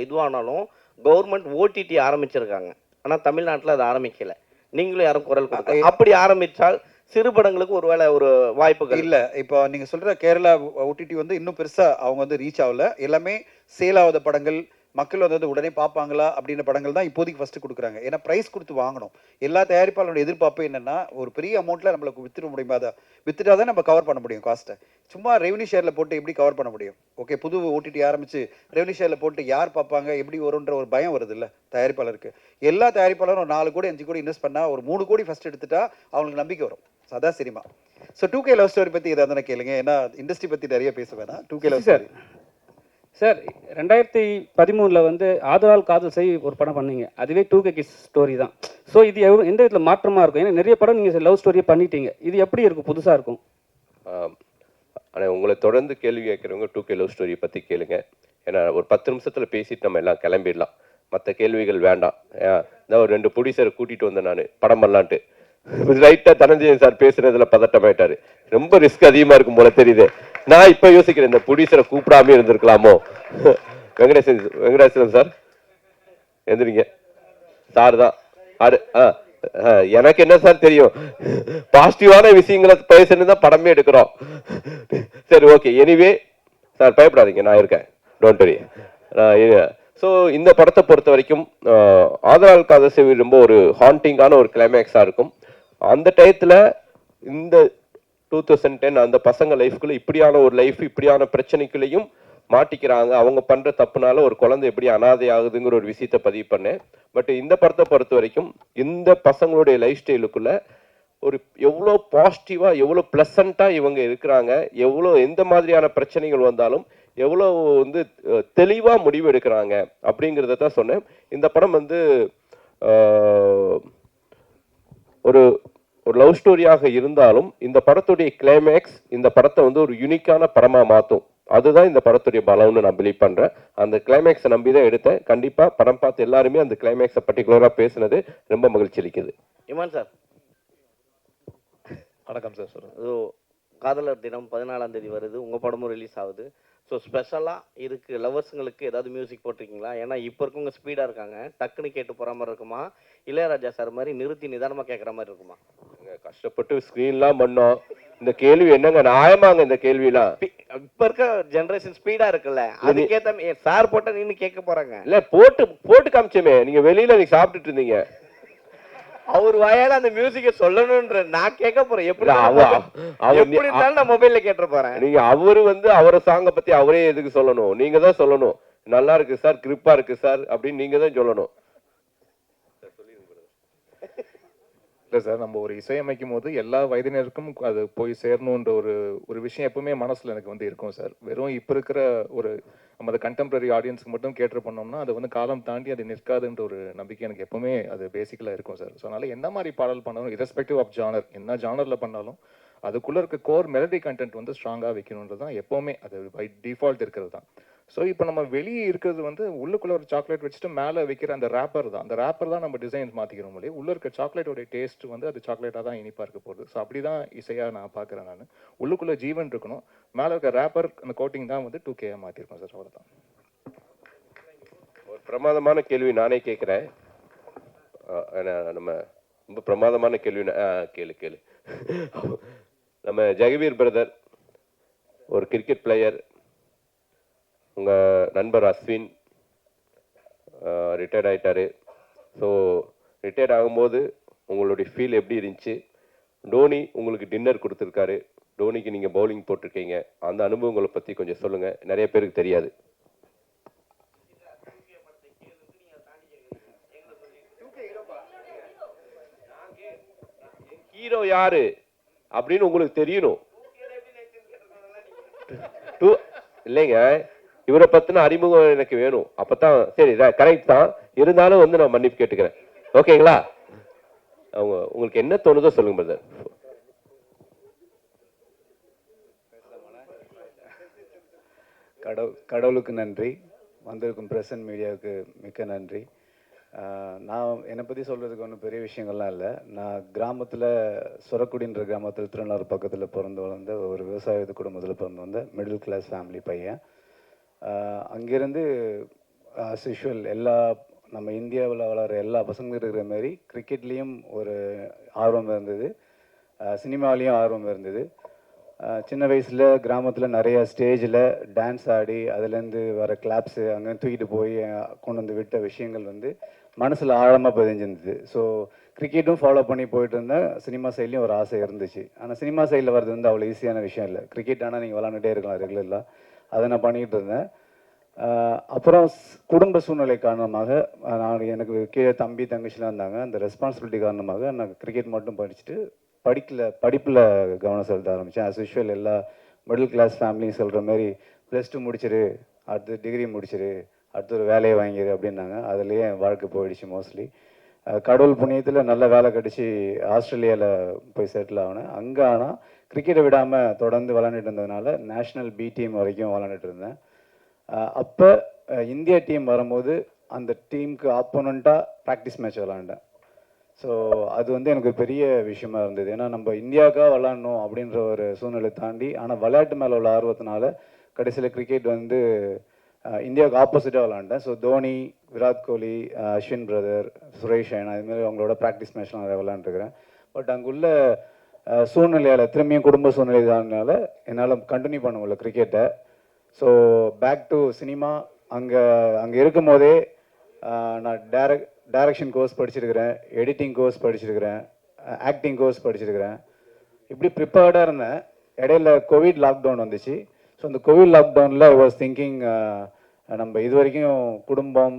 இதுவானாலும் கவர்மெண்ட் ஓடிடி ஆரம்பிச்சிருக்காங்க. ஆனால் தமிழ்நாட்டில் அது ஆரம்பிக்கலை. நீங்களும் யாரும் குரல் கொடுக்க, அப்படி ஆரம்பித்தால் சிறு படங்களுக்கு ஒருவேளை ஒரு வாய்ப்புகள் இல்லை. இப்போ நீங்கள் சொல்கிற கேரளா ஓடிடி வந்து இன்னும் பெருசாக அவங்க வந்து ரீச் ஆகல. எல்லாமே சேல் ஆகாத படங்கள், மக்கள் வந்து உடனே பார்ப்பாங்களா அப்படின்ற படங்கள் தான் இப்போதைக்கு ஃபஸ்ட்டு கொடுக்குறாங்க. ஏன்னா ப்ரைஸ் கொடுத்து வாங்கணும். எல்லா தயாரிப்பாளரோட எதிர்பார்ப்பு என்னென்னா ஒரு பெரிய அமௌண்ட்டில் நம்மளுக்கு வித்துட முடியுமா, அதை வித்துட்டா தான் நம்ம கவர் பண்ண முடியும் காஸ்ட்டை. சும்மா ரெவன்யூ ஷேரில் போட்டு எப்படி கவர் பண்ண முடியும்? ஓகே, புது ஓடிடி ஆரம்பித்து ரெவன்யூ ஷேரில் போட்டு யார் பார்ப்பாங்க, எப்படி வரும்ன்ற ஒரு பயம் வருது இல்லை தயாரிப்பாளருக்கு. எல்லா தயாரிப்பாளரும் ஒரு 4 கோடி 5 கோடி இன்வெஸ்ட் பண்ணால் ஒரு 3 கோடி ஃபஸ்ட் எடுத்துட்டா அவங்களுக்கு நம்பிக்கை வரும். அதான் cinema. So 2K love story பற்றி இதை தானே கேளுங்க. ஏன்னா இண்டஸ்ட்ரி பற்றி நிறைய பேச வேணாம். 2K லவ் ஸ்டோரி சார் 2013 வந்து ஆதலால் காதல் செய் ஒரு படம் பண்ணீங்க. அதுவே 2K கிட்ஸ் ஸ்டோரி தான். ஸோ இது எந்த விதத்தில் மாற்றமாக இருக்கும்? ஏன்னா நிறைய படம் நீங்கள் லவ் ஸ்டோரியை பண்ணிட்டீங்க. இது எப்படி இருக்கும், புதுசாக இருக்கும்? ஆனால் உங்களை தொடர்ந்து கேள்வி கேட்குறவங்க 2K லவ் ஸ்டோரியை பற்றி கேளுங்க. ஏன்னா ஒரு 10 நிமிஷத்தில் பேசிட்டு நம்ம எல்லாம் கிளம்பிடலாம். மற்ற கேள்விகள் வேண்டாம். நான் ஒரு 2 ப்ரொடியூசரை கூட்டிகிட்டு வந்தேன் நான் படம் பண்ணலான்ட்டு. ரைட்டாக தனஞ்சயன் சார் பேசுறதுல பதட்டமாயிட்டாரு. ரொம்ப ரிஸ்க் அதிகமாக இருக்கும் போல தெரியுது. நான் இப்போ யோசிக்கிறேன், இந்த ப்ரொடியூசரை கூப்பிடாமே இருந்திருக்கலாமோ. வெங்கடேசன் சார் எந்திரிங்க. சார் தான் எனக்கு என்ன சார் தெரியும், பாசிட்டிவான விஷயங்களை பேசுன்னு தான் படமே எடுக்கிறோம். சரி, ஓகே, எனிவே சார் பயப்படாதீங்க, நான் இருக்கேன், டோன்ட் வரி. ஸோ இந்த படத்தை பொறுத்த வரைக்கும் ஆதலால் காதல் செய்வது ரொம்ப ஒரு ஹாண்டிங்கான ஒரு கிளைமேக்ஸாக இருக்கும். அந்த டயத்தில் இந்த 2010 அந்த பசங்க லைஃப்குள்ளே இப்படியான ஒரு லைஃப், இப்படியான பிரச்சனைக்குள்ளேயும் மாட்டிக்கிறாங்க. அவங்க பண்ணுற தப்புனால ஒரு குழந்தை எப்படி அனாதை ஆகுதுங்கிற ஒரு விஷயத்தை பதிவு பண்ணேன். பட் இந்த படத்தை பொறுத்த வரைக்கும் இந்த பசங்களுடைய லைஃப் ஸ்டைலுக்குள்ள ஒரு எவ்வளோ பாசிட்டிவாக, எவ்வளோ ப்ளசண்ட்டாக இவங்க இருக்கிறாங்க, எவ்வளோ எந்த மாதிரியான பிரச்சனைகள் வந்தாலும் எவ்வளோ வந்து தெளிவாக முடிவு எடுக்கிறாங்க அப்படிங்கிறத தான் சொன்னேன். இந்த படம் வந்து ஒரு ஒரு லவ் ஸ்டோரியாக இருந்தாலும் இந்த படத்துடைய கிளைமேக்ஸ் இந்த படத்தை வந்து ஒரு யூனிக்கான படமாக மாற்றும். அதுதான் இந்த படத்துடைய பலம்னு நான் பிலீவ் பண்ணுறேன். அந்த கிளைமேக்ஸை நம்பி தான் எடுத்தேன். கண்டிப்பாக படம் பார்த்து எல்லாருமே அந்த கிளைமேக்ஸை பர்டிகுலராக பேசுனது ரொம்ப மகிழ்ச்சி அளிக்குது. இமான் சார் வணக்கம் சார். சொல்லுங்கள். ஸோ காதலர் தினம் 14ஆம் தேதி வருது, உங்கள் படமும் ரிலீஸ் ஆகுது. ஸோ ஸ்பெஷலாக இதுக்கு லவர்ஸுங்களுக்கு ஏதாவது மியூசிக் போட்டிருக்கீங்களா? ஏன்னா இப்போ இருக்கவங்க ஸ்பீடாக இருக்காங்க, டக்குன்னு கேட்டு போகிற மாதிரி இருக்குமா, இளையராஜா சார் மாதிரி நிறுத்தி நிதானமாக கேட்குற மாதிரி இருக்குமா? கஷ்டப்பட்டு ஸ்க்ரீன்லாம் பண்ணோம். இந்த கேள்வி என்னங்க நியாயமாங்க? இந்த கேள்விலாம் இப்போ இருக்க ஜென்ரேஷன் ஸ்பீடாக இருக்குல்ல, அதுக்கேற்ற சார் போட்டால் நின்று கேட்க போகிறாங்க. இல்லை, போட்டு காமிச்சோமே. நீங்கள் வெளியில் நீங்கள் சாப்பிட்டுட்டு இருந்தீங்க, அவர் வாயால அந்த மியூசிக்கை சொல்லணும்ன்ற நான் கேட்க போறேன். எப்படி இருந்தாலும் நான் மொபைல்ல கேட்டு போறேன். நீங்க அவரு வந்து அவரை சாங்கை பத்தி அவரே எதுக்கு சொல்லணும்? நீங்க தான் சொல்லணும். நல்லா இருக்கு சார், கிரிப்பா இருக்கு சார் அப்படின்னு நீங்க தான் சொல்லணும். இல்லை சார், நம்ம ஒரு இசையமைக்கும் போது எல்லா வயதினருக்கும் அது போய் சேரணுன்ற ஒரு விஷயம் எப்பவுமே மனசில் எனக்கு வந்து இருக்கும் சார். வெறும் இப்போ இருக்கிற ஒரு நம்ம அதை கண்டெம்பரரி ஆடியன்ஸுக்கு மட்டும் கேட்டு பண்ணோம்னா அது வந்து காலம் தாண்டி அது நிற்காதுன்ற ஒரு நம்பிக்கை எனக்கு எப்பவுமே அது பேசிக்கலாக இருக்கும் சார். ஸோ அதனால் என்ன மாதிரி பாடல் பண்ணணும், இரஸ்பெக்டிவ் ஆஃப் ஜானர், என்ன ஜானரில் பண்ணாலும் அதுக்குள்ளே இருக்க கோர் மெலடி கண்டென்ட் வந்து ஸ்ட்ராங்காக வைக்கணுன்றது தான் எப்போவுமே அது பை டிஃபால்ட் இருக்கிறது தான். ஸோ இப்போ நம்ம வெளியே இருக்கிறது வந்து உள்ளுக்குள்ளே ஒரு சாக்லேட் வச்சுட்டு மேலே வைக்கிற அந்த ரேப்பர் தான். அந்த ரேப்பர் தான் நம்ம டிசைன்ஸ் மாற்றிக்கிறோம் இல்லையா. உள்ளே இருக்க சாக்லேட்டோடைய டேஸ்ட் வந்து அது சாக்லேட்டாக தான் இனிப்பாக இருக்க போகுது. ஸோ அப்படி தான் இசையாக நான் பார்க்குறேன். நான் உள்ளுக்குள்ளே ஜீவன் இருக்கணும், மேலே இருக்க ரேப்பர் அந்த கோட்டிங் தான் வந்து 2K மாற்றிருக்கோம் சார். அவ்வளோதான். ஒரு பிரமாதமான கேள்வி நானே கேட்குறேன். நம்ம ரொம்ப பிரமாதமான கேள்வி கேளு. நம்ம ஜெகவீர் பிரதர் ஒரு கிரிக்கெட் பிளேயர், உங்கள் நண்பர் அஸ்வின் ரிட்டையர்ட் ஆகிட்டாரு. ஸோ ரிட்டையர்ட் ஆகும்போது உங்களுடைய ஃபீல் எப்படி இருந்துச்சு? டோனி உங்களுக்கு டின்னர் கொடுத்துருக்காரு, டோனிக்கு நீங்கள் பவுலிங் போட்டிருக்கீங்க, அந்த அனுபவங்களை பற்றி கொஞ்சம் சொல்லுங்கள். நிறைய பேருக்கு தெரியாது. ஹீரோ யாரு அப்படின்னு உங்களுக்கு தெரியணும் இல்லைங்க. இவரை பத்தின அறிமுகம் எனக்கு வேணும். அப்பதான் சரி, கரெக்ட் தான். இருந்தாலும் வந்து நான் மன்னிப்பு கேட்டுக்கிறேன். ஓகேங்களா? அவங்க உங்களுக்கு என்ன தோணுதோ சொல்லுங்க பிரதர். கடவுளுக்கு நன்றி, வந்திருக்கும் பிரசன்ட் மீடியாவுக்கு மிக்க நன்றி. நான் என்னை பற்றி சொல்கிறதுக்கு ஒன்றும் பெரிய விஷயங்கள்லாம் இல்லை. நான் கிராமத்தில் சொரக்குடின்ற கிராமத்தில் திருநள்ளாறு பக்கத்தில் பிறந்து வளர்ந்த ஒரு விவசாய குடும்பத்தில் பிறந்து வந்த மிடில் கிளாஸ் ஃபேமிலி பையன். அங்கேருந்து ஆஸ் யூஷுவல் எல்லா நம்ம இந்தியாவில் வளர எல்லா பசங்களும் இருக்கிற மாதிரி கிரிக்கெட்லேயும் ஒரு ஆர்வம் இருந்தது, சினிமாலேயும் ஆர்வம் இருந்தது. சின்ன வயசில் கிராமத்தில் நிறைய ஸ்டேஜில் டான்ஸ் ஆடி அதுலேருந்து வர கிளாப்ஸு அங்கே தூக்கிட்டு போய் கொண்டு வந்து விட்ட விஷயங்கள் வந்து மனசில் ஆழமாக பதிஞ்சிருந்தது. ஸோ கிரிக்கெட்டும் ஃபாலோ பண்ணி போயிட்டு இருந்தேன். சினிமா சைட்லேயும் ஒரு ஆசை இருந்துச்சு. ஆனால் சினிமா சைடில் வர்றது வந்து அவ்வளோ ஈஸியான விஷயம் இல்லை. கிரிக்கெட் ஆனால் நீங்கள் விளாண்டுட்டே இருக்கலாம் ரெகுலராக, அதை நான் பண்ணிகிட்டு இருந்தேன். அப்புறம் குடும்ப சூழ்நிலை காரணமாக எனக்கு கீழே தம்பி தங்கச்சிலாம் இருந்தாங்க. அந்த ரெஸ்பான்சிபிலிட்டி காரணமாக நான் கிரிக்கெட் மட்டும் படிச்சுட்டு படிப்பில் கவனம் செலுத்த ஆரம்பித்தேன். ஆஸ் யூஷுவல் எல்லா மிடில் கிளாஸ் ஃபேமிலியும் சொல்கிற மாதிரி +2 முடிச்சிரு, அடுத்து டிகிரி முடிச்சிரு, அடுத்து ஒரு வேலையை வாங்கிடு அப்படின்னாங்க. அதுலேயே என் வாழ்க்கை போயிடுச்சு மோஸ்ட்லி. கடவுள் புண்ணியத்தில் நல்ல வேலை கிடச்சி ஆஸ்திரேலியாவில் போய் செட்டில் ஆகினேன். அங்கே ஆனால் கிரிக்கெட்டை விடாமல் தொடர்ந்து விளாண்டுட்டு இருந்ததுனால நேஷ்னல் பி டீம் வரைக்கும் விளாண்டுட்டு இருந்தேன். அப்போ இந்தியா டீம் வரும்போது அந்த டீமுக்கு ஆப்போனண்ட்டாக ப்ராக்டிஸ் மேட்ச் விளாண்டேன். ஸோ அது வந்து எனக்கு பெரிய விஷயமா இருந்தது. ஏன்னா நம்ம இந்தியாவுக்காக விளாட்ணும் அப்படின்ற ஒரு சூழ்நிலை தாண்டி, ஆனால் விளையாட்டு மேலே உள்ள ஆர்வத்தினால கடைசியில் கிரிக்கெட் வந்து இந்தியாவுக்கு ஆப்போசிட்டாக விளாண்டேன். ஸோ தோனி, விராட் கோலி, அஸ்வின் பிரதர், சுரேஷ் ரெய்னா இதுமாதிரி அவங்களோட ப்ராக்டிஸ் மேட்ச்லாம் நிறைய விளாண்டுருக்கிறேன். பட் அங்குள்ள சூழ்நிலையால் திரும்பியும் குடும்ப சூழ்நிலை தானால என்னால் கண்டினியூ பண்ண முடியல கிரிக்கெட்டை. ஸோ பேக் டு சினிமா அங்கே இருக்கும்போதே நான் டைரக்ஷன் கோர்ஸ் படிச்சிருக்கிறேன், எடிட்டிங் கோர்ஸ் படிச்சிருக்கிறேன், ஆக்டிங் கோர்ஸ் படிச்சிருக்கிறேன். இப்படி ப்ரிப்பேர்டாக இருந்தேன். இடையில கோவிட் லாக்டவுன் வந்துச்சு. ஸோ அந்த கோவிட் லாக்டவுனில் ஐ வாஸ் திங்கிங் நம்ம இது வரைக்கும் குடும்பம்,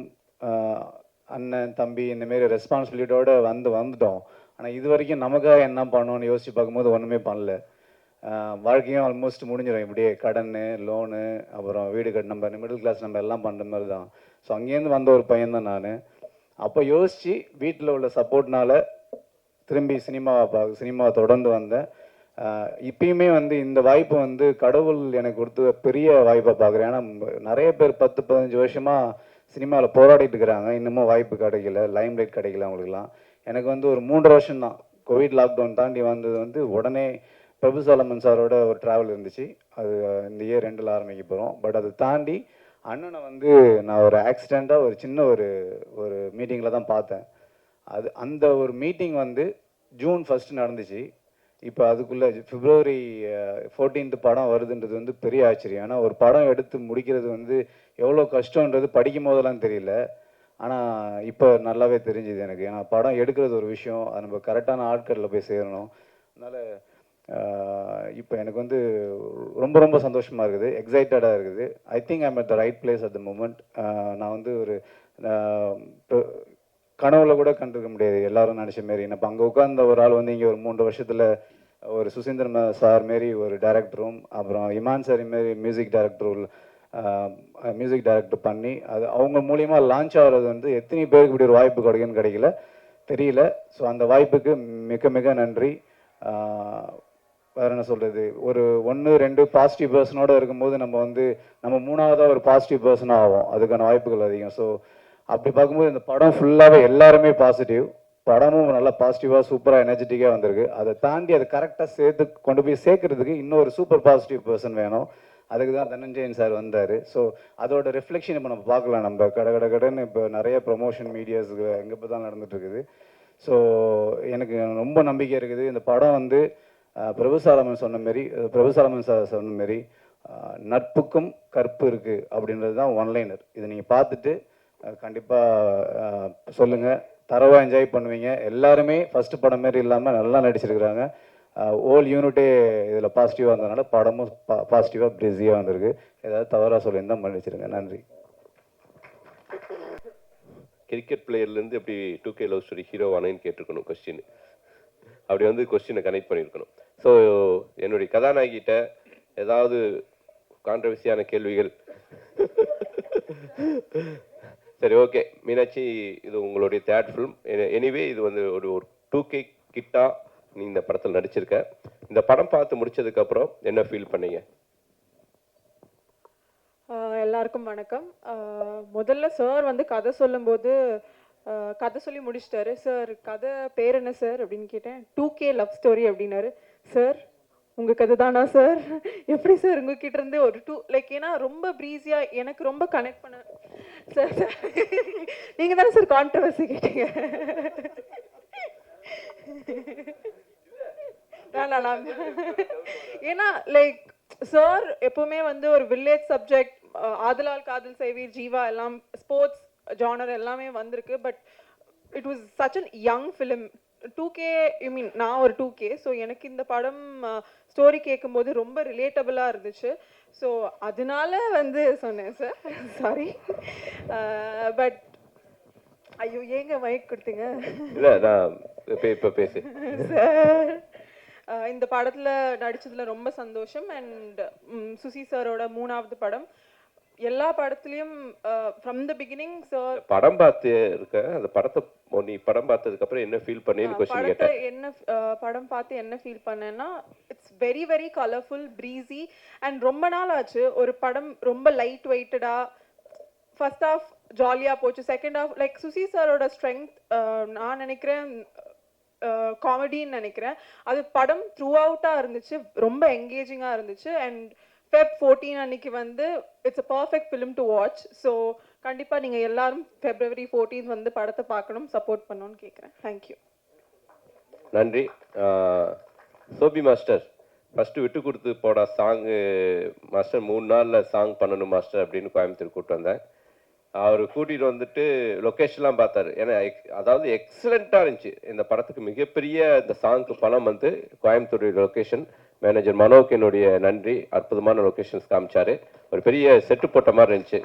அண்ணன் தம்பி இந்தமாரி ரெஸ்பான்சிபிலிட்டியோடு வந்துட்டோம். ஆனால் இது வரைக்கும் நமக்காக என்ன பண்ணோன்னு யோசித்து பார்க்கும்போது ஒன்றுமே பண்ணல. வாழ்க்கையும் ஆல்மோஸ்ட் முடிஞ்சிடும். இப்படியே கடன், லோனு, அப்புறம் வீடு கட்டு, நம்ம மிடில் கிளாஸ் நம்ம எல்லாம் பண்ணுற மாதிரி தான். ஸோ அங்கேருந்து வந்த ஒரு பையன் தான் நான். அப்போ யோசித்து வீட்டில் உள்ள சப்போர்ட்னால திரும்பி சினிமாவை தொடர்ந்து வந்தேன். இப்பயுமே இந்த வாய்ப்பு கடவுள் எனக்கு கொடுத்த பெரிய வாய்ப்பை பார்க்குறேன். ஏன்னா நிறைய பேர் 10-15 வருஷமாக சினிமாவில் போராடிட்டு இருக்கிறாங்க, இன்னமும் வாய்ப்பு கிடைக்கல, லைம் லைட் கிடைக்கல அவங்களுக்குலாம். எனக்கு ஒரு 3 வருஷம் தான் கோவிட் லாக்டவுன் தாண்டி வந்தது. உடனே பிரபு சாலமன் சாரோட ஒரு ட்ராவல் இருந்துச்சு. அது இந்த இயர் 2ல் ஆரம்பிக்க போகிறோம். பட் அதை தாண்டி அண்ணனை நான் ஒரு ஆக்சிடெண்ட்டாக ஒரு சின்ன ஒரு மீட்டிங்கில் தான் பார்த்தேன். அந்த ஒரு மீட்டிங் ஜூன் 1 நடந்துச்சு. இப்போ அதுக்குள்ளே February 14 படம் வருதுன்றது பெரிய ஆச்சரியம். ஏன்னா ஒரு படம் எடுத்து முடிக்கிறது எவ்வளோ கஷ்டன்றது படிக்கும் போதெல்லாம் தெரியல. ஆனால் இப்போ நல்லாவே தெரிஞ்சுது எனக்கு. ஏன்னா படம் எடுக்கிறது ஒரு விஷயம், அது நம்ம கரெக்டான ஆட்களில் போய் சேரணும். அதனால் இப்போ எனக்கு ரொம்ப ரொம்ப சந்தோஷமாக இருக்குது, எக்ஸைட்டடாக இருக்குது. I think I'm at the right place at the moment. நான் ஒரு கனவுல கூட கண்டிருக்க முடியாது எல்லாரும் நினச்ச மாரி. இப்போ அங்கே உட்கார்ந்த ஒரு ஆள் இங்கே ஒரு 3 வருஷத்தில் ஒரு சுசீந்திரன் சார் மாரி ஒரு டைரக்டரும், அப்புறம் இமான் சார் மாரி மியூசிக் டைரக்டர் பண்ணி அது அவங்க மூலியமாக லான்ச் ஆகிறது எத்தனை பேருக்கு இப்படி ஒரு வாய்ப்பு கிடைக்குன்னு கிடைக்கல தெரியல. ஸோ அந்த வாய்ப்புக்கு மிக மிக நன்றி. வேறு என்ன சொல்கிறது, ஒரு 1-2 பாசிட்டிவ் பர்சனோடு இருக்கும்போது நம்ம 3ஆவதாக ஒரு பாசிட்டிவ் பர்சனாக ஆகும், அதுக்கான வாய்ப்புகள் அதிகம். ஸோ அப்படி பார்க்கும்போது இந்த படம் ஃபுல்லாகவே எல்லாருமே பாசிட்டிவ். படமும் நல்லா பாசிட்டிவாக சூப்பராக எனர்ஜெட்டிக்காக வந்திருக்கு. அதை தாண்டி அதை கரெக்டாக கொண்டு போய் சேர்க்கறதுக்கு இன்னொரு சூப்பர் பாசிட்டிவ் பர்சன் வேணும். அதுக்கு தான் தனஞ்சயன் சார் வந்தார். ஸோ அதோட ரிஃப்ளெக்ஷன் இப்போ நம்ம பார்க்கலாம். நம்ம கடைன்னு இப்போ நிறைய ப்ரொமோஷன் மீடியாஸ் எங்கே இப்போ தான் நடந்துகிட்ருக்குது. ஸோ எனக்கு ரொம்ப நம்பிக்கை இருக்குது. இந்த படம் பிரபு சாலமன் சார் சொன்ன மாரி நட்புக்கும் கற்பு இருக்குது அப்படின்றது தான் ஒன்லைனர். இதை நீங்கள் பார்த்துட்டு கண்டிப்பாக சொல்லுங்கள், தரவாக என்ஜாய் பண்ணுவீங்க. எல்லாருமே ஃபஸ்ட்டு படம் மாரி இல்லாமல் நல்லா நடிச்சிருக்கிறாங்க. ஓல் யூனிட்டே இதில் பாசிட்டிவாக இருந்ததுனால படமும் பாசிட்டிவாக பிஸியாக வந்திருக்கு. ஏதாவது தவறாக சொல்லியிருந்தால் மன்னிச்சிருங்க. நன்றி. கிரிக்கெட் பிளேயர்லேருந்து எப்படி 2K லவ் ஸ்டோரி ஹீரோவானேன்னு கேட்டிருக்கணும் கொஸ்டின். அப்படி கொஸ்டினை கனெக்ட் பண்ணியிருக்கணும். ஸோ என்னுடைய கதாநாயகிட்ட ஏதாவது கான்ட்ரவர்சியான கேள்விகள்? சரி, ஓகே மீனாட்சி, இது உங்களுடைய தேர்ட் ஃபிலிம். எனிவே இது ஒரு 2K கிட்டா நீ இந்த படத்தில் நடிச்சிருக்க. இந்த படம் பார்த்து முடிச்சதுக்கப்புறம் என்ன ஃபீல் பண்ணீங்க? எல்லாருக்கும் வணக்கம். முதல்ல சார் கதை சொல்லும்போது கதை சொல்லி முடிச்சிட்டாரு. சார் கதை பேர் என்ன சார் அப்படின்னு கேட்டேன். 2K லவ் ஸ்டோரி அப்படின்னாரு. சார் உங்கள் கதை தானா சார்? எப்படி சார் உங்ககிட்ட இருந்து ஒரு ஏன்னா ரொம்ப ப்ரீஸியாக எனக்கு ரொம்ப கனெக்ட் பண்ண சார். நீங்கள் தானே சார் கான்ட்ரவர்சி கேட்டீங்க? ஏன்னா சார் எப்பவுமே ஒரு வில்லேஜ் சப்ஜெக்ட், ஆதலால் காதல் செய்வீர், ஜீவா எல்லாம் ஸ்போர்ட்ஸ் ஜானர் எல்லாமே வந்திருக்கு. But it was such an young film. 2K நான் ஒரு 2K. ஸோ எனக்கு இந்த படம் ஸ்டோரி கேட்கும்போது ரொம்ப ரிலேட்டபிளாக இருந்துச்சு. ஸோ அதனால சொன்னேன் சார். சாரி. பட் ஐயோ ஏங்க மைக் கொடுத்தீங்க? இல்லை, நான் இப்போ பேசு சார். இந்த படத்தில் நடித்ததில் ரொம்ப சந்தோஷம். அண்ட் சுசி சாரோட 3ஆவது படம். எல்லா படத்துலையும் ஃப்ரம் த பிகினிங் சார் படம் பார்த்து இருக்க. அந்த படத்தை நீ படம் பார்த்ததுக்கு அப்புறம் என்ன ஃபீல் பண்ணேன்னு क्वेश्चन கேட்டேன். படம் பார்த்து என்ன ஃபீல் பண்ணேன்னா, it's very very colourful, breezy. And ரொம்ப நாள் ஆச்சு ஒரு படம் ரொம்ப லைட் வெயிட்டடா. ஃபர்ஸ்ட் ஹாஃப் ஜாலியாக போச்சு, செகண்ட் ஹாஃப் சுசி சாரோட ஸ்ட்ரென்த் நான் நினைக்கிறேன் காமெடின்னு நினைக்கிறேன். அது படம் த்ரூ அவுட்டாக இருந்துச்சு, ரொம்ப என்கேஜிங்காக இருந்துச்சு. அண்ட் Feb 14 அன்னைக்கு it's a perfect film to watch. So கண்டிப்பாக நீங்கள் எல்லாரும் February 14 படத்தை பார்க்கணும், சப்போர்ட் பண்ணணும்னு கேட்குறேன். தேங்க்யூ. நன்றி. சோபி மாஸ்டர், ஃபஸ்ட்டு விட்டு கொடுத்து போடா சாங்கு மாஸ்டர் 3 நாளில் சாங் பண்ணணும் மாஸ்டர் அப்படின்னு கோயம்புத்தூர் கூப்பிட்டு வந்தேன். அவர் கூட்டிகிட்டு வந்துட்டு லொக்கேஷன்லாம் பார்த்தாரு. ஏன்னா அதாவது எக்ஸலண்ட்டாக இருந்துச்சு. இந்த படத்துக்கு மிகப்பெரிய இந்த சாங்க்கு பணம் வந்து கோயம்புத்தூர் லொக்கேஷன் மேனேஜர் மனோக்கு என்னுடைய நன்றி. அற்புதமான லொக்கேஷன்ஸ் காமிச்சார். ஒரு பெரிய செட்டு போட்ட மாதிரி இருந்துச்சு.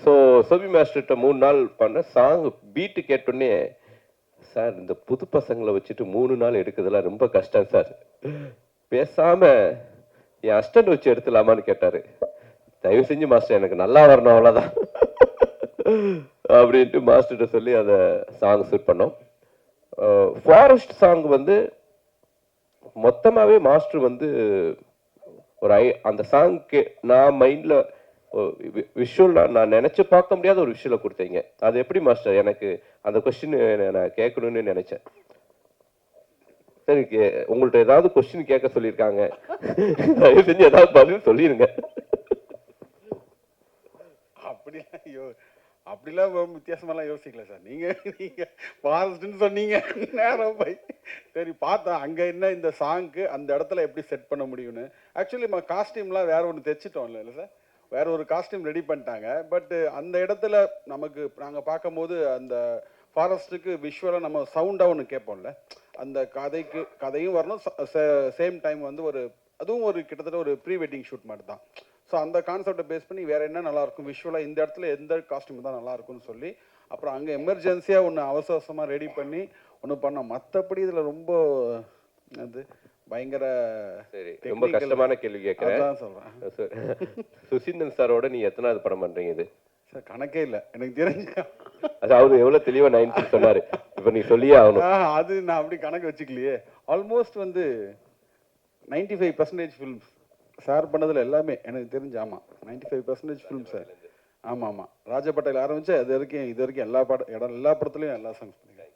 ஸோ சோபி மாஸ்டர்கிட்ட 3 நாள் பண்ண சாங் பீட்டு கேட்டோடனே, சார் இந்த புது பசங்களை வச்சுட்டு 3 நாள் எடுக்கிறதுலாம் ரொம்ப கஷ்டம் சார், பேசாமல் என் அஸ்டண்ட் வச்சு எடுத்துலாமான்னு கேட்டார். தயவு செஞ்சு மாஸ்டர் எனக்கு நல்லா வரணும் அவ்வளோதான் அப்படின்ட்டு மாஸ்டர்கிட்ட சொல்லி அதை சாங் ஷூட் பண்ணோம். ஃபாரஸ்ட் சாங் வந்து மொத்தமாகவே மாஸ்டர் வந்து ஒரு அந்த சாங்க்கு நான் மைண்டில் விஷுவல் நான் நினச்சி பார்க்க முடியாத ஒரு விஷுவலை கொடுத்தீங்க. அது எப்படி மாஸ்டர்? எனக்கு அந்த கொஸ்டின் நான் கேட்கணும்னு நினச்சேன். சரி, உங்கள்ட்ட ஏதாவது கொஸ்டின் கேட்க சொல்லியிருக்காங்க, தயவு செஞ்சு ஏதாவது பதில் சொல்லிடுங்க. அப்படிலாம் வித்தியாசமெல்லாம் யோசிக்கல சார். நீங்கள் ஃபாரஸ்ட்னு சொன்னீங்க, நேரம் போய் சரி பார்த்தேன் அங்கே என்ன இந்த சாங்க்கு அந்த இடத்துல எப்படி செட் பண்ண முடியும்னு. ஆக்சுவலி நம்ம காஸ்டியூம்லாம் வேற ஒன்று தைச்சிட்டோம் இல்லை சார், வேற ஒரு காஸ்டியூம் ரெடி பண்ணிட்டாங்க. பட் அந்த இடத்துல நமக்கு நாங்கள் பார்க்கும்போது அந்த ஃபாரஸ்ட்டுக்கு விஷுவலாக நம்ம சவுண்டாக ஒன்று கேட்போம்ல, அந்த கதையும் வரணும், சேம் டைம் வந்து அதுவும் ஒரு கிட்டத்தட்ட ஒரு ப்ரீ வெட்டிங் ஷூட் மாதிரி தான். ஸோ அந்த கான்செப்டை பேஸ் பண்ணி வேறு என்ன நல்லாயிருக்கும் விஷுவலாக, இந்த இடத்துல எந்த காஸ்டியூம் தான் நல்லாயிருக்கும்னு சொல்லி அப்புறம் அங்கே எமர்ஜென்சியாக ஒன்று அவசரமாக ரெடி பண்ணி ஒன்று பண்ணோம். மற்றபடி இதில் ரொம்ப அது பயங்கர சரி, ரொம்ப கஷ்டமான கேள்வி கேட்குறேன். சொல்கிறேன், சுசீந்திரன் சாரோட நீ எத்தனாவது படம் பண்ணுறீங்க இது? சார் கணக்கே இல்லை எனக்கு தெரிஞ்சு. அது அவர் எவ்வளோ தெளிவாக 90 சொன்னார், இப்போ நீ சொல்லியே ஆகணும். அது நான் அப்படி கணக்கு வச்சுக்கலையே. ஆல்மோஸ்ட் வந்து 95% ஃபிலிம்ஸ் சார் பண்ணதில் எல்லாமே எனக்கு தெரிஞ்சு. ஆமாம், 95% ஃபிலிம் சார். ஆமாம் ஆமாம், ராஜா பட்டேல் ஆரம்பிச்சு இது வரைக்கும் எல்லா படத்துலையும் எல்லா சாங்ஸ் பண்ணிருக்கேன்.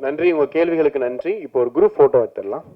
நன்றி, உங்கள் கேள்விகளுக்கு நன்றி. இப்போ ஒரு குரூப் ஃபோட்டோ எடுத்துடலாம்.